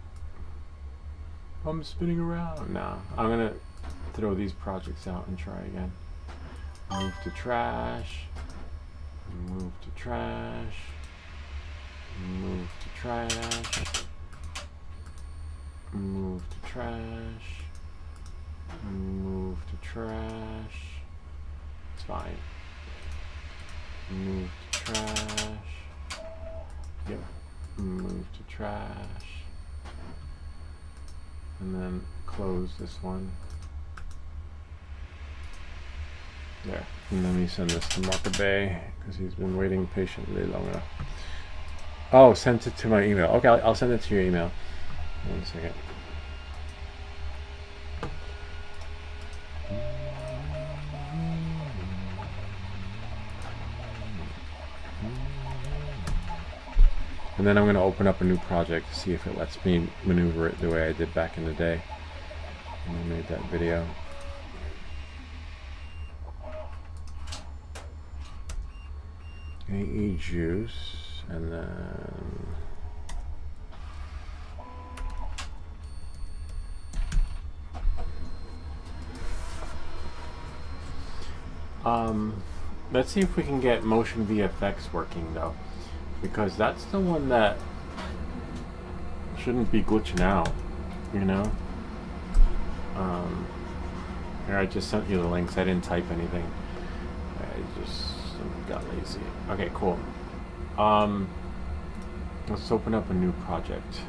I'm spinning around. Nah, I'm gonna throw these projects out and try again. Move to trash. Move to trash. Move to trash. Move to trash. Move to trash. It's fine. Move to trash. Yep. Move to trash. And then close this one. There. And then we send this to Marka Bay because he's been waiting patiently long enough. Oh, sent it to my email. Okay, I'll send it to your email. 1 second. And then I'm going to open up a new project to see if it lets me maneuver it the way I did back in the day when I made that video. AE Juice, and then let's see if we can get motion VFX working though, because that's the one that shouldn't be glitching out, you know. Here, I just sent you the links. I didn't type anything. I just got lazy. Okay, cool. Let's open up a new project.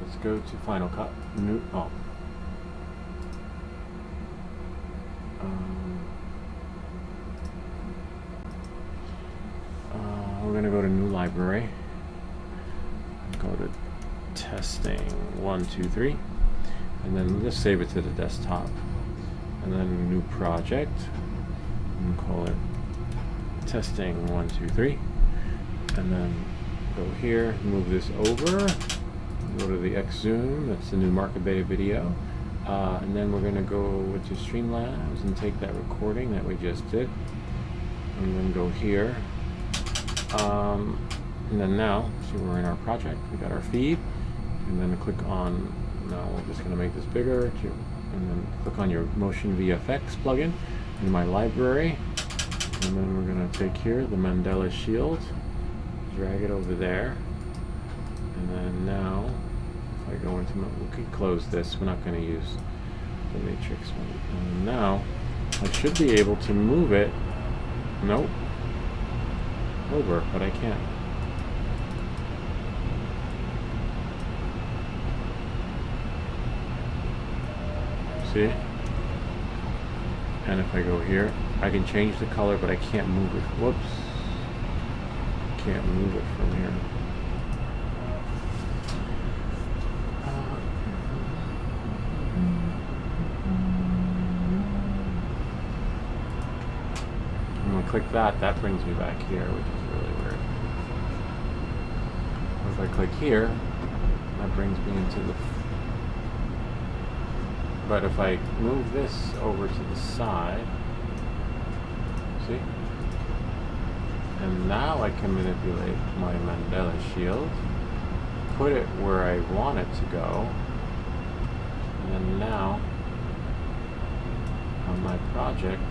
Let's go to Final Cut. New. Oh. We're gonna go to New Library. Go to Testing 1, 2, 3, and then just save it to the desktop. And then New Project. And call it Testing 1, 2, 3, and then go here, move this over, go to the X zoom, that's the new Marka Bay video, and then we're going to go to Streamlabs and take that recording that we just did. and then go here. And then now, see, we're in our project. We got our feed, and then click on. Now we're just going to make this bigger, and then click on your Motion VFX plugin in my library, and then we're going to take here the Mandela shield, drag it over there, and then now if I go into, we can close this. We're not going to use the matrix one. And now I should be able to move it. Nope. Over, but I can't. See? And if I go here, I can change the color, but I can't move it. Whoops. Can't move it from here. I'm gonna click that. That brings me back here, which is really weird. If I click here, that brings me into the. But if I move this over to the side, see? And now I can manipulate my Mandela shield, put it where I want it to go, and then now on my project,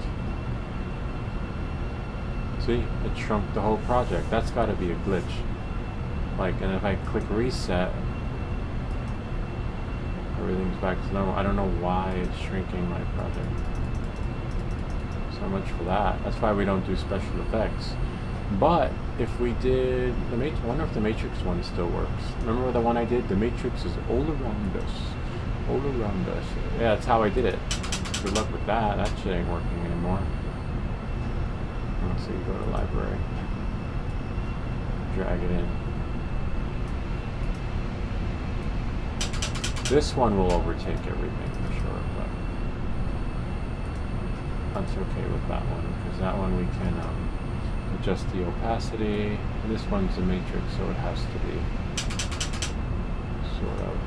see, it shrunk the whole project. That's got to be a glitch. Like, and if I click reset, everything's back to normal. I don't know why it's shrinking my project. So much for that. That's why we don't do special effects. But if we did the Matrix, I wonder if the Matrix one still works. Remember the one I did? The Matrix is all around us. All around us. Yeah, that's how I did it. Good luck with that. That shit ain't working anymore. So you go to library. Drag it in. This one will overtake everything for sure, but that's okay with that one, because that one we can adjust the opacity. This one's a matrix, so it has to be sort of.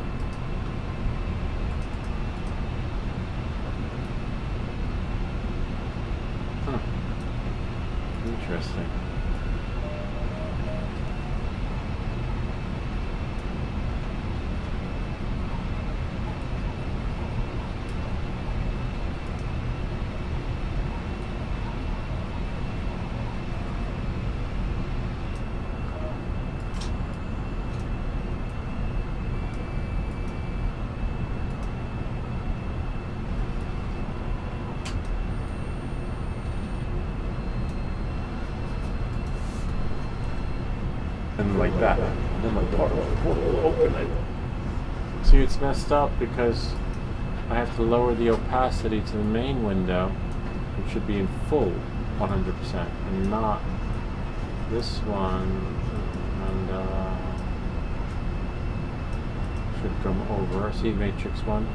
Interesting. And like that. And then my portal will open it. See, it's messed up because I have to lower the opacity to the main window, which should be in full 100%, and not this one. And should come over. See, Matrix 1.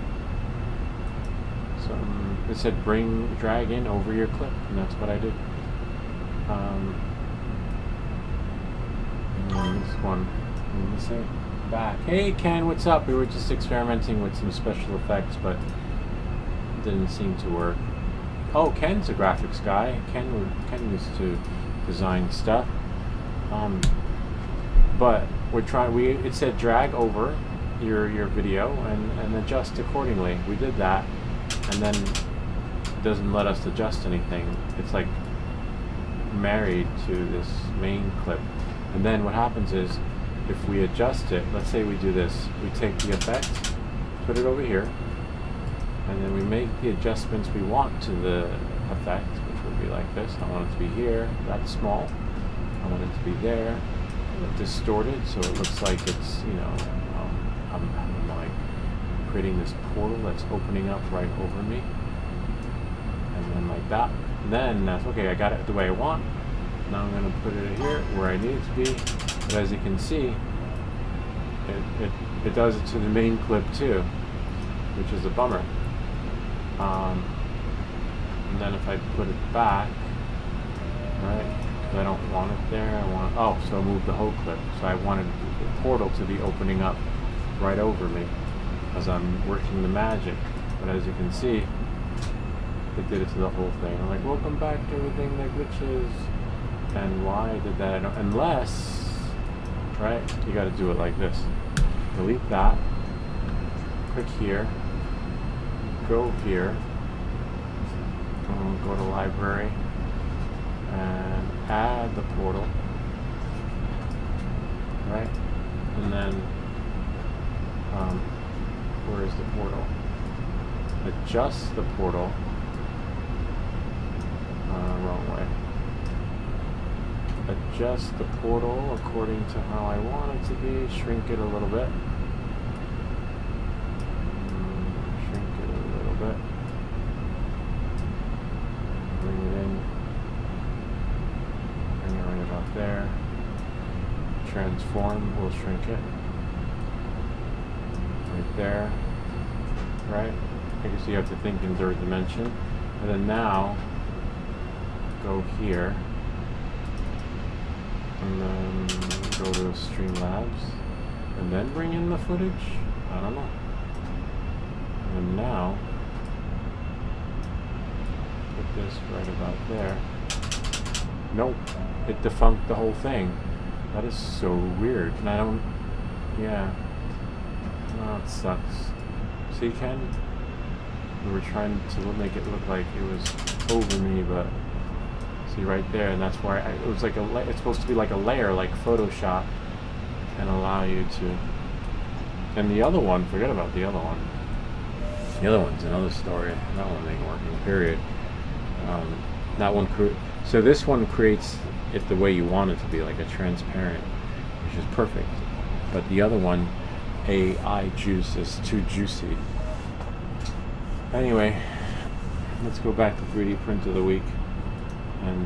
So it said drag in over your clip, and that's what I did. And this one, let me say back. Hey Ken, what's up? We were just experimenting with some special effects, but it didn't seem to work. Oh, Ken's a graphics guy. Ken used to design stuff. But we're trying. It said drag over your video and adjust accordingly. We did that, and then it doesn't let us adjust anything. It's like married to this main clip. And then what happens is, if we adjust it, let's say we do this, we take the effect, put it over here, and then we make the adjustments we want to the effect, which would be like this. I want it to be here, that's small. I want it to be there, distorted, so it looks like it's, you know, I'm like creating this portal that's opening up right over me. And then like that. And then that's okay, I got it the way I want. Now I'm going to put it here where I need it to be, but as you can see, it does it to the main clip too, which is a bummer. And then if I put it back, right, because I don't want it there, so I moved the whole clip. So I wanted the portal to be opening up right over me as I'm working the magic, but as you can see, it did it to the whole thing. I'm like, welcome back to everything that glitches. And why did that? I don't, unless, right? You got to do it like this. Delete that. Click here. Go here. Go to library and add the portal. Right? And then, where is the portal? Adjust the portal. Wrong way. Adjust the portal according to how I want it to be. Shrink it a little bit. Shrink it a little bit. Bring it in. Bring it right about there. Transform, we'll shrink it. Right there. Right? I guess you have to think in third dimension. And then now, go here. And then go to Streamlabs. And then bring in the footage? I don't know. And now, put this right about there. Nope. It defunct the whole thing. That is so weird. And I don't... Yeah. Oh, it sucks. See, Ken? We were trying to make it look like it was over me, but... See, right there, and that's why it was like a... It's supposed to be like a layer, like Photoshop, and allow you to... And the other one, forget about the other one. The other one's another story. That one ain't working, period. That one... So this one creates it the way you want it to be, like a transparent, which is perfect. But the other one, AI juice, is too juicy. Anyway, let's go back to 3D print of the week. And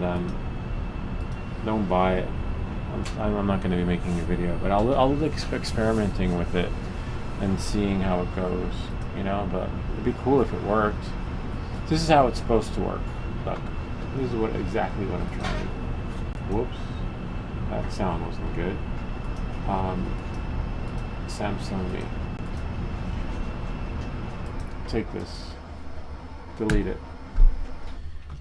don't buy it. I'm not going to be making a video, but I'll be experimenting with it and seeing how it goes, you know. But it'd be cool if it worked. This is how it's supposed to work. Look, this is exactly what I'm trying to do. Whoops, that sound wasn't good. Samsung me. Take this, delete it.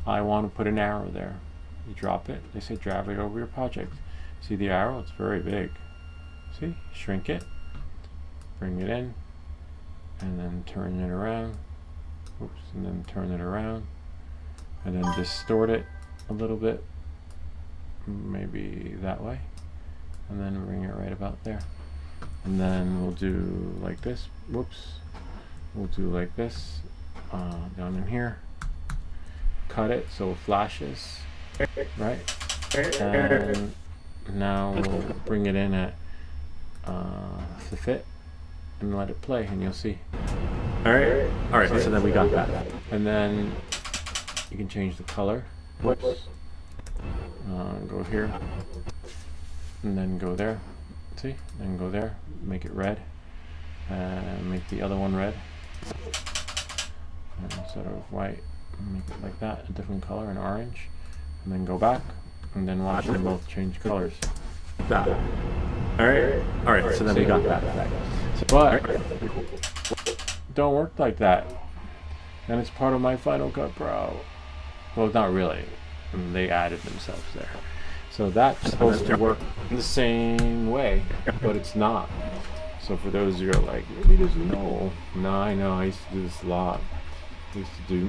I want to put an arrow there. You drop it, they say drag it over your project. See the arrow? It's very big. See? Shrink it, bring it in, and then turn it around. Oops, and then turn it around, and then distort it a little bit. Maybe that way, and then bring it right about there. And then we'll do like this. Whoops. We'll do like this down in here. Cut it so it flashes, right? And now we'll bring it in at the fit and let it play, and you'll see. All right. So then we got that, and then you can change the color. Whoops. Go here, and then go there. See? Then go there. Make it red, and make the other one red. And instead of white, make it like that, a different color, an orange, and then go back, and then watch them both change colors. That. All right. So then we got that. But don't work like that, and it's part of my Final Cut Pro. Well, not really. They added themselves there. So that's supposed to work the same way, but it's not. So for those who are like, he doesn't know. No, I know. I used to do this a lot. I used to do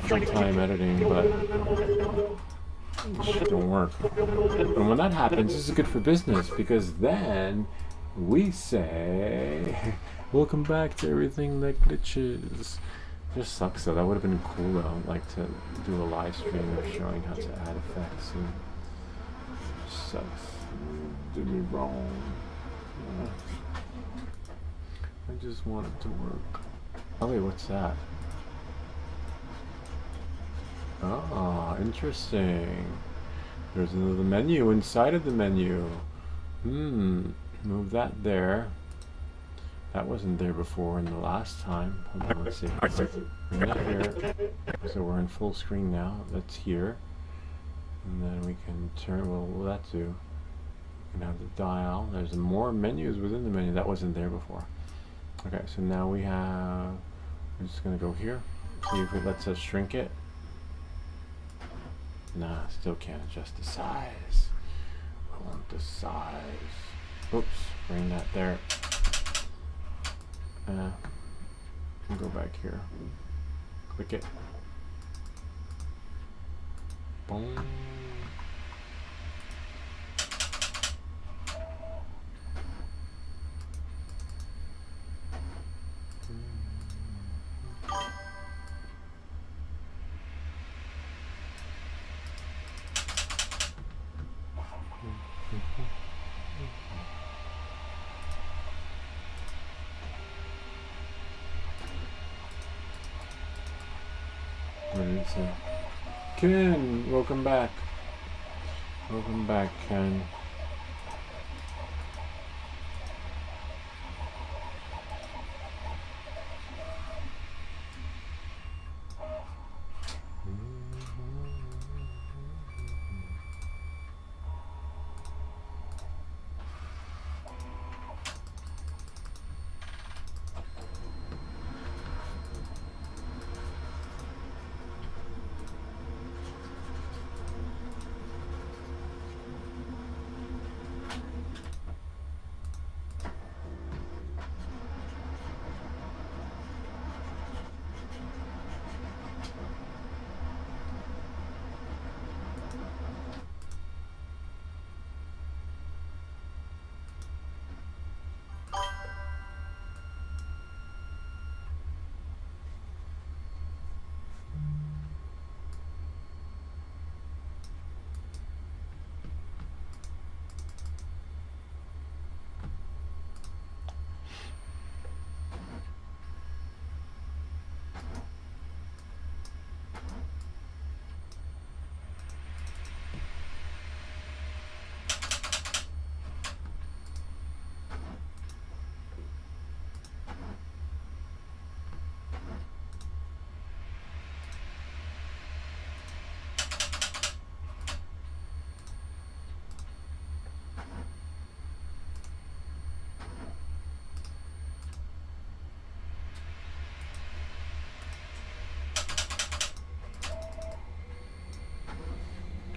full-time editing, but it just don't work. And when that happens, this is good for business, because then we say, welcome back to everything that glitches. Just sucks though. That would have been cool though, like to do a live stream of showing how to add effects. And sucks. Did me wrong. I just want it to work. Oh wait, what's that? Ah, interesting. There's another menu inside of the menu. Move that there. That wasn't there before in the last time. Hold on, let's see. Bring that here. So we're in full screen now. That's here. And then we can turn, well, what will that do? We can have the dial. There's more menus within the menu. That wasn't there before. Okay, so now we have, we're just going to go here. See if it lets us shrink it. Nah, still can't adjust the size. I want the size. Oops, bring that there. Go back here. Click it. Boom. What did it say? Ken, welcome back. Welcome back, Ken.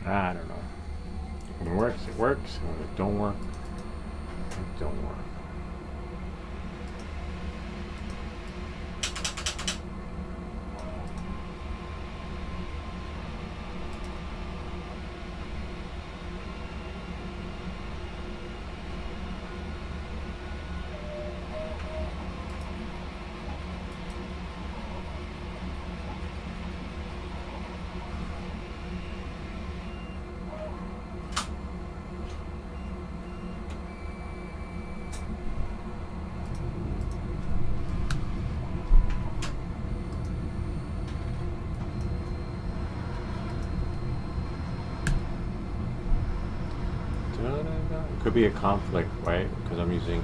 I don't know. When it works, it works. When it don't work, it don't work. Could be a conflict, right? Because I'm using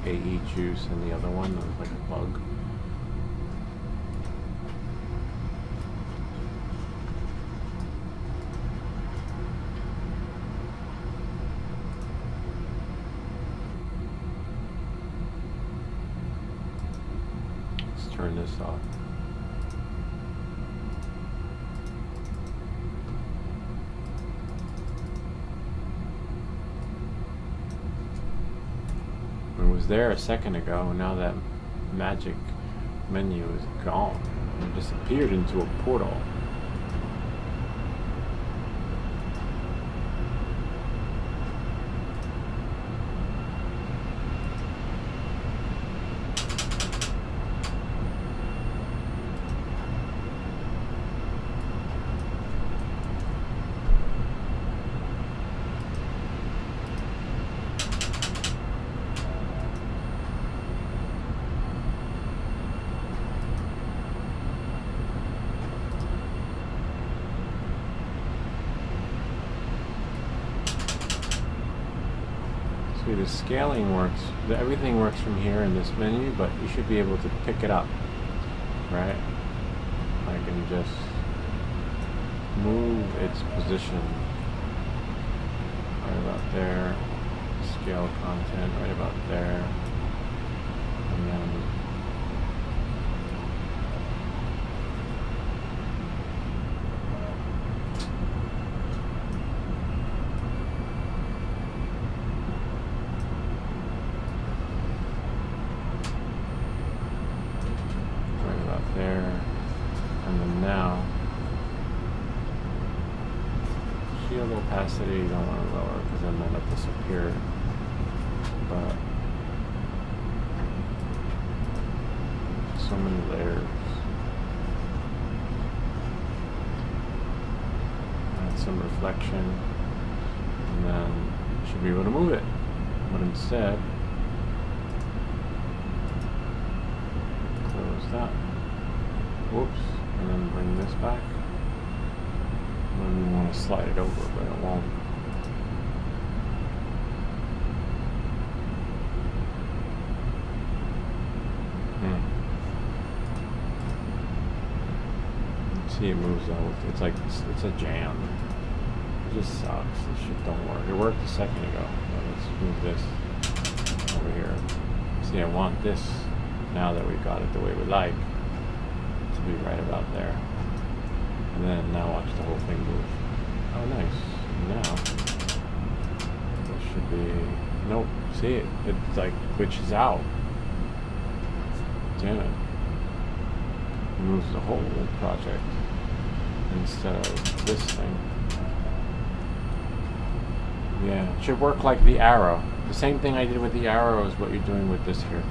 AE juice and the other one was like a bug. Let's turn this off. It was there a second ago, and now that magic menu is gone. It disappeared into a portal. The scaling works, everything works from here in this menu, but you should be able to pick it up, right? I can just move its position right about there, scale content right about there, and then opacity you don't want to lower because then that'll disappear. But so many layers. Add some reflection, and then you should be able to move it. But instead, close that. Whoops, and then bring this back. And then we want to slide it over, but it won't. See, it moves out. It's like it's a jam. It just sucks. This shit don't work. It worked a second ago. But let's move this over here. See, I want this, now that we've got it the way we like, to be right about there. And then now watch the whole thing move. Oh, nice. Now this should be. Nope. See it? It's like glitches out. Damn it. It moves the whole project instead of this thing. Yeah, it should work like the arrow. The same thing I did with the arrow is what you're doing with this here.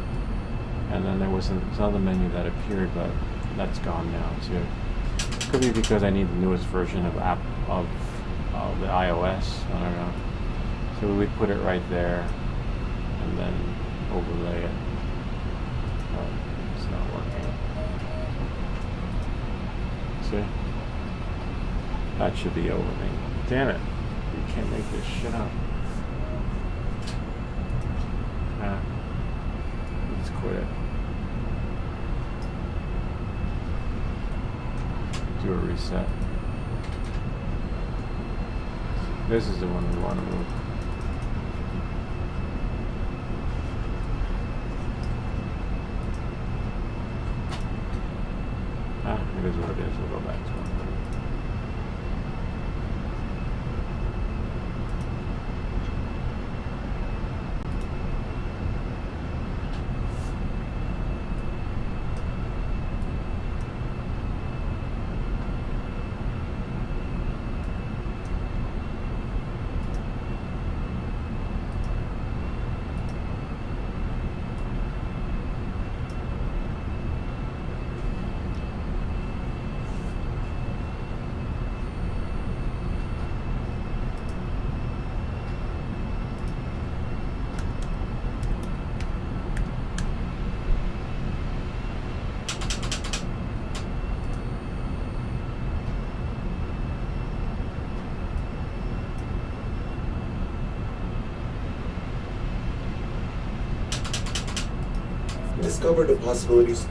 And then there was another menu that appeared, but that's gone now too. Could be because I need the newest version of the iOS. I don't know. So we put it right there, and then overlay it. But it's not working. See? That should be overlaying. Damn it! You can't make this shit up. Ah. Let's quit it. Do a reset. This is the one we want to move. Ah, it is what it is. We'll go back to it. Discover the possibilities.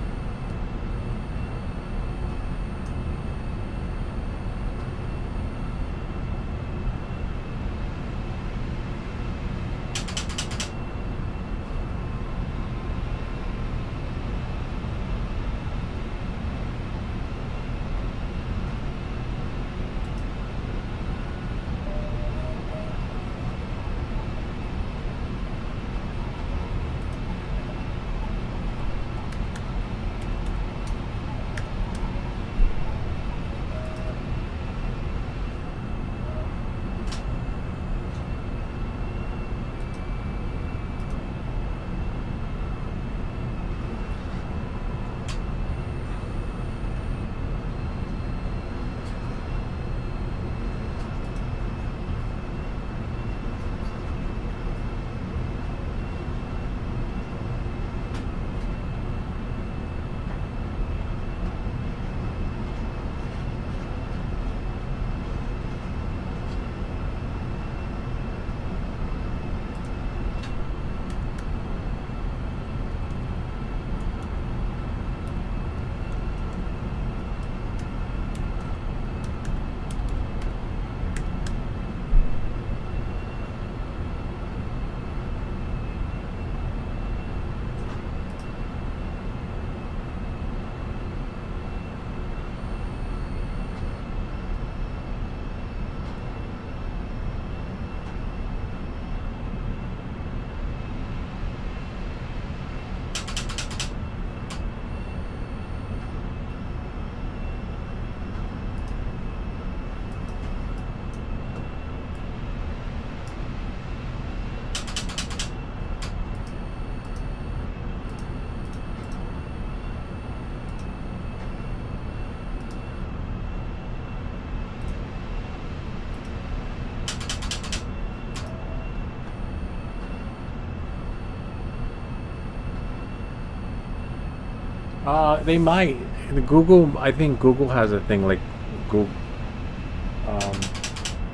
They might. The Google, I think Google has a thing like Google.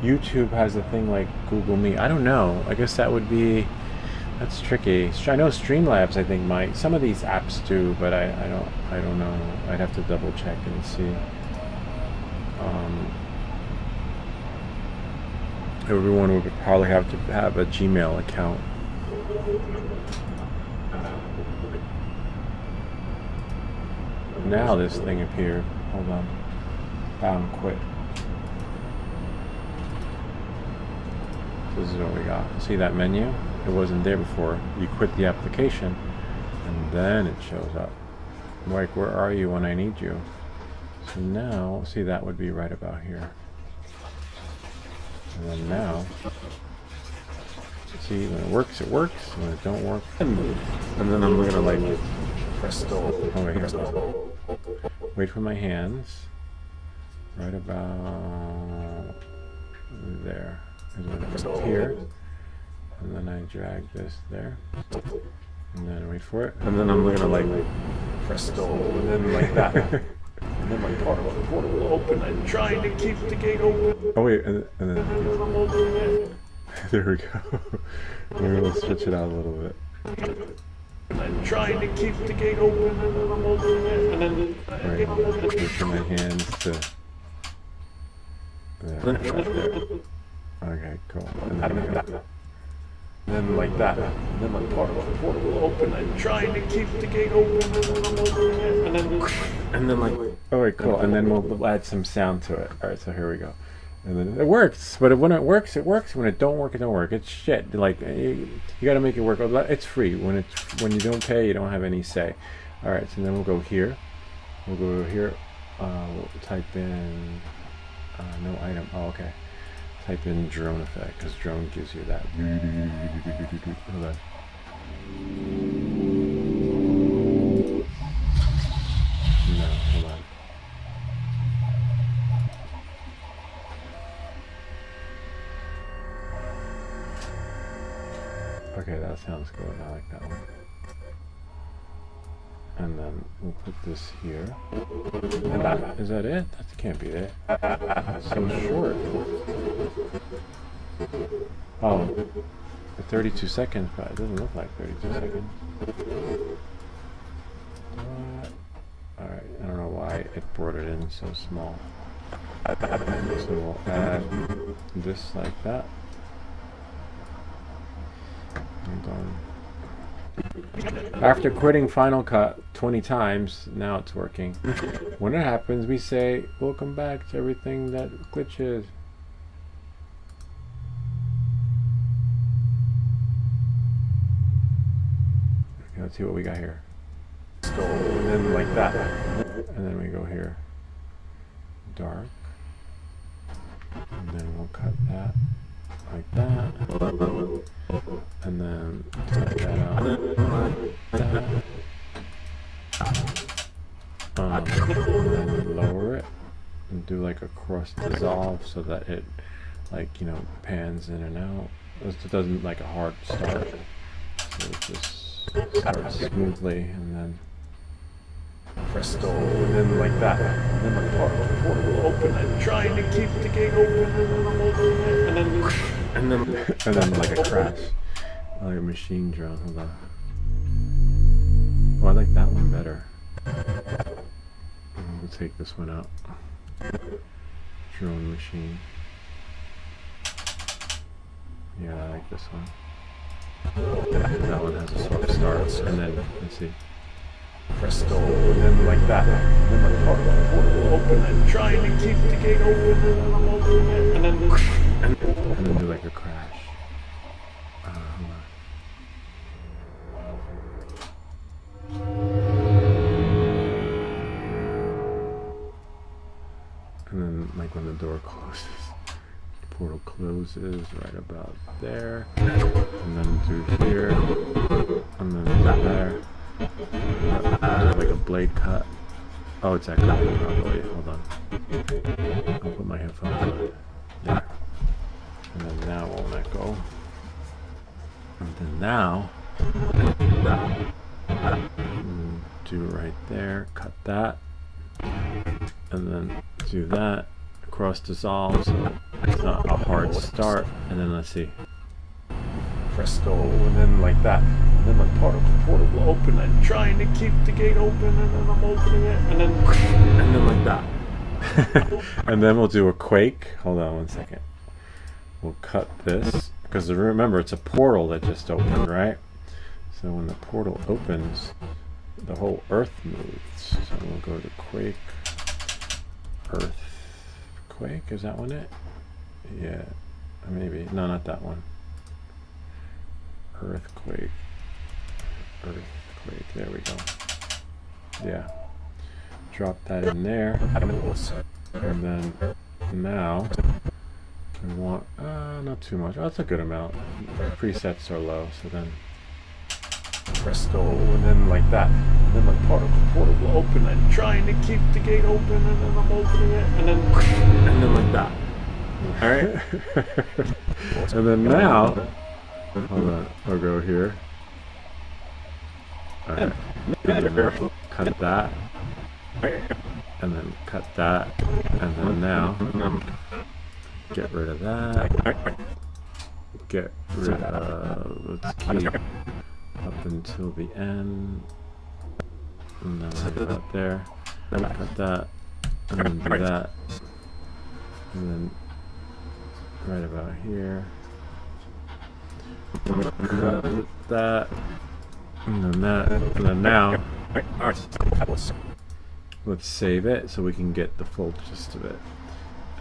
YouTube has a thing like Google Meet. I don't know. I guess that would be. That's tricky. I know Streamlabs, I think, might. Some of these apps do, but I don't know. I'd have to double check and see. Everyone would probably have to have a Gmail account. Now this thing appeared. Hold on. Found quit. This is what we got. See that menu? It wasn't there before. You quit the application and then it shows up. Like, where are you when I need you? So now, see, that would be right about here. And then now, see, when it works, when it don't work. And then I'm gonna like press go. Oh, wait, here. Wait for my hands. Right about there. Is when it appears. And then I drag this there. And then wait for it. And then I'm gonna like press go. And then like that. And then my portal will open. I'm trying to keep the gate open. Oh wait, and then there we go. Maybe we'll stretch it out a little bit. I'm trying to keep the gate open, and then I'm opening it, and then right, switching my hands to there, right there. Okay, cool. And then like that. And then my portal will open. I'm trying to keep the gate open, and then I'm opening it, and then like. Oh wait, cool. And then we'll add some sound to it. All right, so here we go. And then it works, but when it works, it works. When it don't work, it don't work. It's shit. Like you got to make it work. It's free. When you don't pay, you don't have any say. All right, so then we'll go here. We'll go here. We'll type in no item. Oh, okay. Type in drone effect because drone gives you that. Hold on. No, hold on. Okay, that sounds good. I like that one. And then we'll put this here. And is that it? That can't be it. It's so short. Oh, 32 seconds, but it doesn't look like 32 seconds. Alright, I don't know why it brought it in so small. So we'll add this like that. And after quitting Final Cut 20 times, now it's working. When it happens, we say, welcome back to everything that glitches. Okay, let's see what we got here. And then like that. And then we go here. Dark. And then we'll cut that. Like that. And then cut that out. And then lower it and do like a cross dissolve so that it, like, you know, pans in and out. It doesn't like a hard start. So it just starts smoothly and then press go. And then like that. And then my portal will open. I'm trying to keep the gate open, and then I'm opening it, and then like a crash. Like a machine drone. Hold on. Oh, I like that one better. We'll take this one out. Drone machine. Yeah, I like this one. That one has a soft start. And then, let's see. Press go. And then like that. And then my portal will open. I'm trying to keep the gate open, and then I'm opening it, and then do like a crash. Hold on. And then like when the door closes, the portal closes right about there, and then through here, and then there. Like a blade cut. Oh, it's echoing probably. Hold on. I'll put my headphones on. There. And then now it won't echo. And then now, do right there. Cut that. And then do that. Cross dissolve, so it's not a hard start. And then let's see. Presto, and then like that. And then my portal will open. I'm trying to keep the gate open, and then I'm opening it, and then like that. And then we'll do a quake. Hold on 1 second. We'll cut this, because remember it's a portal that just opened, right? So when the portal opens, the whole earth moves. So we'll go to quake, earthquake. Is that one it? Yeah, maybe. No, not that one. Earthquake. There we go. Yeah. Drop that in there. And then now we want not too much. Oh, that's a good amount. Presets are low, so then presto, and then like that. And then my portal will open. I'm trying to keep the gate open, and then I'm opening it, and then like that. Alright. And then now, hold on, I'll go here. Alright. And then cut that. And then cut that. And then now, get rid of that. Get rid of, let's keep up until the end. And then right about there. Cut that. And then do that. And then right about here. Cut that. And then that. And then now, let's save it so we can get the full gist of it.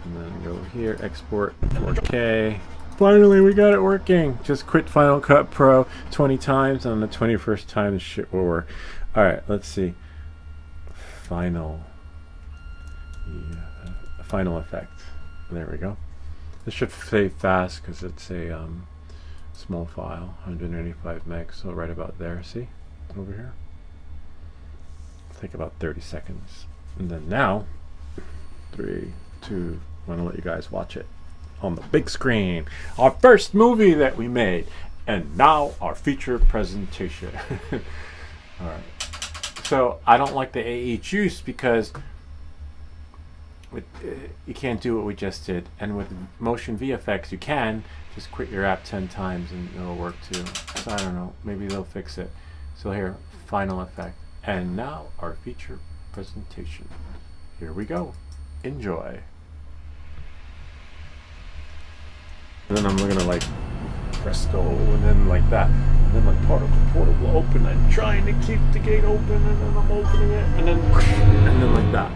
And then go here, export 4K. Finally, we got it working. Just quit Final Cut Pro 20 times. On the 21st time, this shit will work. Alright, let's see. Final effect. There we go. This should save fast because it's a small file, 185 megs. So right about there, see? Over here. Take about 30 seconds. And then now, 3, 2, I want to let you guys watch it on the big screen. Our first movie that we made. And now our feature presentation. Alright. So I don't like the AE juice because you can't do what we just did. And with motion VFX you can. Just quit your app 10 times and it'll work too. So I don't know. Maybe they'll fix it. So here, final effect. And now our feature presentation. Here we go. Enjoy. And then I'm gonna like presto, and then like that. And then my portal will open. I'm trying to keep the gate open, and then I'm opening it, and then like that.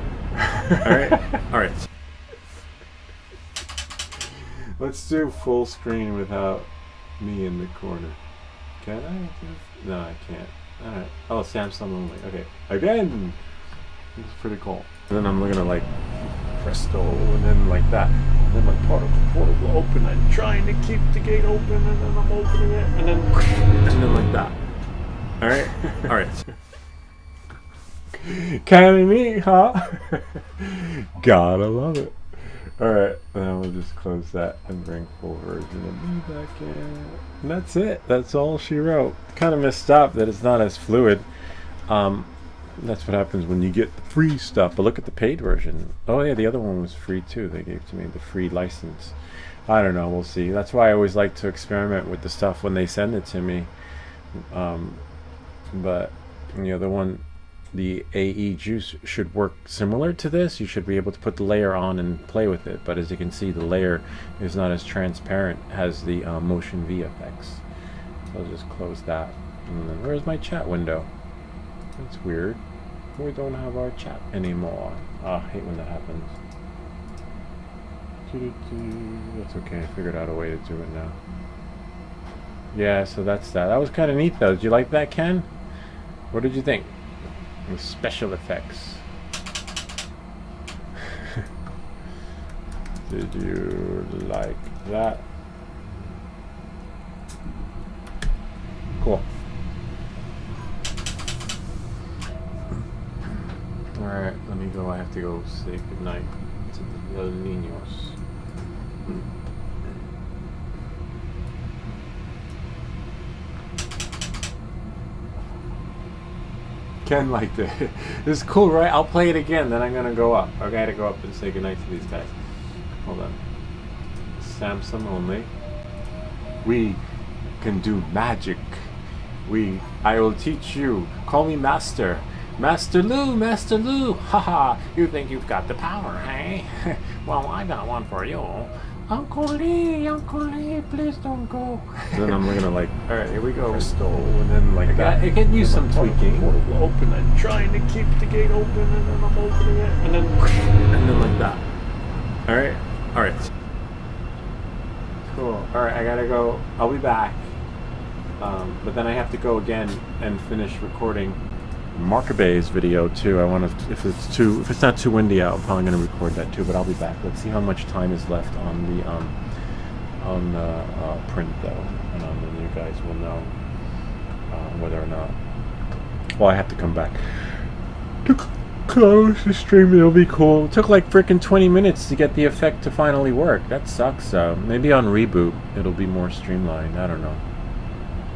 Alright. Let's do full screen without me in the corner. Can I? No, I can't. Alright. Oh, Samsung only. Okay. Again! This is pretty cool. And then I'm gonna like presto, and then like that. And then my portal will open. I'm trying to keep the gate open, and then I'm opening it, and then like that. Alright. Kinda neat, huh? Gotta love it. Alright, now we'll just close that and bring full version of me back in. And that's it. That's all she wrote. Kind of messed up that it's not as fluid. That's what happens when you get the free stuff. But look at the paid version. Oh yeah, the other one was free too. They gave to me the free license. I don't know. We'll see. That's why I always like to experiment with the stuff when they send it to me. But you know, the AE juice should work similar to this. You should be able to put the layer on and play with it. But as you can see, the layer is not as transparent as the motion VFX. So I'll just close that. And then where's my chat window? That's weird. We don't have our chat anymore. I hate when that happens. That's okay. I figured out a way to do it now. Yeah, so that's that. That was kind of neat though. Did you like that, Ken? What did you think? The special effects. Did you like that? Cool. Alright, let me go. I have to go say goodnight to the niños. Ken liked it. This is cool, right? I'll play it again, then I'm gonna go up. I gotta go up and say goodnight to these guys. Hold on. Samsung only. We can do magic. I will teach you. Call me Master. Master Lou, haha, you think you've got the power, hey? Well, I got one for you. Uncle Lee, please don't go. Then I'm gonna like, alright, here we go. Crystal, and then like that. It could use some tweaking. Open and trying to keep the gate open, and then I'm opening it, and then like that. Alright. Cool. Alright, I gotta go. I'll be back. But then I have to go again and finish recording Marker Bay's video too. I want to, if it's not too windy out, I'm probably going to record that too. But I'll be back. Let's see how much time is left on the print though, and then you guys will know whether or not. Well, I have to come back to close the stream. It'll be cool. It took like freaking 20 minutes to get the effect to finally work. That sucks. Maybe on reboot it'll be more streamlined. I don't know.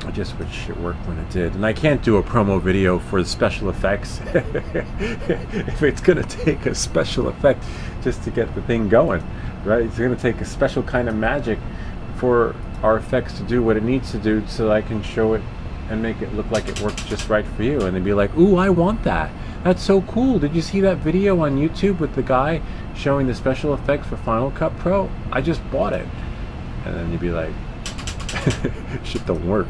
I just wish it worked when it did. And I can't do a promo video for the special effects. If it's going to take a special effect just to get the thing going, right? It's going to take a special kind of magic for our effects to do what it needs to do so that I can show it and make it look like it works just right for you. And they'd be like, ooh, I want that. That's so cool. Did you see that video on YouTube with the guy showing the special effects for Final Cut Pro? I just bought it. And then you'd be like, shit don't work.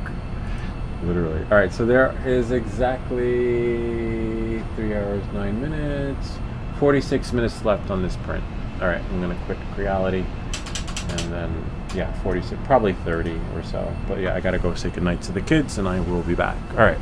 Literally. Alright, so there is exactly 3 hours, 9 minutes, 46 minutes left on this print. Alright, I'm going to click Creality, and then, yeah, 46, probably 30 or so. But yeah, I got to go say goodnight to the kids, and I will be back. Alright.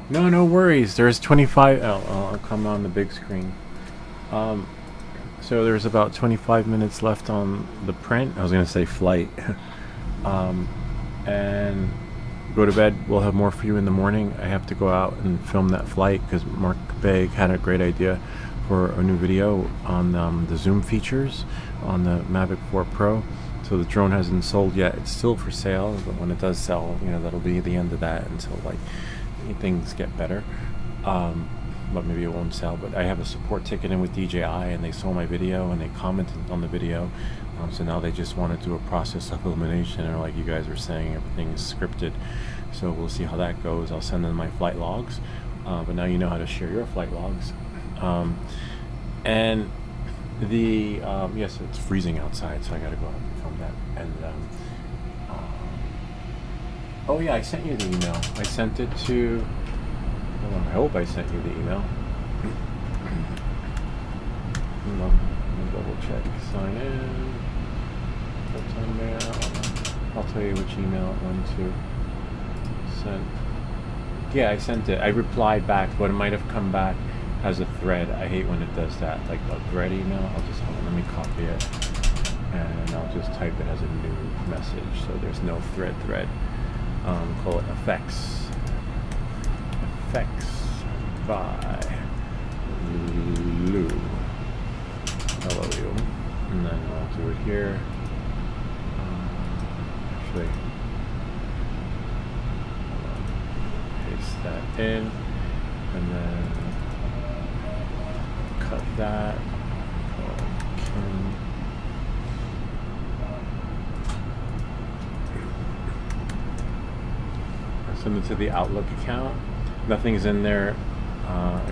No, no worries. There's 25. I'll come on the big screen. So there's about 25 minutes left on the print. I was gonna say flight. And go to bed. We'll have more for you in the morning. I have to go out and film that flight because Mark Begg had a great idea for a new video on the zoom features on the Mavic 4 Pro. So the drone hasn't sold yet. It's still for sale, but when it does sell, you know, that'll be the end of that until like things get better. But maybe it won't sell. But I have a support ticket in with DJI, and they saw my video and they commented on the video. So now they just want to do a process of elimination, or like you guys were saying, everything is scripted. So we'll see how that goes. I'll send them my flight logs. But now you know how to share your flight logs. And the yes, it's freezing outside, so I got to go out and film that. And oh yeah, I sent you the email. I sent it to. Well, I hope I sent you the email. Let me double check. Sign in. Full-time mail. I'll tell you which email it went to. Sent. Yeah, I sent it. I replied back, but it might have come back as a thread. I hate when it does that, like a thread email. I'll just hold on, let me copy it, and I'll just type it as a new message. So there's no thread. Call it effects by Lou. L-O-U. And then I'll do it here. Actually, paste that in, and then cut that. Send it to the Outlook account. Nothing's in there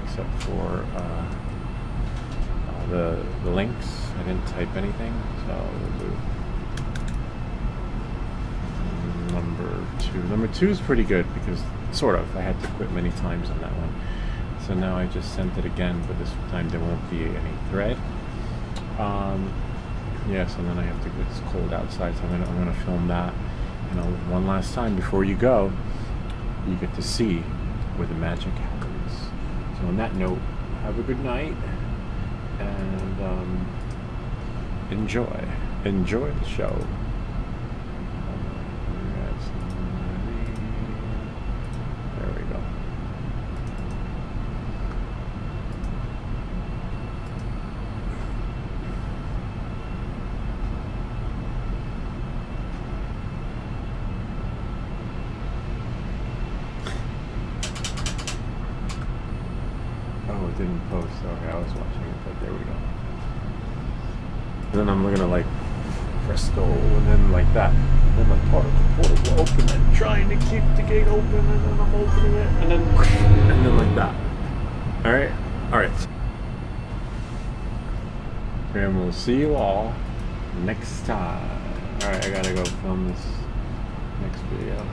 except for the links. I didn't type anything, so we'll do number 2. Number 2 is pretty good because sort of I had to quit many times on that one. So now I just sent it again, but this time there won't be any thread. Yes, and then I have to. It's cold outside, so I'm gonna film that. You know, one last time before you go. You get to see where the magic happens. So on that note, have a good night and enjoy the show. There we go. Oh, it didn't post. Okay, I was watching it, but there we go. And then I'm gonna like press go, and then like that. And then the portal will open, and trying to keep the gate open, and then I'm opening it, and then like that. All right. And we'll see you all next time. All right, I gotta go film this next video.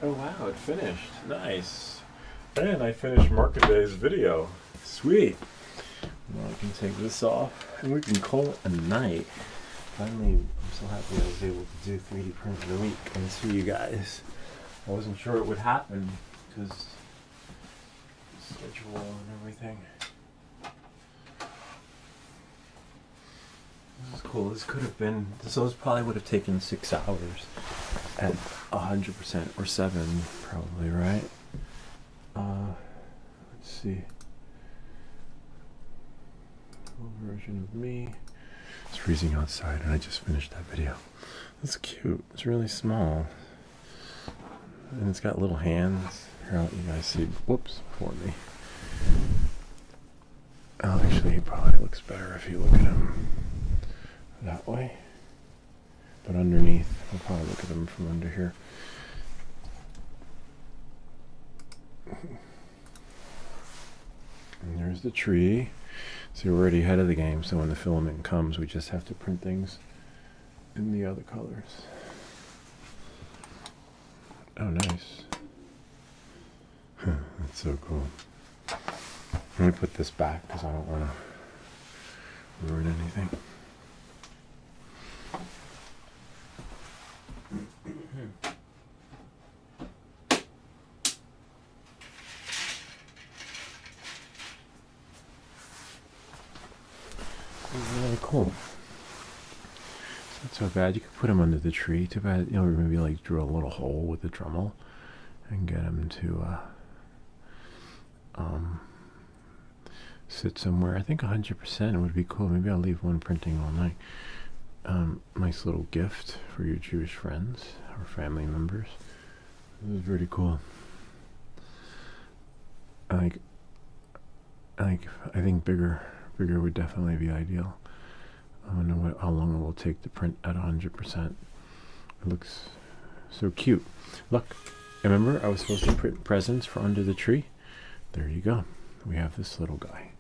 Oh wow, it finished. Nice. And I finished Markaday's video. Sweet. Now I can take this off and we can call it a night. Finally, I'm so happy I was able to do 3D print in a week and see you guys. I wasn't sure it would happen because schedule and everything. This is cool. This could have been, those probably would have taken 6 hours at 100% or 7 probably, right? Let's see. Full version of me. It's freezing outside and I just finished that video. That's cute. It's really small. And it's got little hands. Here, I'll let you guys see. Whoops, for me. Oh, actually, he probably looks better if you look at him that way. But underneath, I'll probably look at him from under here. And there's the tree. So we're already ahead of the game, so when the filament comes, we just have to print things in the other colors. Oh, nice. That's so cool. Let me put this back because I don't want to ruin anything. Really cool. It's not so bad. You could put him under the tree. Too bad, you know, maybe like drill a little hole with the Dremel and get him to sit somewhere. I think 100% would be cool. Maybe I'll leave one printing all night. Nice little gift for your Jewish friends or family members. This is pretty cool. I think bigger would definitely be ideal. I wonder how long it will take to print at 100%. It looks so cute. Look, remember I was supposed to print presents for under the tree? There you go. We have this little guy.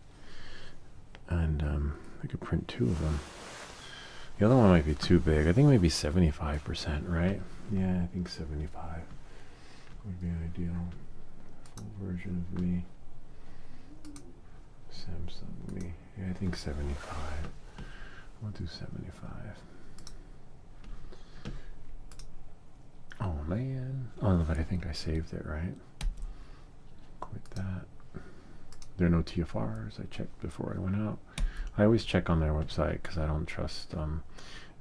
And I could print 2 of them. The other one might be too big. I think maybe 75%, right? Yeah, I think 75 would be ideal. Full version of me. Samsung me. Yeah, I think 75. We'll do 75. Oh man. Oh, but I think I saved it, right? Quit that. There are no TFRs. I checked before I went out. I always check on their website because I don't trust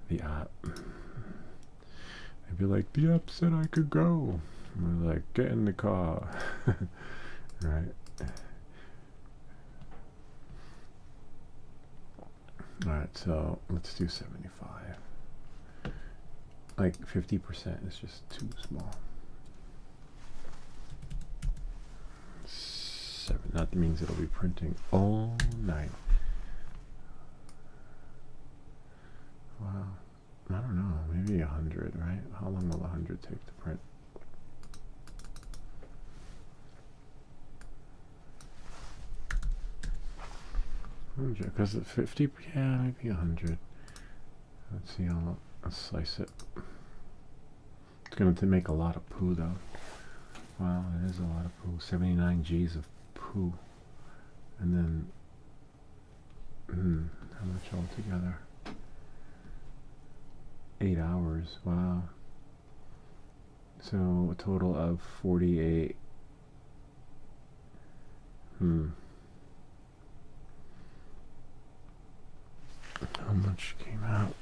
the app. They'd be like, the app said I could go. And we're like, get in the car. Right. Alright, so let's do 75. Like 50% is just too small. 7, that means it'll be printing all night. Wow. I don't know, maybe 100, right? How long will 100 take to print? Because at 50, yeah, maybe 100. Let's see, I'll slice it. It's going to make a lot of poo, though. Wow, it is a lot of poo. 79 G's of poo. And then, how much altogether? 8 hours, wow. So a total of 48. How much came out?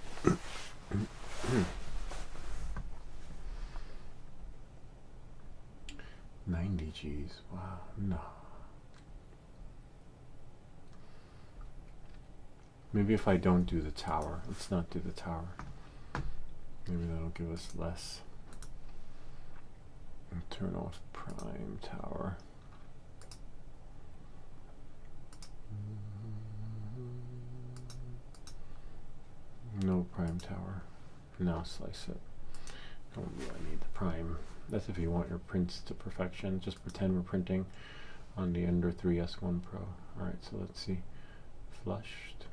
90 G's. Wow. No. Maybe if I don't do the tower. Let's not do the tower. Maybe that'll give us less. And turn off prime tower. No prime tower. Now slice it. Don't really need the prime. That's if you want your prints to perfection. Just pretend we're printing on the Ender 3S1 Pro. Alright, so let's see. Flushed.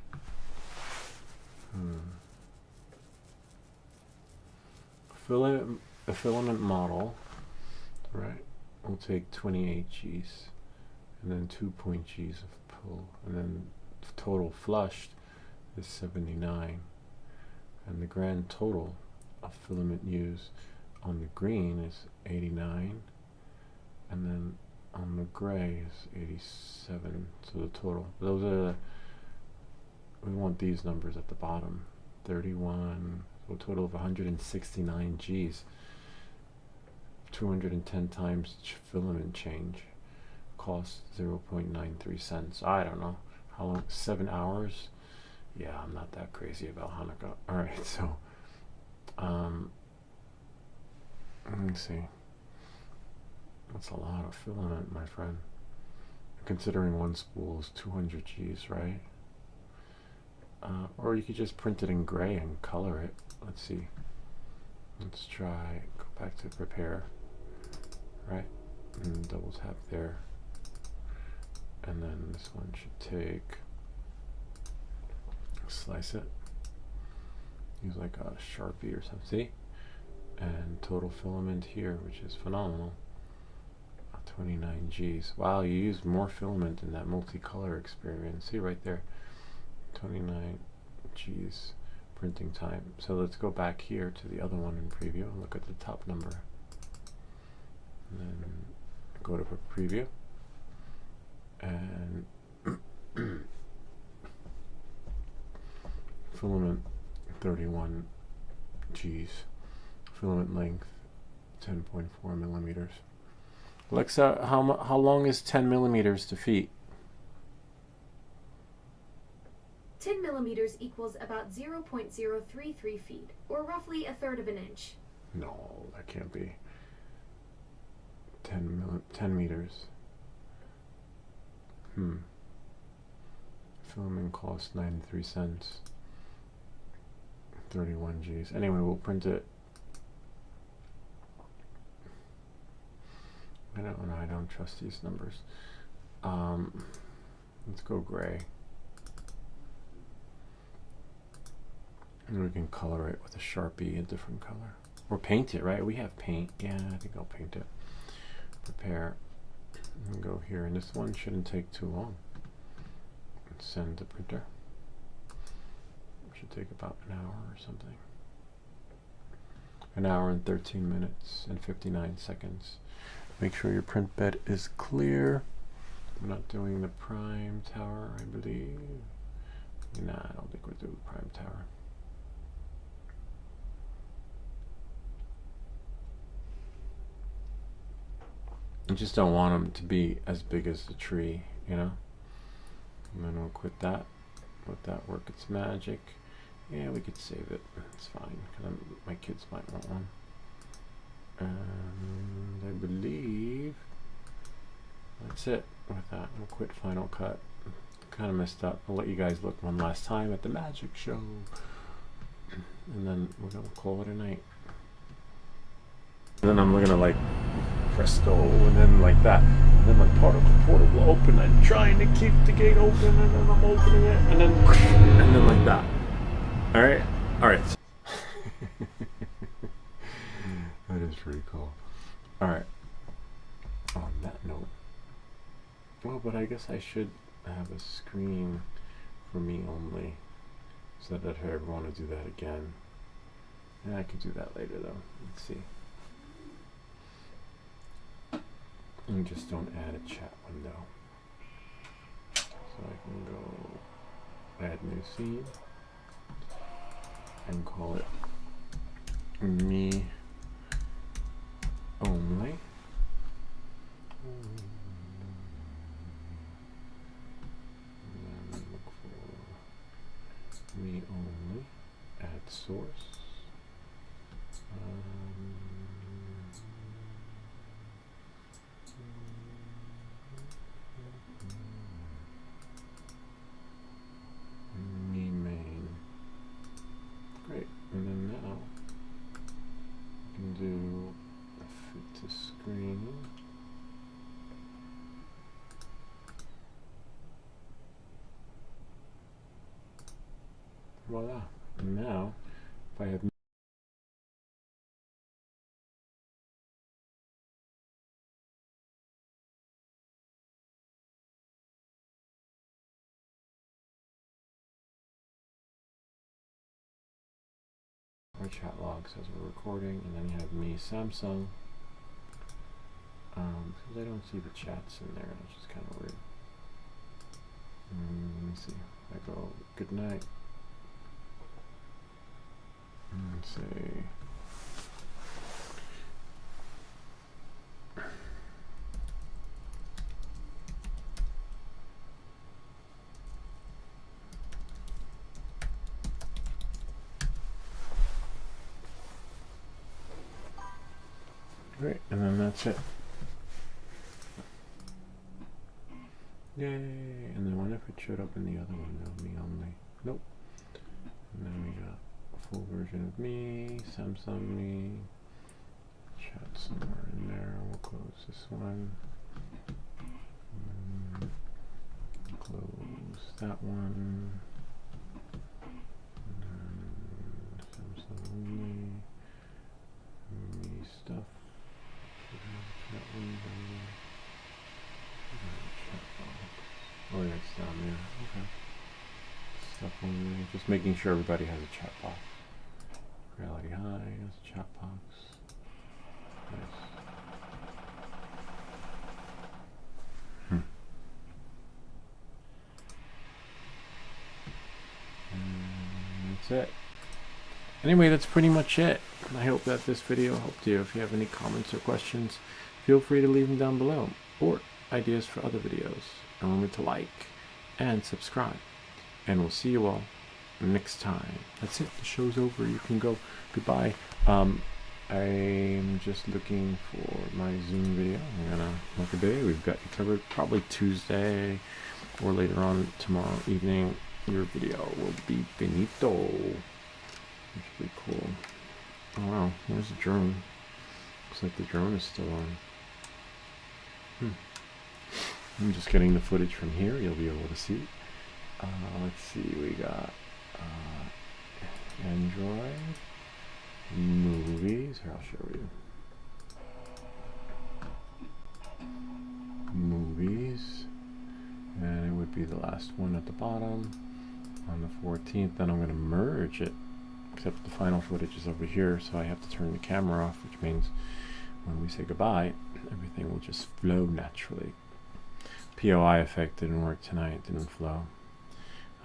A filament model right? We'll take 28 G's, and then 2 point G's of pull, and then total flushed is 79, and the grand total of filament used on the green is 89, and then on the gray is 87. So the total, those are we want these numbers at the bottom. 31, so a total of 169 G's. 210 times filament change costs 0.93 cents. I don't know how long. 7 hours. Yeah, I'm not that crazy about Hanukkah. All right, so let me see. That's a lot of filament, my friend. Considering one spool is 200 G's, right? Or you could just print it in gray and color it. Let's see. Let's try. Go back to prepare. Right? And double tap there. And then this one should take. Slice it. Use like a Sharpie or something. See? And total filament here, which is phenomenal. 29 G's. Wow, you used more filament in that multicolor experience. See right there. 29 G's printing time. So let's go back here to the other one in preview and look at the top number. And then go to preview. And filament 31 G's. Filament length 10.4 millimeters. Alexa, how long is 10 millimeters to feet? 10 millimeters equals about 0.033 feet, or roughly a third of an inch. No, that can't be. 10 meters. Filament costs 93 cents. 31 G's. Anyway, we'll print it. I don't trust these numbers. Let's go gray. And we can color it with a Sharpie, a different color. Or paint it, right? We have paint. Yeah, I think I'll paint it. Prepare. And go here. And this one shouldn't take too long. Send to printer. Should take about an hour or something. An hour and 13 minutes and 59 seconds. Make sure your print bed is clear. I'm not doing the prime tower, I believe. Nah, I don't think we're doing prime tower. I just don't want them to be as big as the tree, you know? And then we'll quit that. Let that work its magic. Yeah, we could save it. It's fine, because my kids might want one. And I believe that's it with that. We'll quit Final Cut. Kind of messed up. I'll let you guys look one last time at the magic show. And then we're going to call it a night. And then I'm going to like presto, and then like that. And then my particle portal will open. I'm trying to keep the gate open, and then I'm opening it, and then like that. Alright? Alright. That is pretty cool. Alright. On that note. Well, but I guess I should have a screen for me only. So that if I ever want to do that again. Yeah, I could do that later though. Let's see. And just don't add a chat window. So I can go add new scene and call it me only. And then look for me only. Add source. Me main. Great. And then now I can do a fit to screen. Voila. And now if I have our chat logs as we're recording, and then you have me, Samsung. Because I don't see the chats in there, which is kind of weird. Let me see. I go good night. Let's see. Great, and then that's it. Yay! And then what if it showed up in the other one? No, me only. Nope. And then we got a full version of me, Samsung me. Chat somewhere in there. We'll close this one. Close that one. And then Samsung me. Me stuff. That one. Oh yeah, it's down there. Okay. Stuff on there. Just making sure everybody has a chat box. Reality High has a chat box. Nice. And that's it. Anyway, that's pretty much it. I hope that this video helped you. If you have any comments or questions, feel free to leave them down below, or ideas for other videos. And remember to like and subscribe. And we'll see you all next time. That's it. The show's over. You can go. Goodbye. I'm just looking for my Zoom video. I'm gonna look a day. We've got you covered. Probably Tuesday or later on tomorrow evening. Your video will be finito. Which will be cool. Oh wow, there's the drone. Looks like the drone is still on. I'm just getting the footage from here. You'll be able to see. Let's see, we got Android, movies. Here, I'll show you. Movies. And it would be the last one at the bottom on the 14th. Then I'm going to merge it, except the final footage is over here, so I have to turn the camera off, which means when we say goodbye, everything will just flow naturally. POI effect didn't work tonight, didn't flow.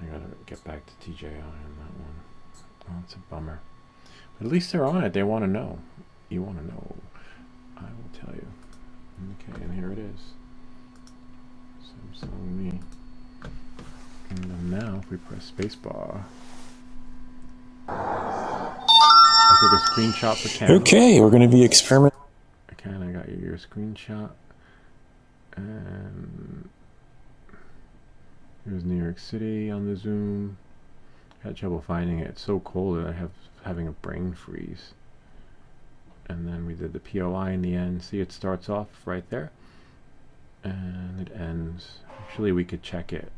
I gotta get back to TJI on that one. Oh, it's a bummer. But at least they're on it. They want to know. You want to know. I will tell you. Okay, and here it is. Samsung me. And then now, if we press spacebar, I took a screenshot for Ken. Okay, we're going to be experimenting. Ken, I got your screenshot. And here's New York City on the Zoom. Had trouble finding it. It's so cold that I have having a brain freeze. And then we did the POI in the end. See, it starts off right there, and it ends. Actually, we could check it.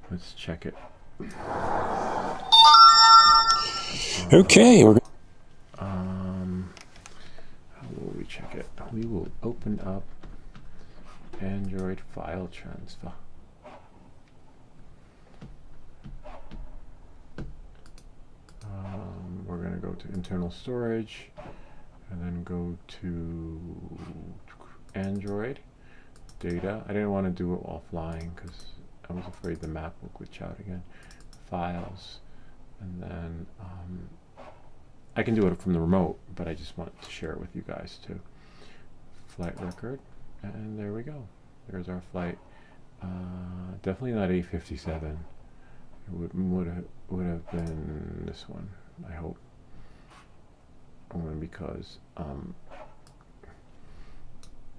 Let's check it. Okay, we're. How will we check it? We will open up Android file transfer. We're going to go to internal storage and then go to Android data. I didn't want to do it offline because I was afraid the map would glitch out again. Files, and then I can do it from the remote, but I just wanted to share it with you guys too. Flight record, and there we go. There's our flight. Definitely not A57. It would have been this one, I hope. Only because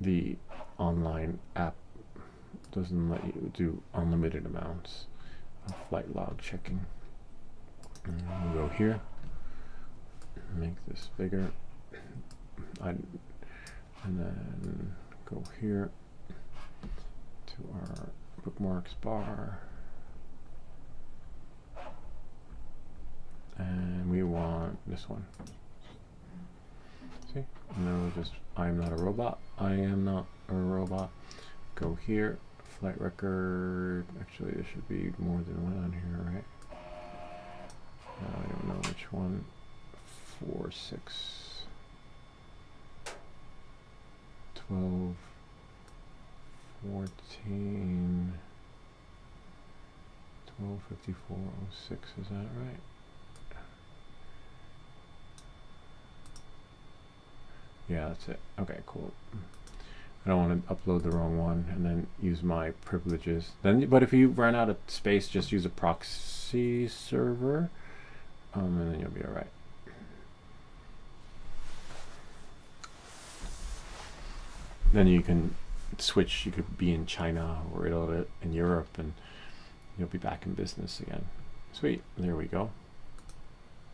the online app doesn't let you do unlimited amounts of flight log checking. And we'll go here, make this bigger, and then go here to our bookmarks bar, and we want this one. See? And then we'll just, I am not a robot. I am not a robot. Go here, flight record. Actually, there should be more than one on here, right? I don't know which one. 4, 6, 12, 14, 12, 54, 06, is that right? Yeah, that's it. Okay, cool. I don't want to upload the wrong one and then use my privileges. Then, but if you run out of space, just use a proxy server, and then you'll be all right. Then you can switch. You could be in China or Italy, in Europe, and you'll be back in business again. Sweet. There we go.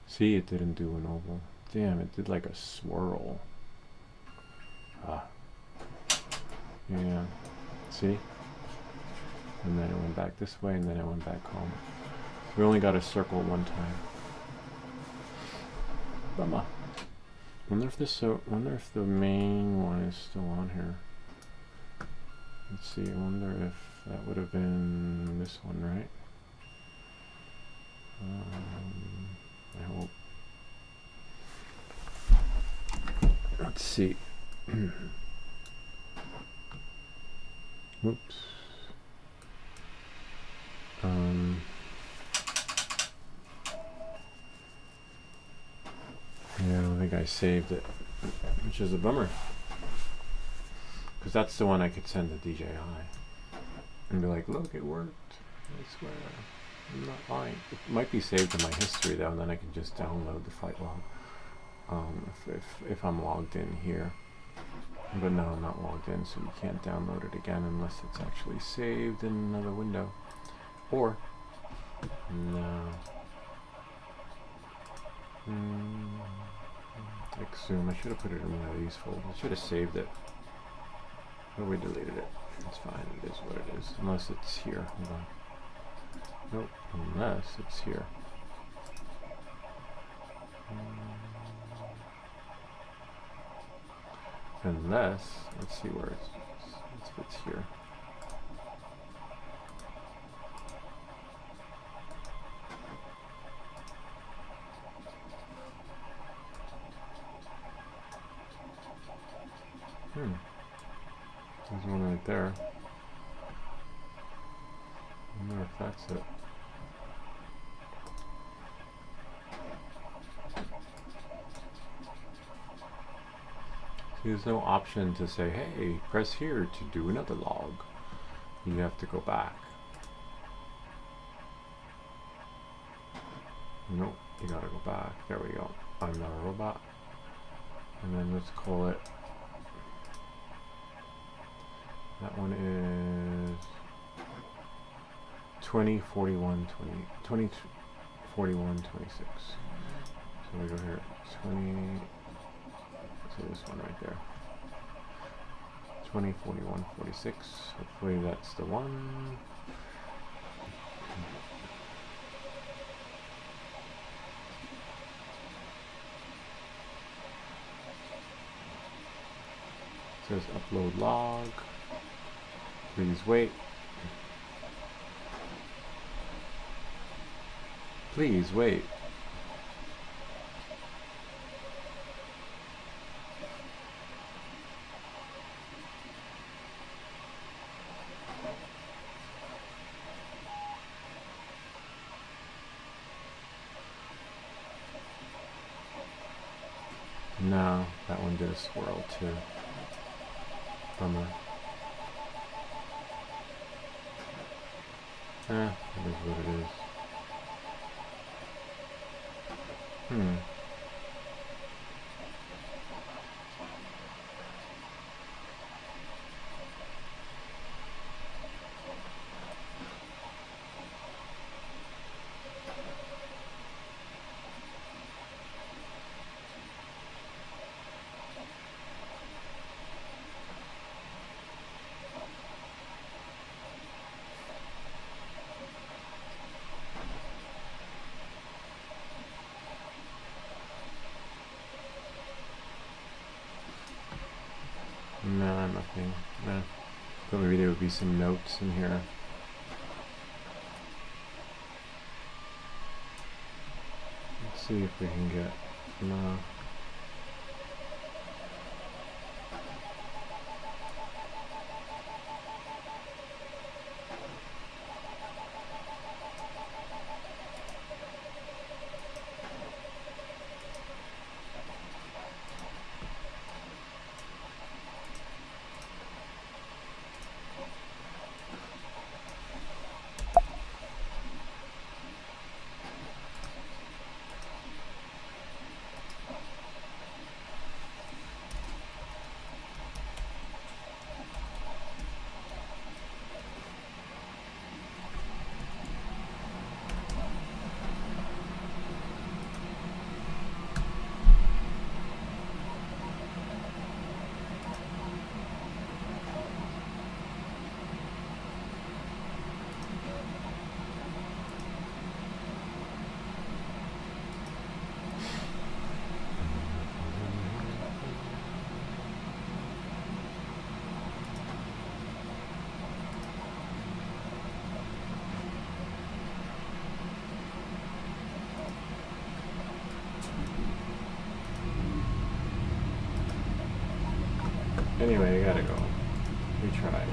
See, it didn't do an oval. Damn, it did like a swirl. Ah. Yeah. See? And then it went back this way, and then it went back home. We only got a circle one time. Bummer. Wonder if the main one is still on here. Let's see. I wonder if that would have been this one, right? I hope. Let's see. Oops. Yeah, I don't think I saved it, which is a bummer. Because that's the one I could send to DJI and be like, look, it worked. I swear. I'm not lying. It might be saved in my history though, and then I can just download the flight log if I'm logged in here. But no, I'm not logged in, so you can't download it again unless it's actually saved in another window. Or, no. Like Zoom, I should have put it in one of these folders. I should have saved it. But we deleted it. It's fine, it is what it is. Unless it's here. Hold on. Nope, unless it's here. Unless, let's see where it's if it's here. There's one right there. I wonder if that's it. There's no option to say, hey, press here to do another log. You have to go back. Nope, you gotta go back. There we go. I'm not a robot. And then let's call it. That one is 20, 41, 20, 41, 26. So we go here, 20. So this one right there. 20, 41, 46. Hopefully that's the one. It says upload log. Please wait. Please wait. No, that one did a swirl too. Bummer. It is what it is. No, nothing. No. But maybe there would be some notes in here. Let's see if we can get No. Anyway, you gotta go. We tried.